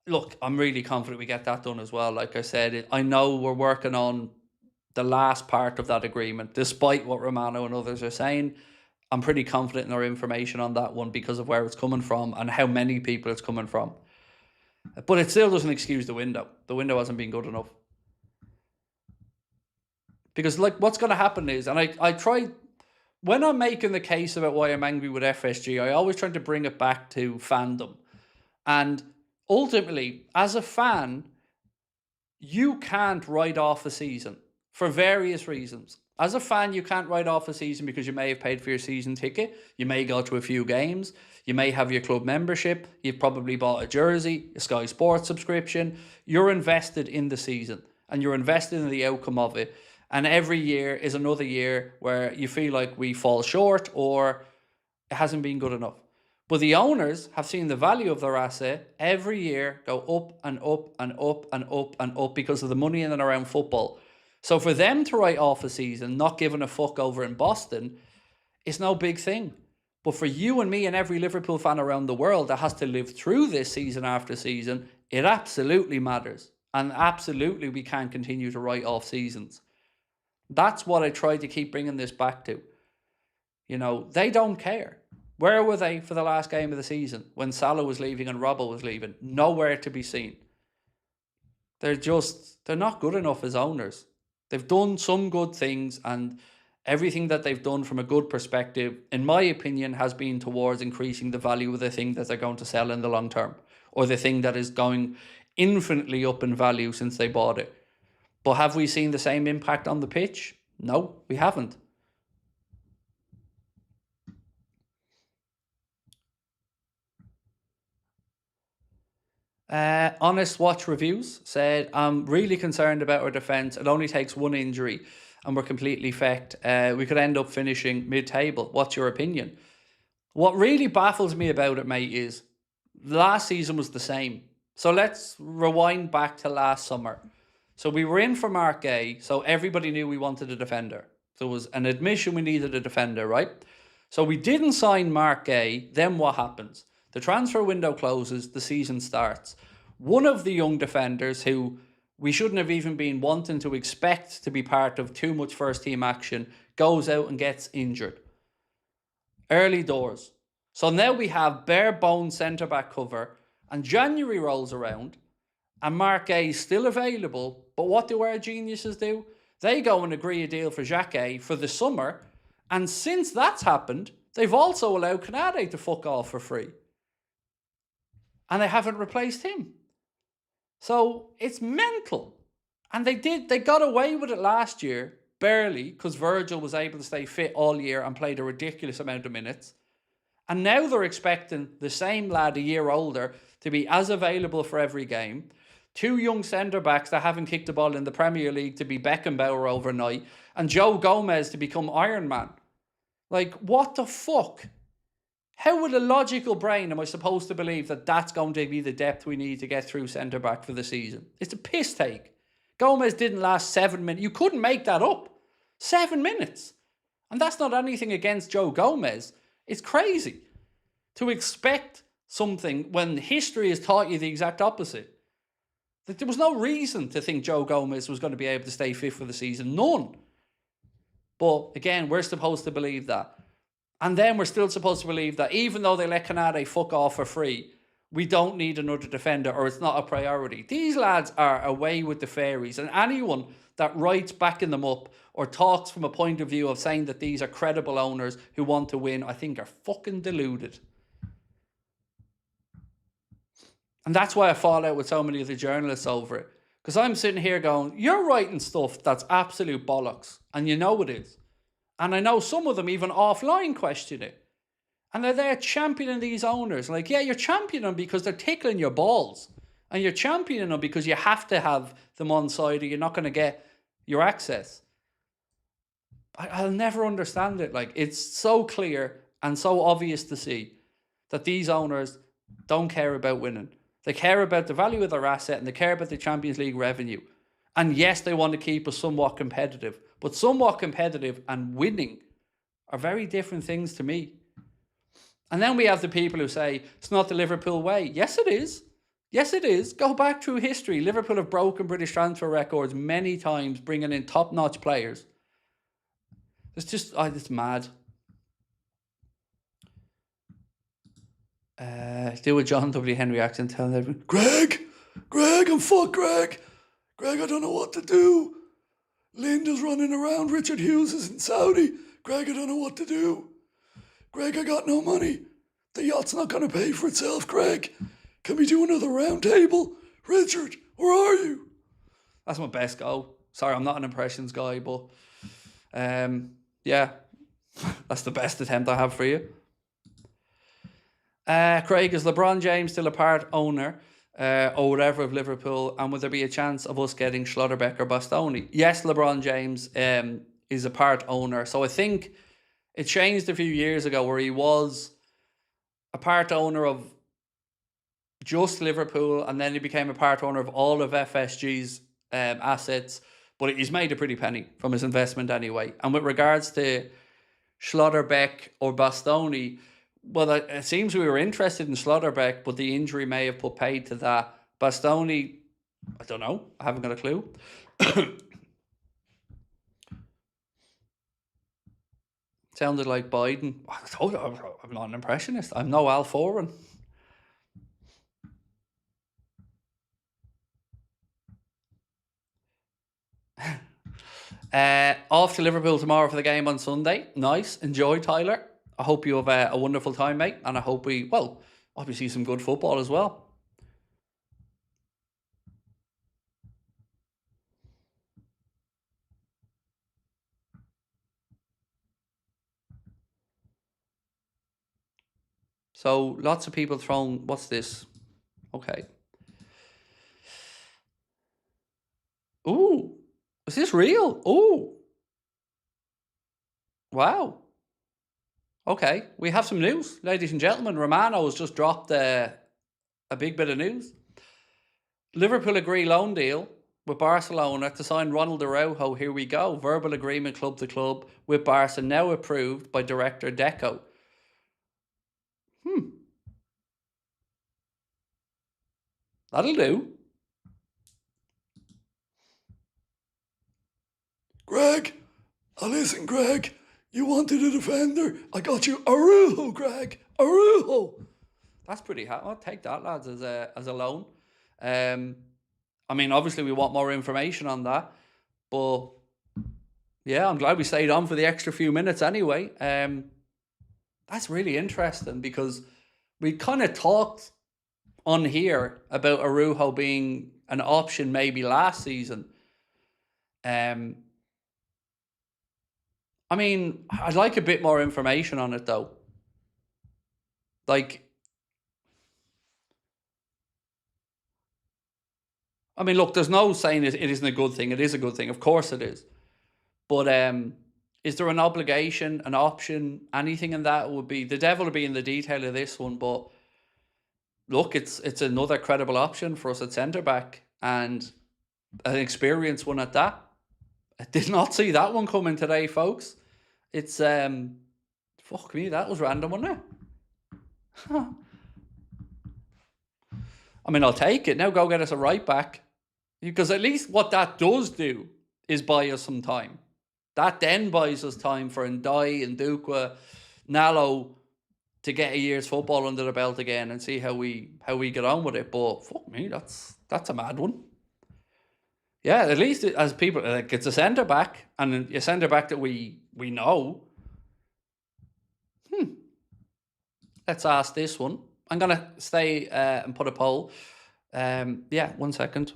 [SPEAKER 1] look, I'm really confident we get that done as well. Like I said, I know we're working on the last part of that agreement, despite what Romano and others are saying. I'm pretty confident in our information on that one because of where it's coming from and how many people it's coming from. But it still doesn't excuse the window. The window hasn't been good enough. Because like what's going to happen is, and I try, when I'm making the case about why I'm angry with FSG, I always try to bring it back to fandom. And ultimately, as a fan, you can't write off a season for various reasons. As a fan, you can't write off a season because you may have paid for your season ticket. You may go to a few games. You may have your club membership. You've probably bought a jersey, a Sky Sports subscription. You're invested in the season and you're invested in the outcome of it. And every year is another year where you feel like we fall short or it hasn't been good enough. But the owners have seen the value of their asset every year go up and up and up and up and up because of the money in and around football. So for them to write off a season, not giving a fuck over in Boston, it's no big thing. But for you and me and every Liverpool fan around the world that has to live through this season after season, it absolutely matters. And absolutely we can't continue to write off seasons. That's what I try to keep bringing this back to. You know, they don't care. Where were they for the last game of the season when Salah was leaving and Robbo was leaving? Nowhere to be seen. They're not good enough as owners. They've done some good things, and everything that they've done from a good perspective, in my opinion, has been towards increasing the value of the thing that they're going to sell in the long term, or the thing that is going infinitely up in value since they bought it. But have we seen the same impact on the pitch? No, we haven't. Honest Watch Reviews said, I'm really concerned about our defence. It only takes one injury and we're completely fecked. We could end up finishing mid-table. What's your opinion? What really baffles me about it, mate, is last season was the same. So let's rewind back to last summer. So we were in for Mark Gay, so everybody knew we wanted a defender. There was an admission we needed a defender, right? So we didn't sign Mark Gay. Then what happens? The transfer window closes, the season starts. One of the young defenders who we shouldn't have even been wanting to expect to be part of too much first team action goes out and gets injured. Early doors. So now we have bare bones centre back cover, and January rolls around and Mark A is still available. But what do our geniuses do? They go and agree a deal for Xhaka for the summer, and since that's happened, they've also allowed Canade to fuck off for free. And they haven't replaced him. So it's mental. And they got away with it last year, barely, because Virgil was able to stay fit all year and played a ridiculous amount of minutes. And now they're expecting the same lad a year older to be as available for every game. Two young centre-backs that haven't kicked the ball in the Premier League to be Beckenbauer overnight. And Joe Gomez to become Iron Man. Like, what the fuck? How with a logical brain am I supposed to believe that that's going to be the depth we need to get through centre-back for the season? It's a piss take. Gomez didn't last 7 minutes. You couldn't make that up. 7 minutes. And that's not anything against Joe Gomez. It's crazy to expect something when history has taught you the exact opposite. That there was no reason to think Joe Gomez was going to be able to stay fit for the season. None. But again, we're supposed to believe that. And then we're still supposed to believe that even though they let Canade fuck off for free, we don't need another defender or it's not a priority. These lads are away with the fairies, and anyone that writes backing them up or talks from a point of view of saying that these are credible owners who want to win, I think are fucking deluded. And that's why I fall out with so many of the journalists over it. Because I'm sitting here going, you're writing stuff that's absolute bollocks. And you know it is. And I know some of them even offline question it. And they're there championing these owners. Like, yeah, you're championing them because they're tickling your balls. And you're championing them because you have to have them on side or you're not going to get your access. I'll never understand it. Like, it's so clear and so obvious to see that these owners don't care about winning. They care about the value of their asset and they care about the Champions League revenue. And yes, they want to keep us somewhat competitive. But somewhat competitive and winning are very different things to me. And then we have the people who say, it's not the Liverpool way. Yes, it is. Yes, it is. Go back through history. Liverpool have broken British transfer records many times, bringing in top-notch players. It's just, it's mad. Do a John W. Henry accent, telling everyone, Greg, I'm fucked, Greg, I don't know what to do.
[SPEAKER 2] Linda's running around. Richard Hughes is in Saudi. Greg, I don't know what to do. Greg, I got no money. The yacht's not going to pay for itself, Greg. Can we do another round table? Richard, where are you?
[SPEAKER 1] That's my best go. Sorry, I'm not an impressions guy, but yeah, that's the best attempt I have for you. Craig, is LeBron James still a part owner or whatever of Liverpool? And would there be a chance of us getting Schlotterbeck or Bastoni? Yes, LeBron James is a part owner. So I think it changed a few years ago where he was a part owner of just Liverpool, and then he became a part owner of all of FSG's assets. But he's made a pretty penny from his investment anyway. And with regards to Schlotterbeck or Bastoni, well, it seems we were interested in Schlotterbeck, but the injury may have put paid to that. Bastoni, I don't know. I haven't got a clue. Sounded like Biden. I told you, I'm not an impressionist. I'm no Al Foran. Off to Liverpool tomorrow for the game on Sunday. Nice. Enjoy, Tyler. I hope you have a wonderful time, mate. And I hope we see some good football as well. So, lots of people throwing... What's this? Okay. Ooh. Is this real? Ooh. Wow. Okay. We have some news, ladies and gentlemen. Romano has just dropped a big bit of news. Liverpool agree loan deal with Barcelona to sign Ronald Araujo. Here we go. Verbal agreement club to club with Barca now approved by director Deco. That'll do.
[SPEAKER 2] Greg, listen, Greg. You wanted a defender? I got you Araujo, Greg. Araujo.
[SPEAKER 1] That's pretty hot. I'll take that, lads, as a loan. I mean, obviously we want more information on that, but yeah, I'm glad we stayed on for the extra few minutes anyway. That's really interesting because we kind of talked on here about Araujo being an option maybe last season. I mean, I'd like a bit more information on it though. Like, I mean, look, there's no saying it isn't a good thing. It is a good thing. Of course it is. But is there an obligation, an option, anything in that? Would be the devil to be in the detail of this one. But look, it's another credible option for us at centre-back and an experienced one at that. I did not see that one coming today, folks. It's, fuck me, that was random, wasn't it? I mean, I'll take it. Now go get us a right back. Because at least what that does do is buy us some time. That then buys us time for Ndai and Dukwa, Nalo to get a year's football under the belt again and see how we get on with it. But fuck me, that's a mad one. Yeah, at least as people, like, it's a centre back and a centre back that we know. Let's ask this one. I'm gonna stay and put a poll. Yeah, 1 second.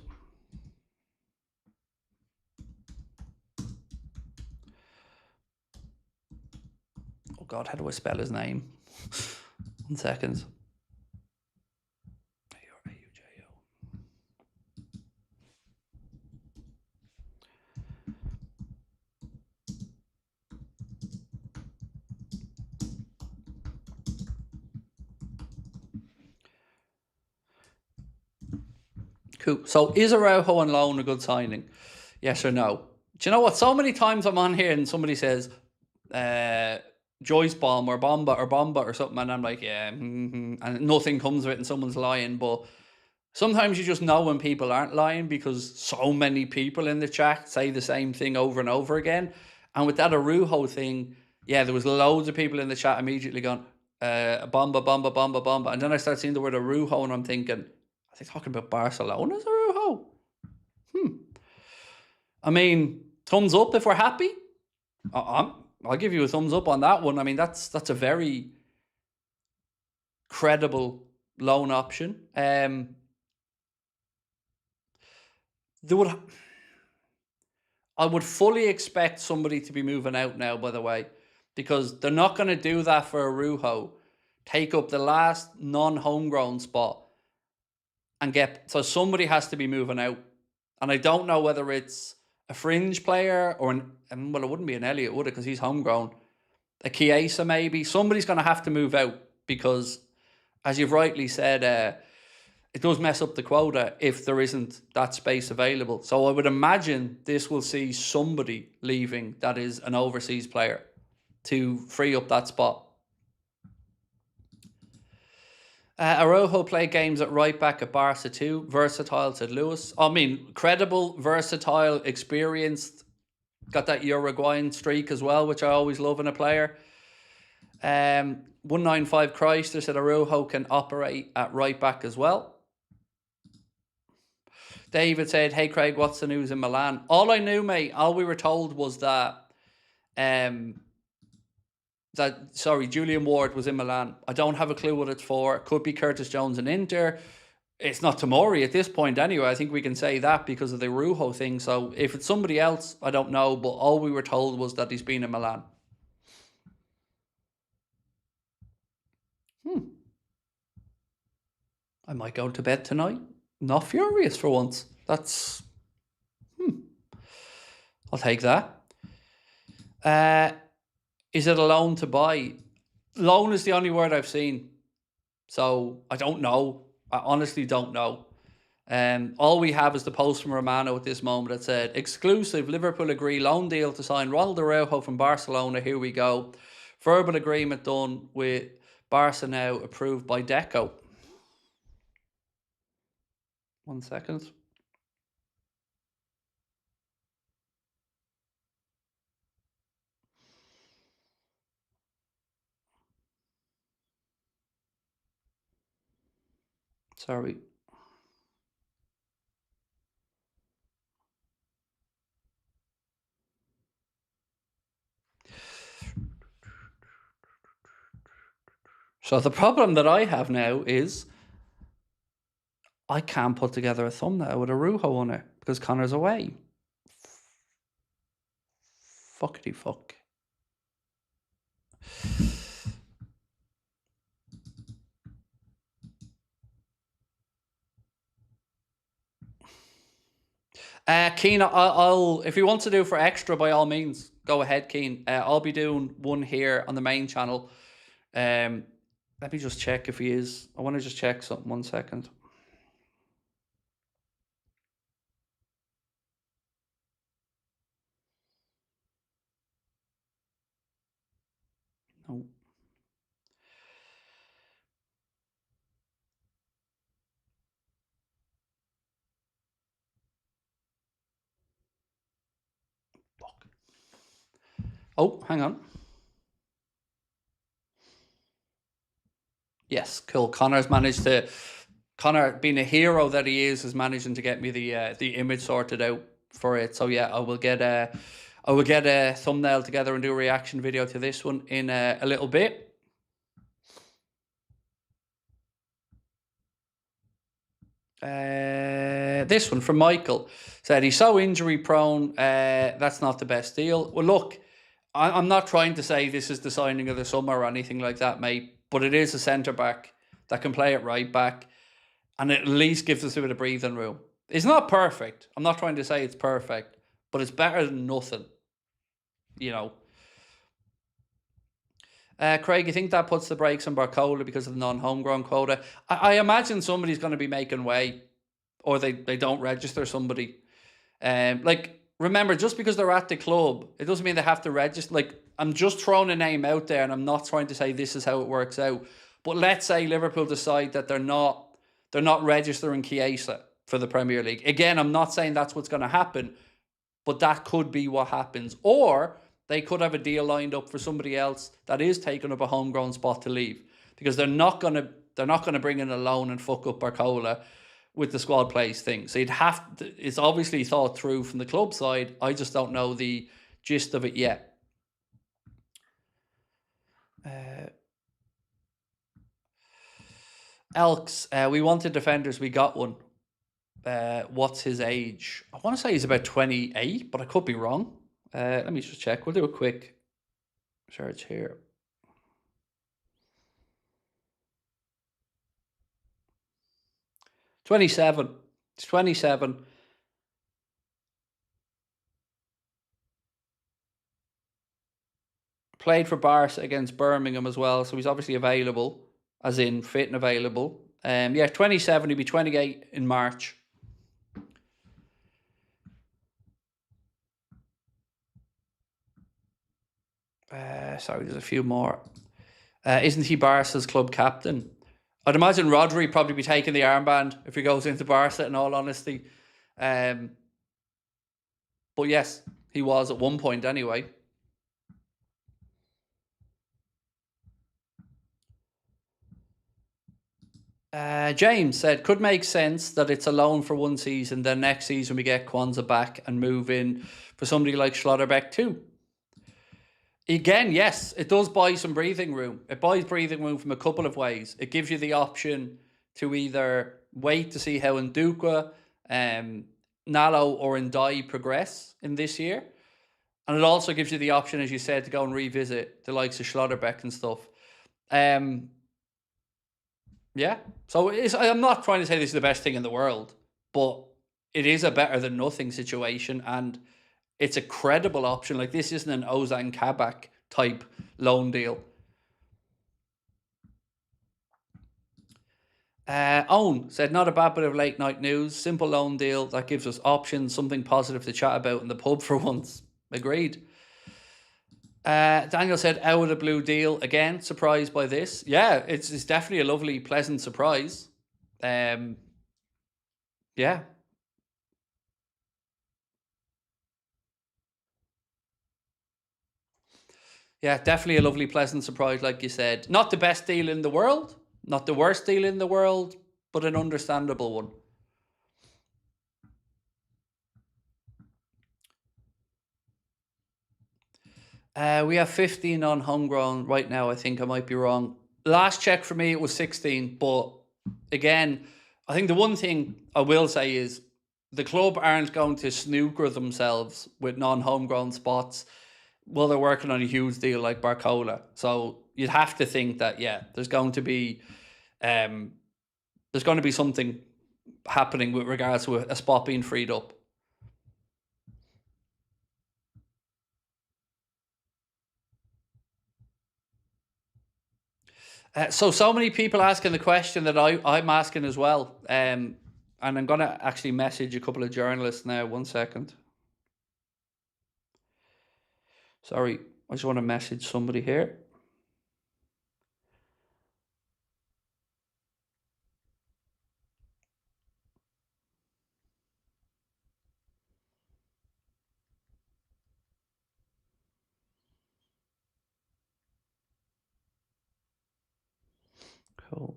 [SPEAKER 1] Oh God, how do I spell his name? 1 second. Cool. So is Araujo on loan a good signing? Yes or no? Do you know what? So many times I'm on here and somebody says Joyce Bomb or Bomba or something, and I'm like, yeah, and nothing comes of it and someone's lying. But sometimes you just know when people aren't lying because so many people in the chat say the same thing over and over again. And with that Araujo thing, yeah, there was loads of people in the chat immediately going, Bomba. And then I start seeing the word Araujo and I'm thinking, are they talking about Barcelona's Araujo? I mean, Thumbs up if we're happy. I'll give you a thumbs up on that one. I mean, that's a very credible loan option. I would fully expect somebody to be moving out now, by the way, because they're not going to do that for Araujo. Take up the last non-homegrown spot and so somebody has to be moving out. And I don't know whether it's a fringe player or well, it wouldn't be an Elliott, would it? Because he's homegrown. A Chiesa maybe. Somebody's going to have to move out because, as you've rightly said, it does mess up the quota if there isn't that space available. So I would imagine this will see somebody leaving that is an overseas player to free up that spot. Araujo played games at right back at Barca too. Versatile, said Lewis. I mean, credible, versatile, experienced. Got that Uruguayan streak as well, which I always love in a player. 195 Chrysler said Araujo can operate at right back as well. David said, hey Craig, what's the news in Milan? All I knew, mate, all we were told was that Julian Ward was in Milan. I don't have a clue what it's for. It could be Curtis Jones and Inter. It's not Tomori at this point anyway. I think we can say that because of the Araujo thing. So if it's somebody else, I don't know. But all we were told was that he's been in Milan. I might go to bed tonight. Not furious for once. That's... I'll take that. Is it a loan to buy? Loan is the only word I've seen. So I don't know. I honestly don't know. All we have is the post from Romano at this moment that said, exclusive, Liverpool agree loan deal to sign Ronald Araujo from Barcelona. Here we go. Verbal agreement done with Barca now, approved by Deco. 1 second. Sorry. So the problem that I have now is I can't put together a thumbnail with Araujo on it because Connor's away. Fuckity fuck. Keen, I'll if you want to do for extra, by all means, go ahead, Keen. I'll be doing one here on the main channel. Let me just check if he is. I want to just check something. 1 second. No. Fuck. Oh, hang on. Yes, cool. Connor's managed to... Connor, being a hero that he is managing to get me the image sorted out for it. So yeah, I will get a thumbnail together and do a reaction video to this one in a little bit. This one from Michael said he's so injury prone. That's not the best deal. Well, look, I'm not trying to say this is the signing of the summer or anything like that, mate. But it is a centre back that can play at right back, and it at least gives us a bit of breathing room. It's not perfect. I'm not trying to say it's perfect, but it's better than nothing. You know. Craig, you think that puts the brakes on BARCOLA because of the non-homegrown quota? I imagine somebody's going to be making way, or they don't register somebody. Remember, just because they're at the club, it doesn't mean they have to register. Like, I'm just throwing a name out there, and I'm not trying to say this is how it works out. But let's say Liverpool decide that they're not registering Chiesa for the Premier League. Again, I'm not saying that's what's going to happen, but that could be what happens. Or they could have a deal lined up for somebody else that is taking up a homegrown spot to leave, because they're not going to bring in a loan and fuck up BARCOLA with the squad plays thing. So you'd have to, it's obviously thought through from the club side. I just don't know the gist of it yet. Elks, we wanted defenders, we got one. What's his age? I want to say he's about 28, but I could be wrong. Let me just check. We'll do a quick search here. He's 27. Played for Barca against Birmingham as well, so he's obviously available, as in fit and available. 27. He'll be 28 in March. Sorry, there's a few more. Isn't he Barca's club captain? I'd imagine Rodri probably be taking the armband if he goes into Barca, in all honesty. But yes, he was at one point anyway. James said, could make sense that it's a loan for one season, then next season we get Kwanzaa back and move in for somebody like Schlotterbeck too. Again, yes, it does buy some breathing room. It buys breathing room from a couple of ways. It gives you the option to either wait to see how Ndukwa, Nalo or Ndai progress in this year. And it also gives you the option, as you said, to go and revisit the likes of Schlotterbeck and stuff. Yeah, so I'm not trying to say this is the best thing in the world, but it is a better than nothing situation, and it's a credible option. Like, this isn't an Ozan Kabak type loan deal. Owen said, not a bad bit of late night news. Simple loan deal that gives us options, something positive to chat about in the pub for once. Agreed. Daniel said, out of the blue deal. Again, surprised by this. Yeah, it's definitely a lovely, pleasant surprise. Yeah. Yeah, definitely a lovely, pleasant surprise, like you said. Not the best deal in the world, not the worst deal in the world, but an understandable one. We have 15 on homegrown right now. I think I might be wrong. Last check for me, it was 16. But again, I think the one thing I will say is the club aren't going to snooker themselves with non-homegrown spots while they're working on a huge deal like BARCOLA. So you'd have to think that, yeah, there's going to be something happening with regards to a spot being freed up. So many people asking the question that I'm asking as well. And I'm going to actually message a couple of journalists now. 1 second. Sorry, I just want to message somebody here. Cool.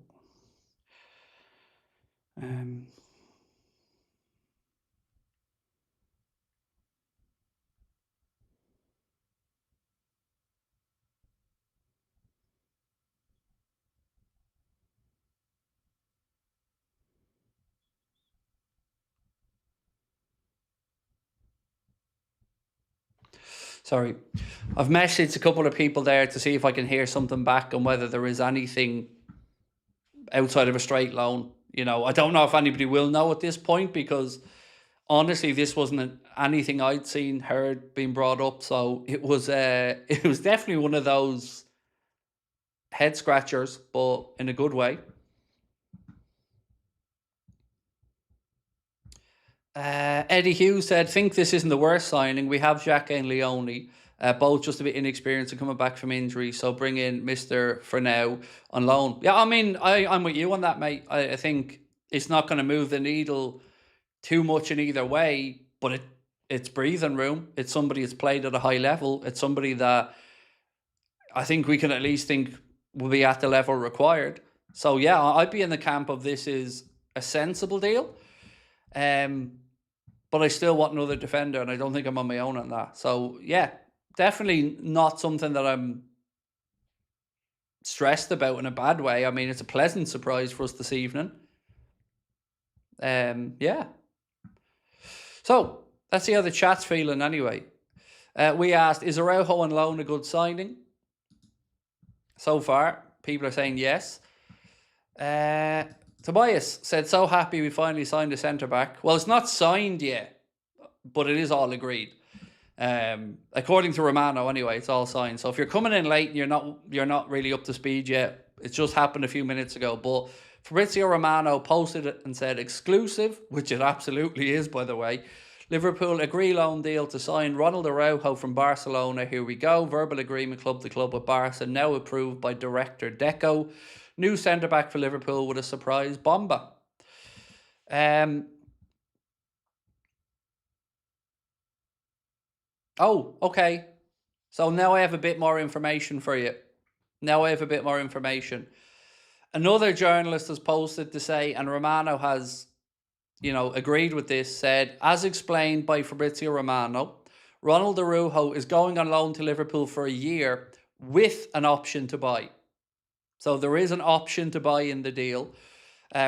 [SPEAKER 1] Sorry, I've messaged a couple of people there to see if I can hear something back on whether there is anything outside of a straight loan. You know, I don't know if anybody will know at this point, because honestly, this wasn't anything I'd seen, heard, being brought up. So it was definitely one of those head scratchers, but in a good way. Eddie Hughes said, think this isn't the worst signing. We have Jacques and Leone, both just a bit inexperienced and coming back from injury. So bring in Mr. for now on loan. Yeah, I mean, I'm with you on that, mate. I think it's not going to move the needle too much in either way, but it's breathing room. It's somebody that's played at a high level. It's somebody that I think we can at least think will be at the level required. So yeah, I'd be in the camp of this is a sensible deal. But I still want another defender, and I don't think I'm on my own on that. So, yeah, definitely not something that I'm stressed about in a bad way. I mean, it's a pleasant surprise for us this evening. Yeah. So, let's see how the chat's feeling anyway. We asked, is Araujo on loan a good signing? So far, people are saying yes. Tobias said, so happy we finally signed a centre-back. Well, it's not signed yet, but it is all agreed. According to Romano, anyway, it's all signed. So if you're coming in late and you're not really up to speed yet, it just happened a few minutes ago. But Fabrizio Romano posted it and said exclusive, which it absolutely is, by the way. Liverpool agree loan deal to sign Ronald Araujo from Barcelona. Here we go. Verbal agreement club to club with Barca, now approved by director Deco. New centre back for Liverpool with a surprise bomber. Oh, okay. So now I have a bit more information for you. Another journalist has posted to say, and Romano has, agreed with this, said, as explained by Fabrizio Romano, Ronald Araujo is going on loan to Liverpool for a year with an option to buy. So there is an option to buy in the deal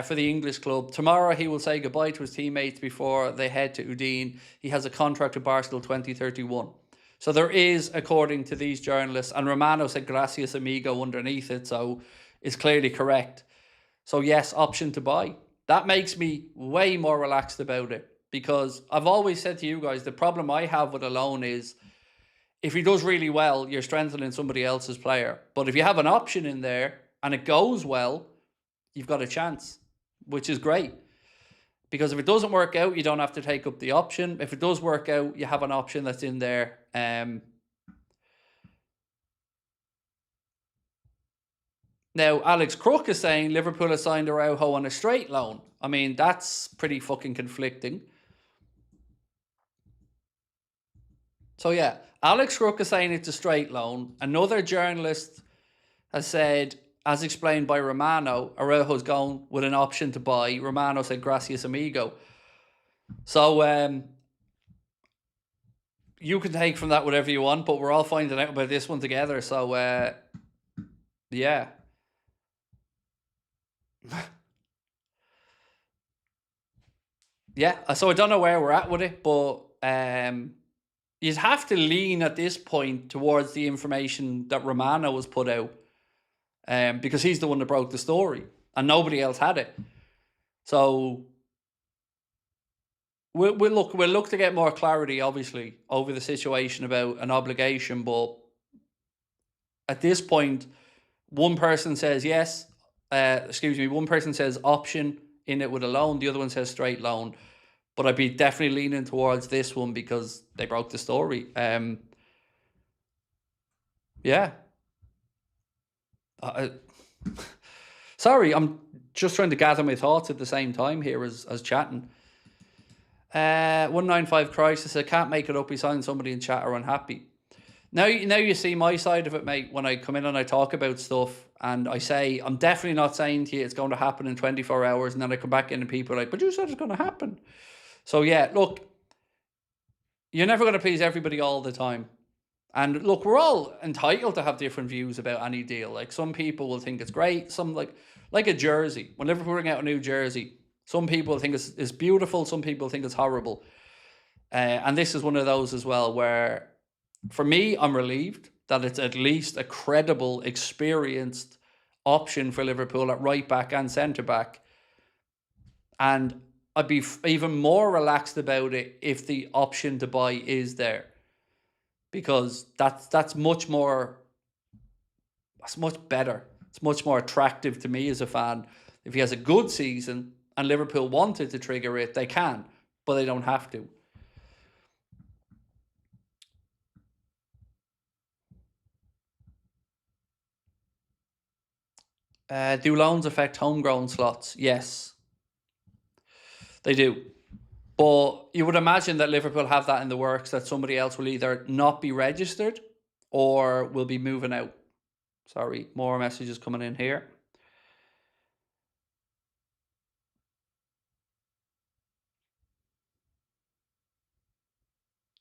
[SPEAKER 1] for the English club. Tomorrow he will say goodbye to his teammates before they head to Udine. He has a contract with Barca till 2031. So there is, according to these journalists, and Romano said gracias amigo underneath it, so it's clearly correct. So yes, option to buy. That makes me way more relaxed about it, because I've always said to you guys, the problem I have with a loan is if he does really well, you're strengthening somebody else's player. But if you have an option in there and it goes well, you've got a chance, which is great. Because if it doesn't work out, you don't have to take up the option. If it does work out, you have an option that's in there. Now, Alex Crook is saying Liverpool has signed Araujo on a straight loan. I mean, that's pretty fucking conflicting. So, yeah, Alex Crook is saying it's a straight loan. Another journalist has said, as explained by Romano, Araujo's going with an option to buy. Romano said, gracias amigo. So, you can take from that whatever you want, but we're all finding out about this one together. So, yeah. Yeah, so I don't know where we're at with it, but you'd have to lean at this point towards the information that Romano was put out, because he's the one that broke the story and nobody else had it. So we'll look to get more clarity, obviously, over the situation about an obligation. But at this point, one person says yes. One person says option in it with a loan. The other one says straight loan. But I'd be definitely leaning towards this one because they broke the story. Yeah. Sorry, I'm just trying to gather my thoughts at the same time here as chatting. 195 Crisis, I can't make it up. He signed somebody in chat are unhappy. Now you see my side of it, mate, when I come in and I talk about stuff and I say, I'm definitely not saying to you it's going to happen in 24 hours, and then I come back in and people are like, but you said it's going to happen. So yeah, look, you're never going to please everybody all the time. And look, we're all entitled to have different views about any deal. Like, some people will think it's great. Some like a jersey. When Liverpool bring out a new jersey, some people think it's beautiful. Some people think it's horrible. And this is one of those as well where, for me, I'm relieved that it's at least a credible, experienced option for Liverpool at right back and centre back. And I'd be even more relaxed about it if the option to buy is there, because that's much more. That's much better. It's much more attractive to me as a fan. If he has a good season and Liverpool wanted to trigger it, they can, but they don't have to. Do loans affect homegrown slots? Yes, they do. But you would imagine that Liverpool have that in the works, that somebody else will either not be registered or will be moving out. Sorry, more messages coming in here.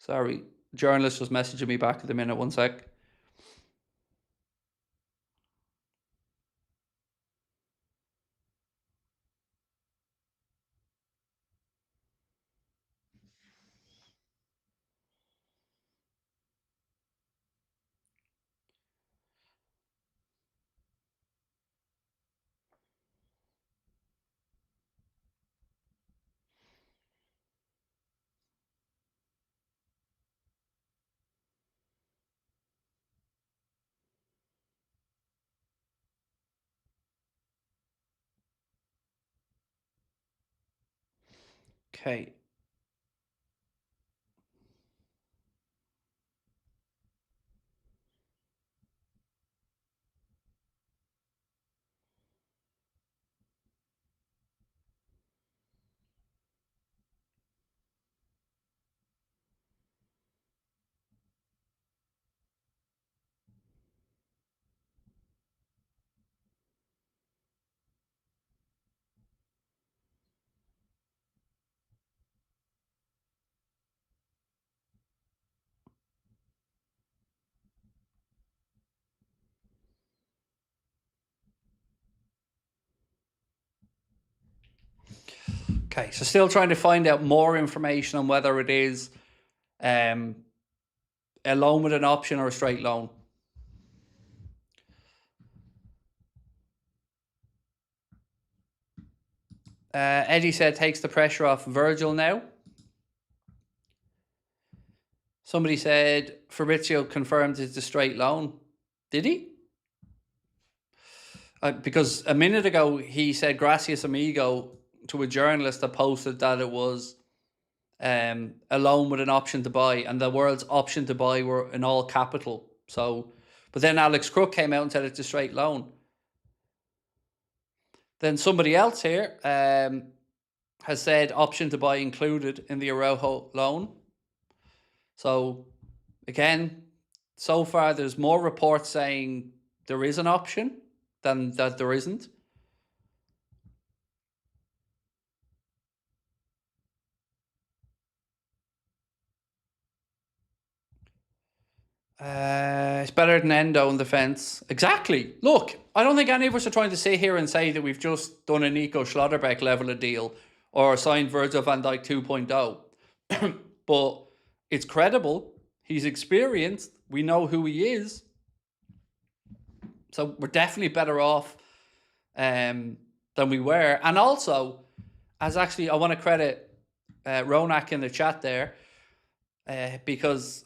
[SPEAKER 1] Sorry, journalist just messaging me back at the minute. 1 sec. Okay. Okay, so still trying to find out more information on whether it is a loan with an option or a straight loan. Eddie said takes the pressure off Virgil now. Somebody said Fabrizio confirmed it's a straight loan. Did he? Because a minute ago he said gracias amigo to a journalist that posted that it was a loan with an option to buy, and the words option to buy were in all capital. So, but then Alex Crook came out and said it's a straight loan. Then somebody else here has said option to buy included in the Araujo loan. So, again, so far there's more reports saying there is an option than that there isn't. It's better than Endo in defence. Exactly. Look, I don't think any of us are trying to sit here and say that we've just done a Nico Schlotterbeck level of deal or signed Virgil van Dijk 2.0. But it's credible. He's experienced. We know who he is. So we're definitely better off than we were. And also, as actually, I want to credit Ronak in the chat there because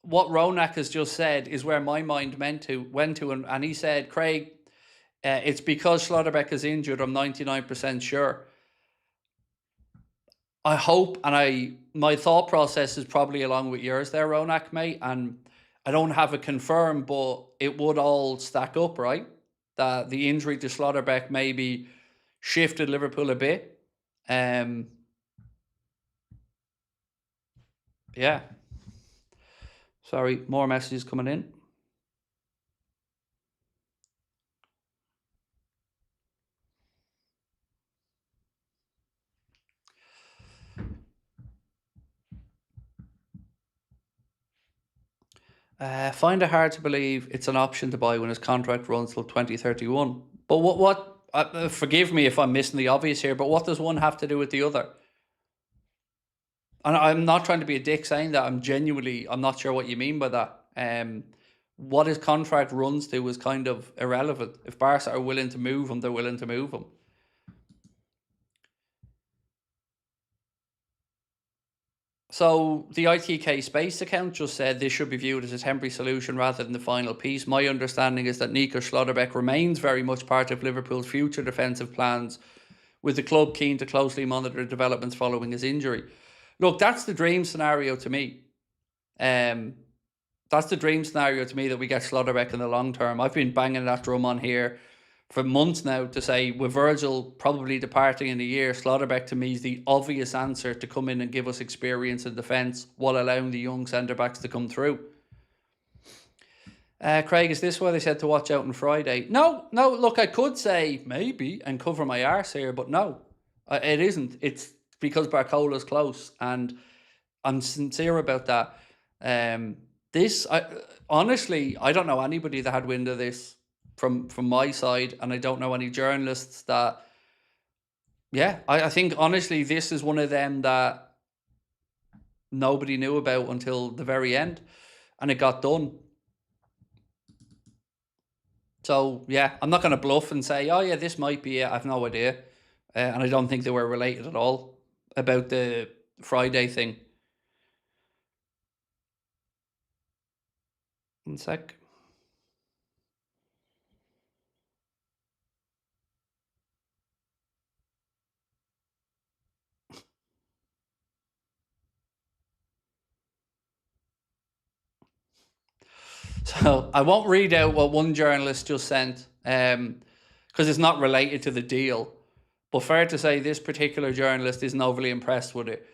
[SPEAKER 1] what Ronak has just said is where my mind went to, and he said, Craig, it's because Schlotterbeck is injured, I'm 99% sure. I hope, and my thought process is probably along with yours there, Ronak, mate, and I don't have it confirmed, but it would all stack up, right? That the injury to Schlotterbeck maybe shifted Liverpool a bit. Yeah. Sorry, more messages coming in. Find it hard to believe it's an option to buy when his contract runs till 2031. But what forgive me if I'm missing the obvious here, but what does one have to do with the other? And I'm not trying to be a dick saying that. I'm not sure what you mean by that. What his contract runs to is kind of irrelevant. If Barca are willing to move him, they're willing to move him. So the ITK Space account just said this should be viewed as a temporary solution rather than the final piece. My understanding is that Nico Schlotterbeck remains very much part of Liverpool's future defensive plans, with the club keen to closely monitor developments following his injury. Look, that's the dream scenario to me. That's the dream scenario to me, that we get Schlotterbeck in the long term. I've been banging that drum on here for months now to say, with Virgil probably departing in a year, Schlotterbeck to me is the obvious answer to come in and give us experience in defence while allowing the young centre-backs to come through. Craig, is this why they said to watch out on Friday? No, look, I could say maybe and cover my arse here, but no, it isn't. It's because BARCOLA's close, and I'm sincere about that. Honestly, I don't know anybody that had wind of this from my side, and I don't know any journalists that. Yeah, I think honestly this is one of them that nobody knew about until the very end, and it got done. So yeah, I'm not going to bluff and say, oh yeah, this might be it. I've no idea, and I don't think they were related at all about the Friday thing. One sec. So I won't read out what one journalist just sent, because it's not related to the deal. But fair to say, this particular journalist isn't overly impressed with it.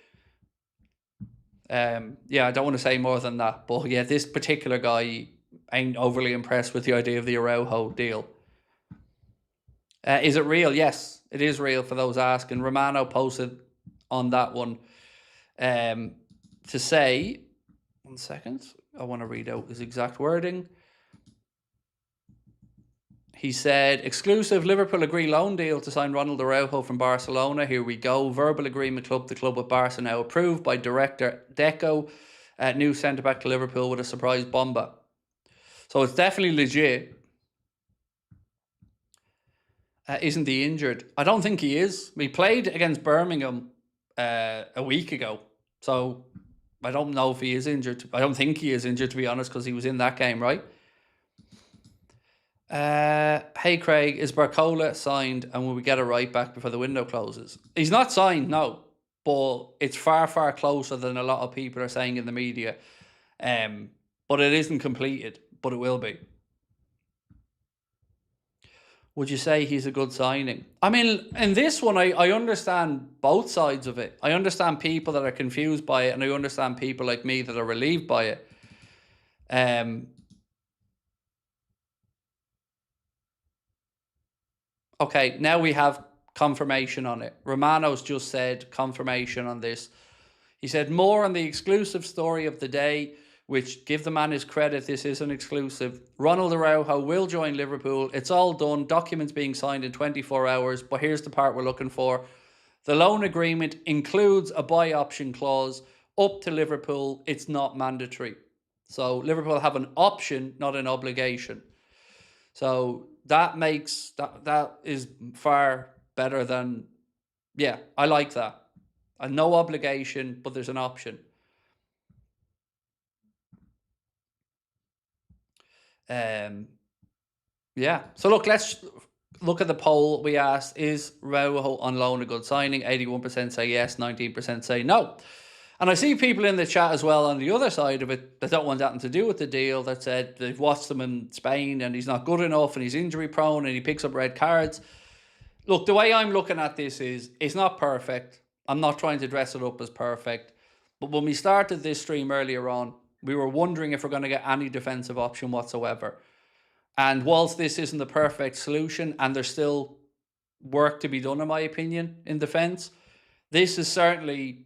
[SPEAKER 1] Yeah, I don't want to say more than that. But yeah, this particular guy ain't overly impressed with the idea of the Araujo deal. Is it real? Yes, it is real for those asking. Romano posted on that one to say, 1 second, I want to read out his exact wording. He said, exclusive, Liverpool agree loan deal to sign Ronald Araujo from Barcelona. Here we go. Verbal agreement the club with Barca now approved by director Deco. New centre-back to Liverpool with a surprise bomba. So it's definitely legit. Isn't he injured? I don't think he is. He played against Birmingham a week ago. So I don't know if he is injured. I don't think he is injured, to be honest, because he was in that game, right? Hey Craig, is BARCOLA signed and will we get a right back before the window closes? He's not signed, no, but it's far, far closer than a lot of people are saying in the media. But it isn't completed, but it will be. Would you say he's a good signing? I mean, in this one, I understand both sides of it. I understand people that are confused by it, and I understand people like me that are relieved by it. Okay, now we have confirmation on it. Romano's just said confirmation on this. He said more on the exclusive story of the day, which, give the man his credit, this is an exclusive. Ronald Araujo will join Liverpool. It's all done. Documents being signed in 24 hours. But here's the part we're looking for. The loan agreement includes a buy option clause up to Liverpool. It's not mandatory. So Liverpool have an option, not an obligation. So that makes that is far better than, yeah, I like that. No obligation, but there's an option. Yeah. So look, let's look at the poll we asked. Is Araujo on loan a good signing? 81% say yes, 19% say no. And I see people in the chat as well on the other side of it that don't want nothing to do with the deal, that said they've watched him in Spain and he's not good enough and he's injury prone and he picks up red cards. Look, the way I'm looking at this is, it's not perfect. I'm not trying to dress it up as perfect. But when we started this stream earlier on, we were wondering if we're going to get any defensive option whatsoever. And whilst this isn't the perfect solution, and there's still work to be done, in my opinion, in defence, this is certainly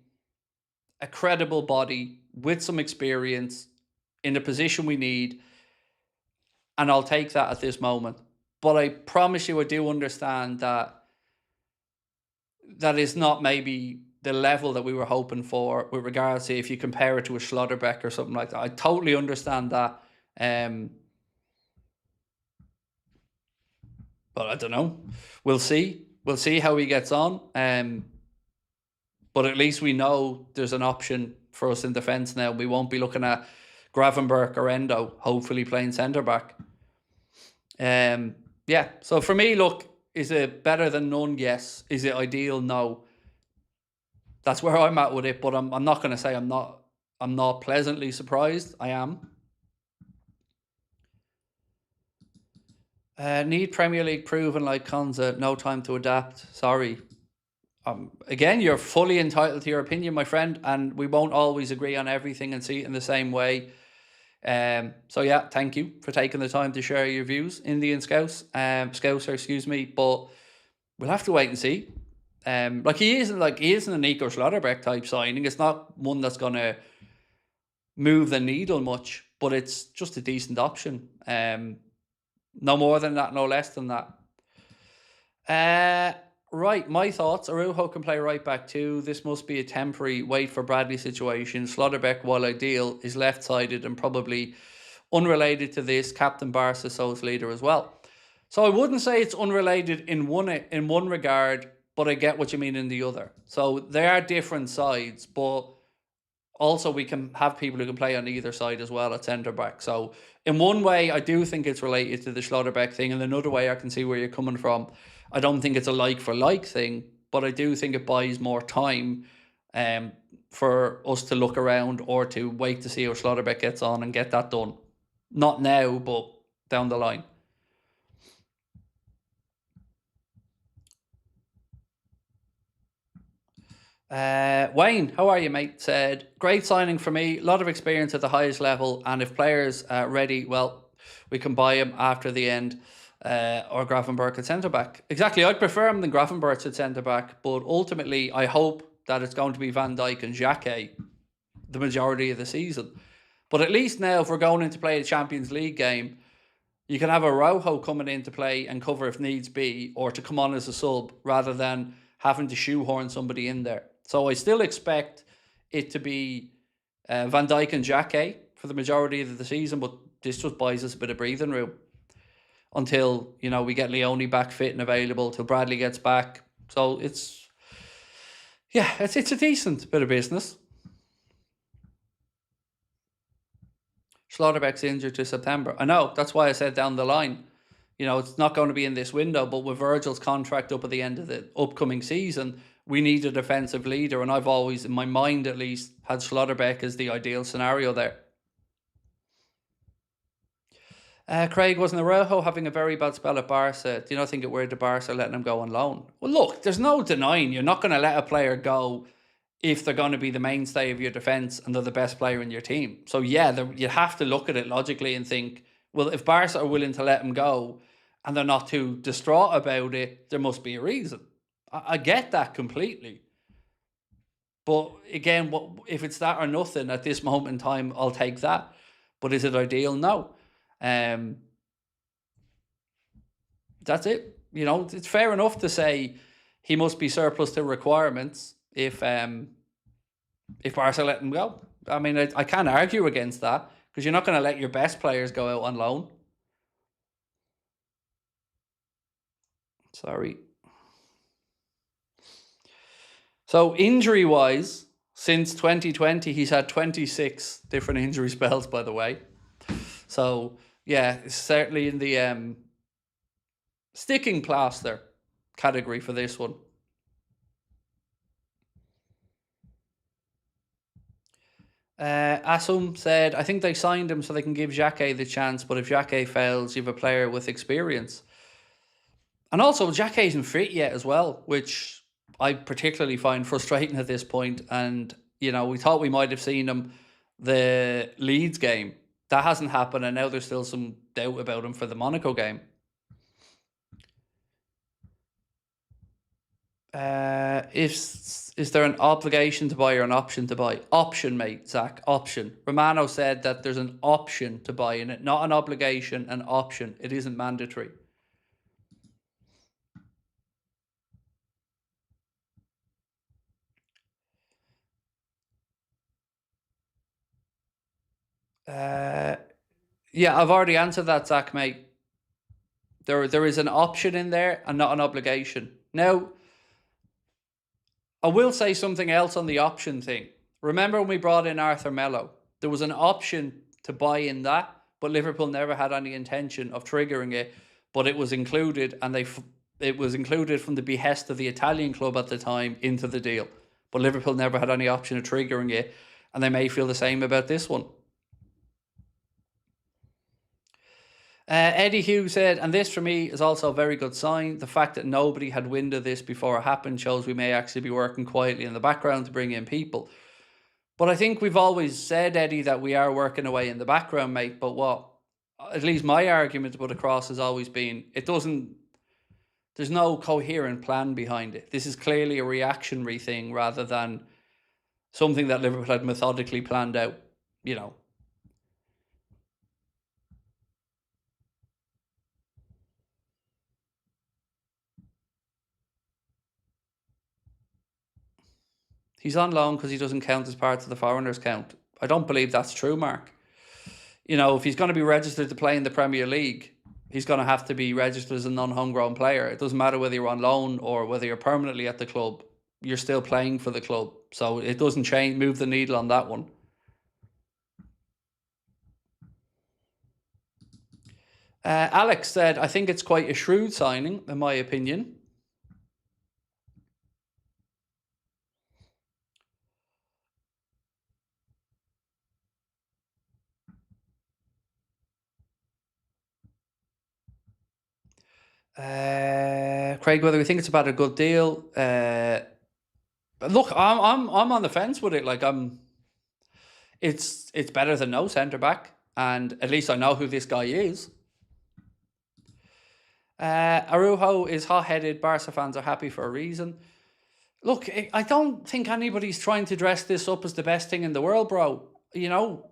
[SPEAKER 1] a credible body with some experience in the position we need, and I'll take that at this moment. But I promise you, I do understand that is not maybe the level that we were hoping for with regards to if you compare it to a Schlotterbeck or something like that. I totally understand that. But I don't know. We'll see. We'll see how he gets on. But at least we know there's an option for us in defence now. We won't be looking at Gravenberch or Endo, hopefully playing centre-back. Yeah, so for me, look, is it better than none? Yes. Is it ideal? No. That's where I'm at with it, but I'm not going to say I'm not pleasantly surprised. I am. Need Premier League proven like Konza, no time to adapt. Sorry. Again, you're fully entitled to your opinion, my friend, and we won't always agree on everything and see it in the same way. So yeah, thank you for taking the time to share your views, Indian Scouser, excuse me. But we'll have to wait and see. He isn't a Nico Schlotterbeck type signing. It's not one that's gonna move the needle much, but it's just a decent option. No more than that, no less than that. Right, my thoughts. Araujo can play right back too. This must be a temporary wait for Bradley situation. Slotterbeck, while ideal, is left-sided and probably unrelated to this. Captain Barca, So's leader as well. So I wouldn't say it's unrelated in one regard, but I get what you mean in the other. So they are different sides, but also we can have people who can play on either side as well at centre back. So in one way, I do think it's related to the Schlotterbeck thing, and another way I can see where you're coming from. I don't think it's a like for like thing, but I do think it buys more time for us to look around or to wait to see how Schlotterbeck gets on and get that done. Not now, but down the line. Wayne, how are you, mate? Said, great signing for me. A lot of experience at the highest level. And if players are ready, well, we can buy him after the end. Or Gravenberch at centre-back. Exactly, I'd prefer him than Gravenberch at centre-back. But ultimately, I hope that it's going to be Van Dijk and Xhaka the majority of the season. But at least now, if we're going in to play a Champions League game, you can have a Araujo coming in to play and cover if needs be, or to come on as a sub, rather than having to shoehorn somebody in there. So I still expect it to be Van Dijk and Xhaka for the majority of the season, but this just buys us a bit of breathing room until, you know, we get Leone back fit and available, till Bradley gets back. So it's a decent bit of business. Schlotterbeck's injured to September. I know, that's why I said down the line. You know, it's not going to be in this window, but with Virgil's contract up at the end of the upcoming season, we need a defensive leader, and I've always, in my mind at least, had Schlotterbeck as the ideal scenario there. Craig, wasn't Araujo having a very bad spell at Barca? Do you not think it worried the Barca letting him go on loan? Well, look, there's no denying you're not going to let a player go if they're going to be the mainstay of your defence and they're the best player in your team. So yeah, you have to look at it logically and think, well, if Barca are willing to let him go and they're not too distraught about it, there must be a reason. I get that completely. But again, if it's that or nothing at this moment in time, I'll take that. But is it ideal? No. That's it. You know, it's fair enough to say he must be surplus to requirements if Barca let him go. I mean, I can't argue against that, because you're not going to let your best players go out on loan. Sorry. So injury-wise, since 2020, he's had 26 different injury spells, by the way. So, yeah, it's certainly in the sticking plaster category for this one. Asum said, I think they signed him so they can give Xhaka the chance, but if Xhaka fails, you have a player with experience. And also, Xhaka isn't fit yet as well, which I particularly find frustrating at this point. And, you know, we thought we might have seen him the Leeds game. That hasn't happened, and now there's still some doubt about him for the Monaco game. Is there an obligation to buy or an option to buy? Option, mate, Zach, option. Romano said that there's an option to buy in it, not an obligation, an option. It isn't mandatory. Yeah, I've already answered that, Zach, mate. There is an option in there and not an obligation. Now, I will say something else on the option thing. Remember when we brought in Arthur Melo? There was an option to buy in that, but Liverpool never had any intention of triggering it. But it was included, and it was included from the behest of the Italian club at the time into the deal. But Liverpool never had any option of triggering it, and they may feel the same about this one. Eddie Hughes said, and this for me is also a very good sign. The fact that nobody had wind of this before it happened shows we may actually be working quietly in the background to bring in people. But I think we've always said, Eddie, that we are working away in the background, mate. But what, at least my argument to put across has always been, there's no coherent plan behind it. This is clearly a reactionary thing rather than something that Liverpool had methodically planned out. you know. He's on loan because he doesn't count as part of the foreigners count. I don't believe that's true, Mark. You know, if he's going to be registered to play in the Premier League, he's going to have to be registered as a non-homegrown player. It doesn't matter whether you're on loan or whether you're permanently at the club. You're still playing for the club. So it doesn't move the needle on that one. Alex said, I think it's quite a shrewd signing, in my opinion. Craig, whether we think it's about a good deal, look, I'm on the fence with it. Like it's better than no centre back, and at least I know who this guy is. Arujo is hot-headed. Barca fans are happy for a reason. Look, I don't think anybody's trying to dress this up as the best thing in the world, bro. You know.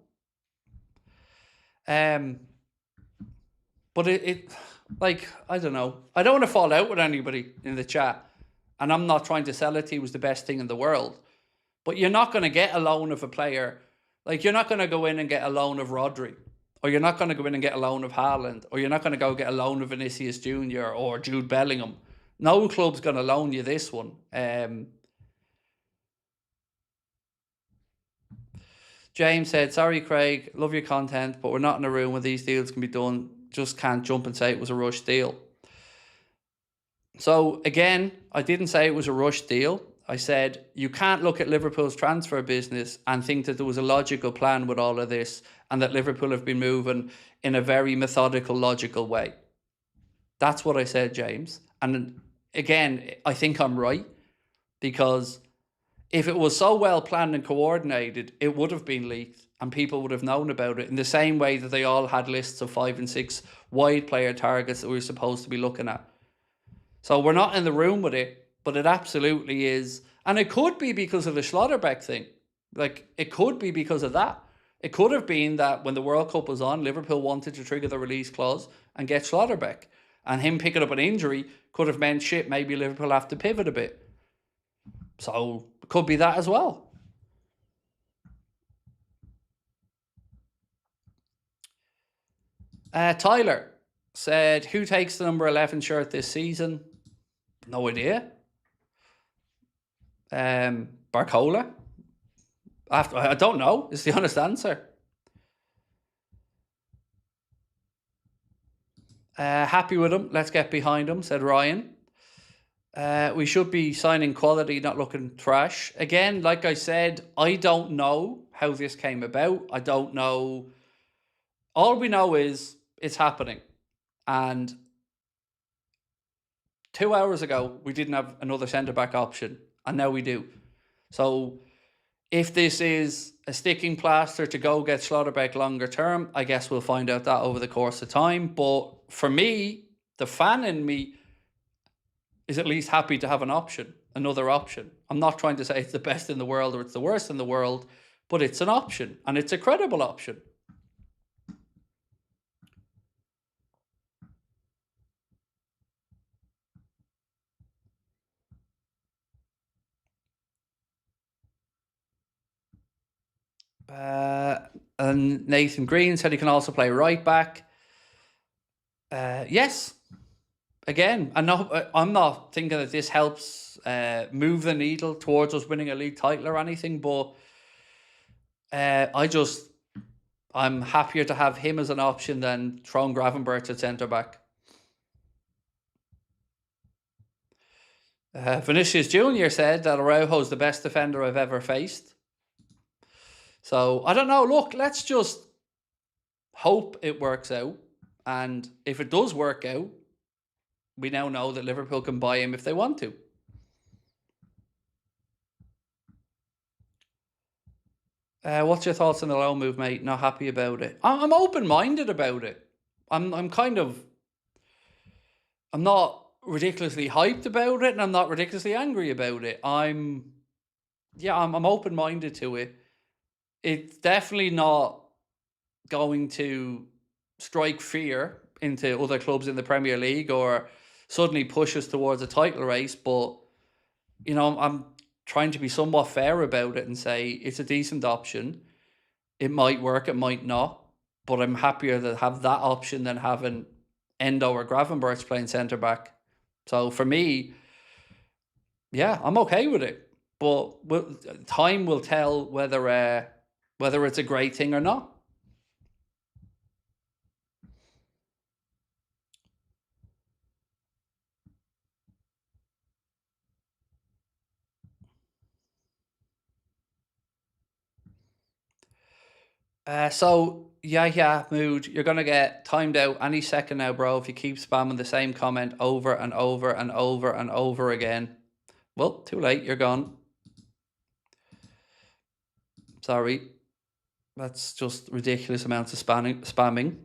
[SPEAKER 1] But it like, I don't know. I don't want to fall out with anybody in the chat. And I'm not trying to sell it to you as the best thing in the world. But you're not going to get a loan of a player. Like, you're not going to go in and get a loan of Rodri. Or you're not going to go in and get a loan of Haaland. Or you're not going to go get a loan of Vinicius Jr. or Jude Bellingham. No club's going to loan you this one. James said, sorry, Craig, love your content, but we're not in a room where these deals can be done. Just can't jump and say it was a rush deal. So, again, I didn't say it was a rush deal. I said you can't look at Liverpool's transfer business and think that there was a logical plan with all of this and that Liverpool have been moving in a very methodical, logical way. That's what I said, James. And again, I think I'm right, because if it was so well planned and coordinated, it would have been leaked and people would have known about it, in the same way that they all had lists of 5 and 6 wide player targets that we were supposed to be looking at. So we're not in the room with it, but it absolutely is. And it could be because of the Schlotterbeck thing. Like, it could be because of that. It could have been that when the World Cup was on, Liverpool wanted to trigger the release clause and get Schlotterbeck. And him picking up an injury could have meant, shit, maybe Liverpool have to pivot a bit. So it could be that as well. Tyler said, who takes the number 11 shirt this season? No idea. BARCOLA? I don't know, is the honest answer. Happy with him. Let's get behind him, said Ryan. We should be signing quality, not looking trash. Again, like I said, I don't know how this came about. I don't know. All we know is it's happening. And 2 hours ago, we didn't have another centre-back option. And now we do. So if this is a sticking plaster to go get Schlotterbeck longer term, I guess we'll find out that over the course of time. But for me, the fan in me is at least happy to have an option, another option. I'm not trying to say it's the best in the world or it's the worst in the world, but it's an option, and it's a credible option. And Nathan Green said he can also play right back. Yes. Again, I'm not thinking that this helps move the needle towards us winning a league title or anything, but I'm happier to have him as an option than throwing Gravenberch at centre-back. Vinicius Jr. said that Araujo is the best defender I've ever faced. So, I don't know. Look, let's just hope it works out. And if it does work out, we now know that Liverpool can buy him if they want to. What's your thoughts on the loan move, mate? Not happy about it. I'm open-minded about it. I'm not ridiculously hyped about it, and I'm not ridiculously angry about it. I'm open-minded to it. it's definitely not going to strike fear into other clubs in the Premier League or suddenly push us towards a title race. But, I'm trying to be somewhat fair about it and say it's a decent option. It might work, it might not. But I'm happier to have that option than having Endo or Gravenberch playing centre-back. So for me, yeah, I'm okay with it. But time will tell whether it's a great thing or not. Mood, you're going to get timed out any second now, bro, if you keep spamming the same comment over and over and over and over again. Well, too late, you're gone. Sorry. That's just ridiculous amounts of spamming.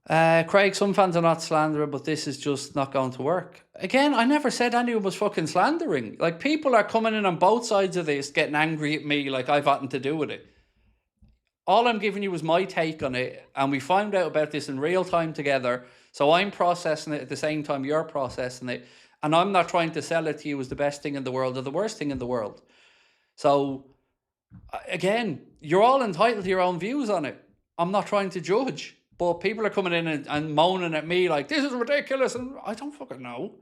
[SPEAKER 1] Craig, some fans are not slandering, but this is just not going to work. Again, I never said anyone was fucking slandering. Like, people are coming in on both sides of this, getting angry at me like I've nothing to do with it. All I'm giving you is my take on it, and we found out about this in real time together, so I'm processing it at the same time you're processing it, and I'm not trying to sell it to you as the best thing in the world or the worst thing in the world. So, again, you're all entitled to your own views on it. I'm not trying to judge. But people are coming in and moaning at me like, this is ridiculous. And I don't fucking know.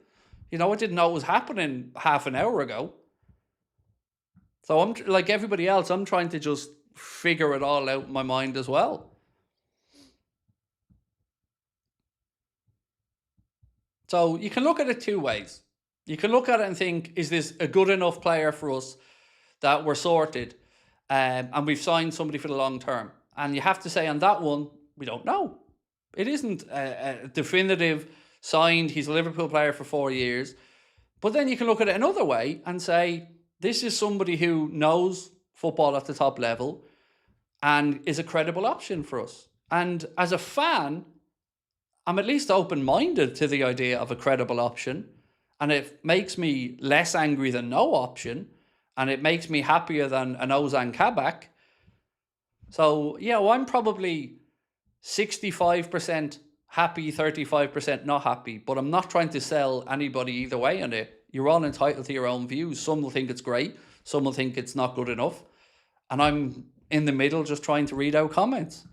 [SPEAKER 1] I didn't know it was happening half an hour ago. So I'm like everybody else, I'm trying to just figure it all out in my mind as well. So you can look at it two ways. You can look at it and think, is this a good enough player for us that we're sorted and we've signed somebody for the long term? And you have to say on that one, we don't know. It isn't a definitive signed, he's a Liverpool player for 4 years. But then you can look at it another way and say, this is somebody who knows football at the top level and is a credible option for us. And as a fan, I'm at least open-minded to the idea of a credible option. And it makes me less angry than no option. And it makes me happier than an Ozan Kabak. So, I'm probably 65% happy, 35% not happy, but I'm not trying to sell anybody either way on it. You're all entitled to your own views. Some will think it's great, some will think it's not good enough, and I'm in the middle just trying to read out comments.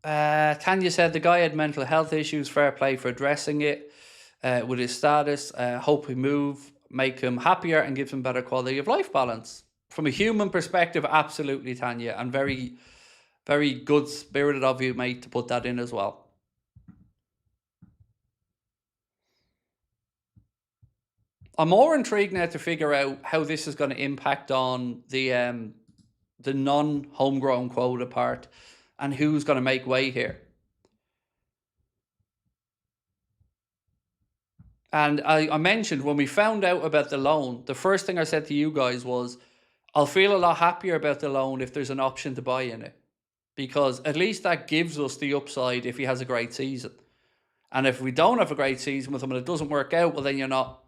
[SPEAKER 1] Tanya said the guy had mental health issues, fair play for addressing it with his status. Hope we make him happier and gives him better quality of life balance. From a human perspective, absolutely, Tanya, and very, very good spirited of you, mate, to put that in as well. I'm more intrigued now to figure out how this is going to impact on the non-homegrown quota part and who's going to make way here. And I mentioned when we found out about the loan, the first thing I said to you guys was, I'll feel a lot happier about the loan if there's an option to buy in it. Because at least that gives us the upside if he has a great season. And if we don't have a great season with him and it doesn't work out, well, then you're not,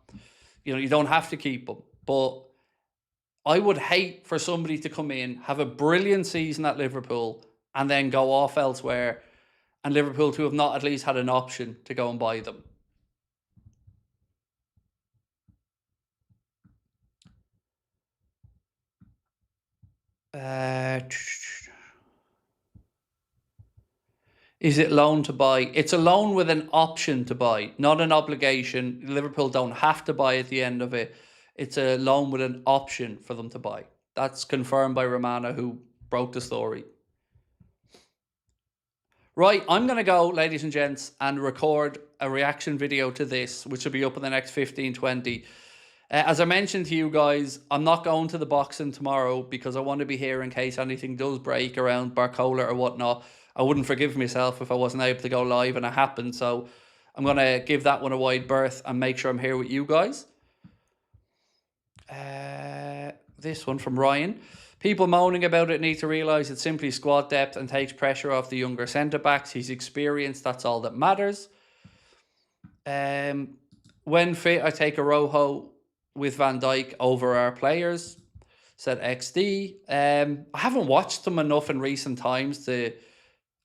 [SPEAKER 1] you don't have to keep him. But I would hate for somebody to come in, have a brilliant season at Liverpool, and then go off elsewhere, and Liverpool to have not at least had an option to go and buy them. Is it loan to buy? It's a loan with an option to buy, not an obligation. Liverpool don't have to buy at the end of it. It's a loan with an option for them to buy. That's confirmed by Romana, who broke the story. Right, I'm going to go, ladies and gents, and record a reaction video to this, which will be up in the next 15-20. As I mentioned to you guys, I'm not going to the boxing tomorrow because I want to be here in case anything does break around BARCOLA or whatnot. I wouldn't forgive myself if I wasn't able to go live and it happened. So I'm going to give that one a wide berth and make sure I'm here with you guys. This one from Ryan. People moaning about it need to realise it's simply squad depth and takes pressure off the younger centre-backs. He's experienced, that's all that matters. When fit, I take a Rojo with Van Dijk over our players, said XD. I haven't watched them enough in recent times to...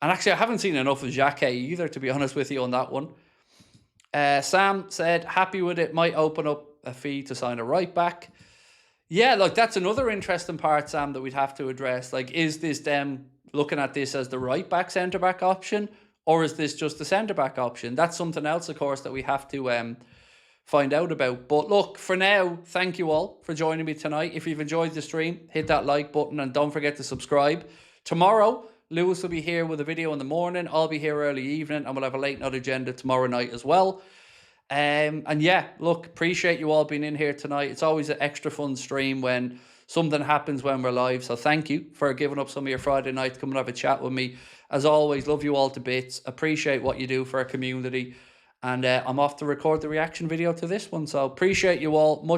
[SPEAKER 1] And actually, I haven't seen enough of Xhaka either, to be honest with you on that one. Sam said, happy with it, might open up a fee to sign a right-back. Yeah, look, that's another interesting part, Sam, that we'd have to address. Like, is this them looking at this as the right-back, centre-back option, or is this just the centre-back option? That's something else, of course, that we have to find out about. But look, for now, thank you all for joining me tonight. If you've enjoyed the stream, hit that like button and don't forget to subscribe. Tomorrow, Lewis will be here with a video in the morning. I'll be here early evening, and we'll have a late night agenda tomorrow night as well. And yeah, look, appreciate you all being in here tonight. It's always an extra fun stream when something happens when we're live. So thank you for giving up some of your Friday night to come and have a chat with me. As always, love you all to bits. Appreciate what you do for our community. And I'm off to record the reaction video to this one. So appreciate you all. Much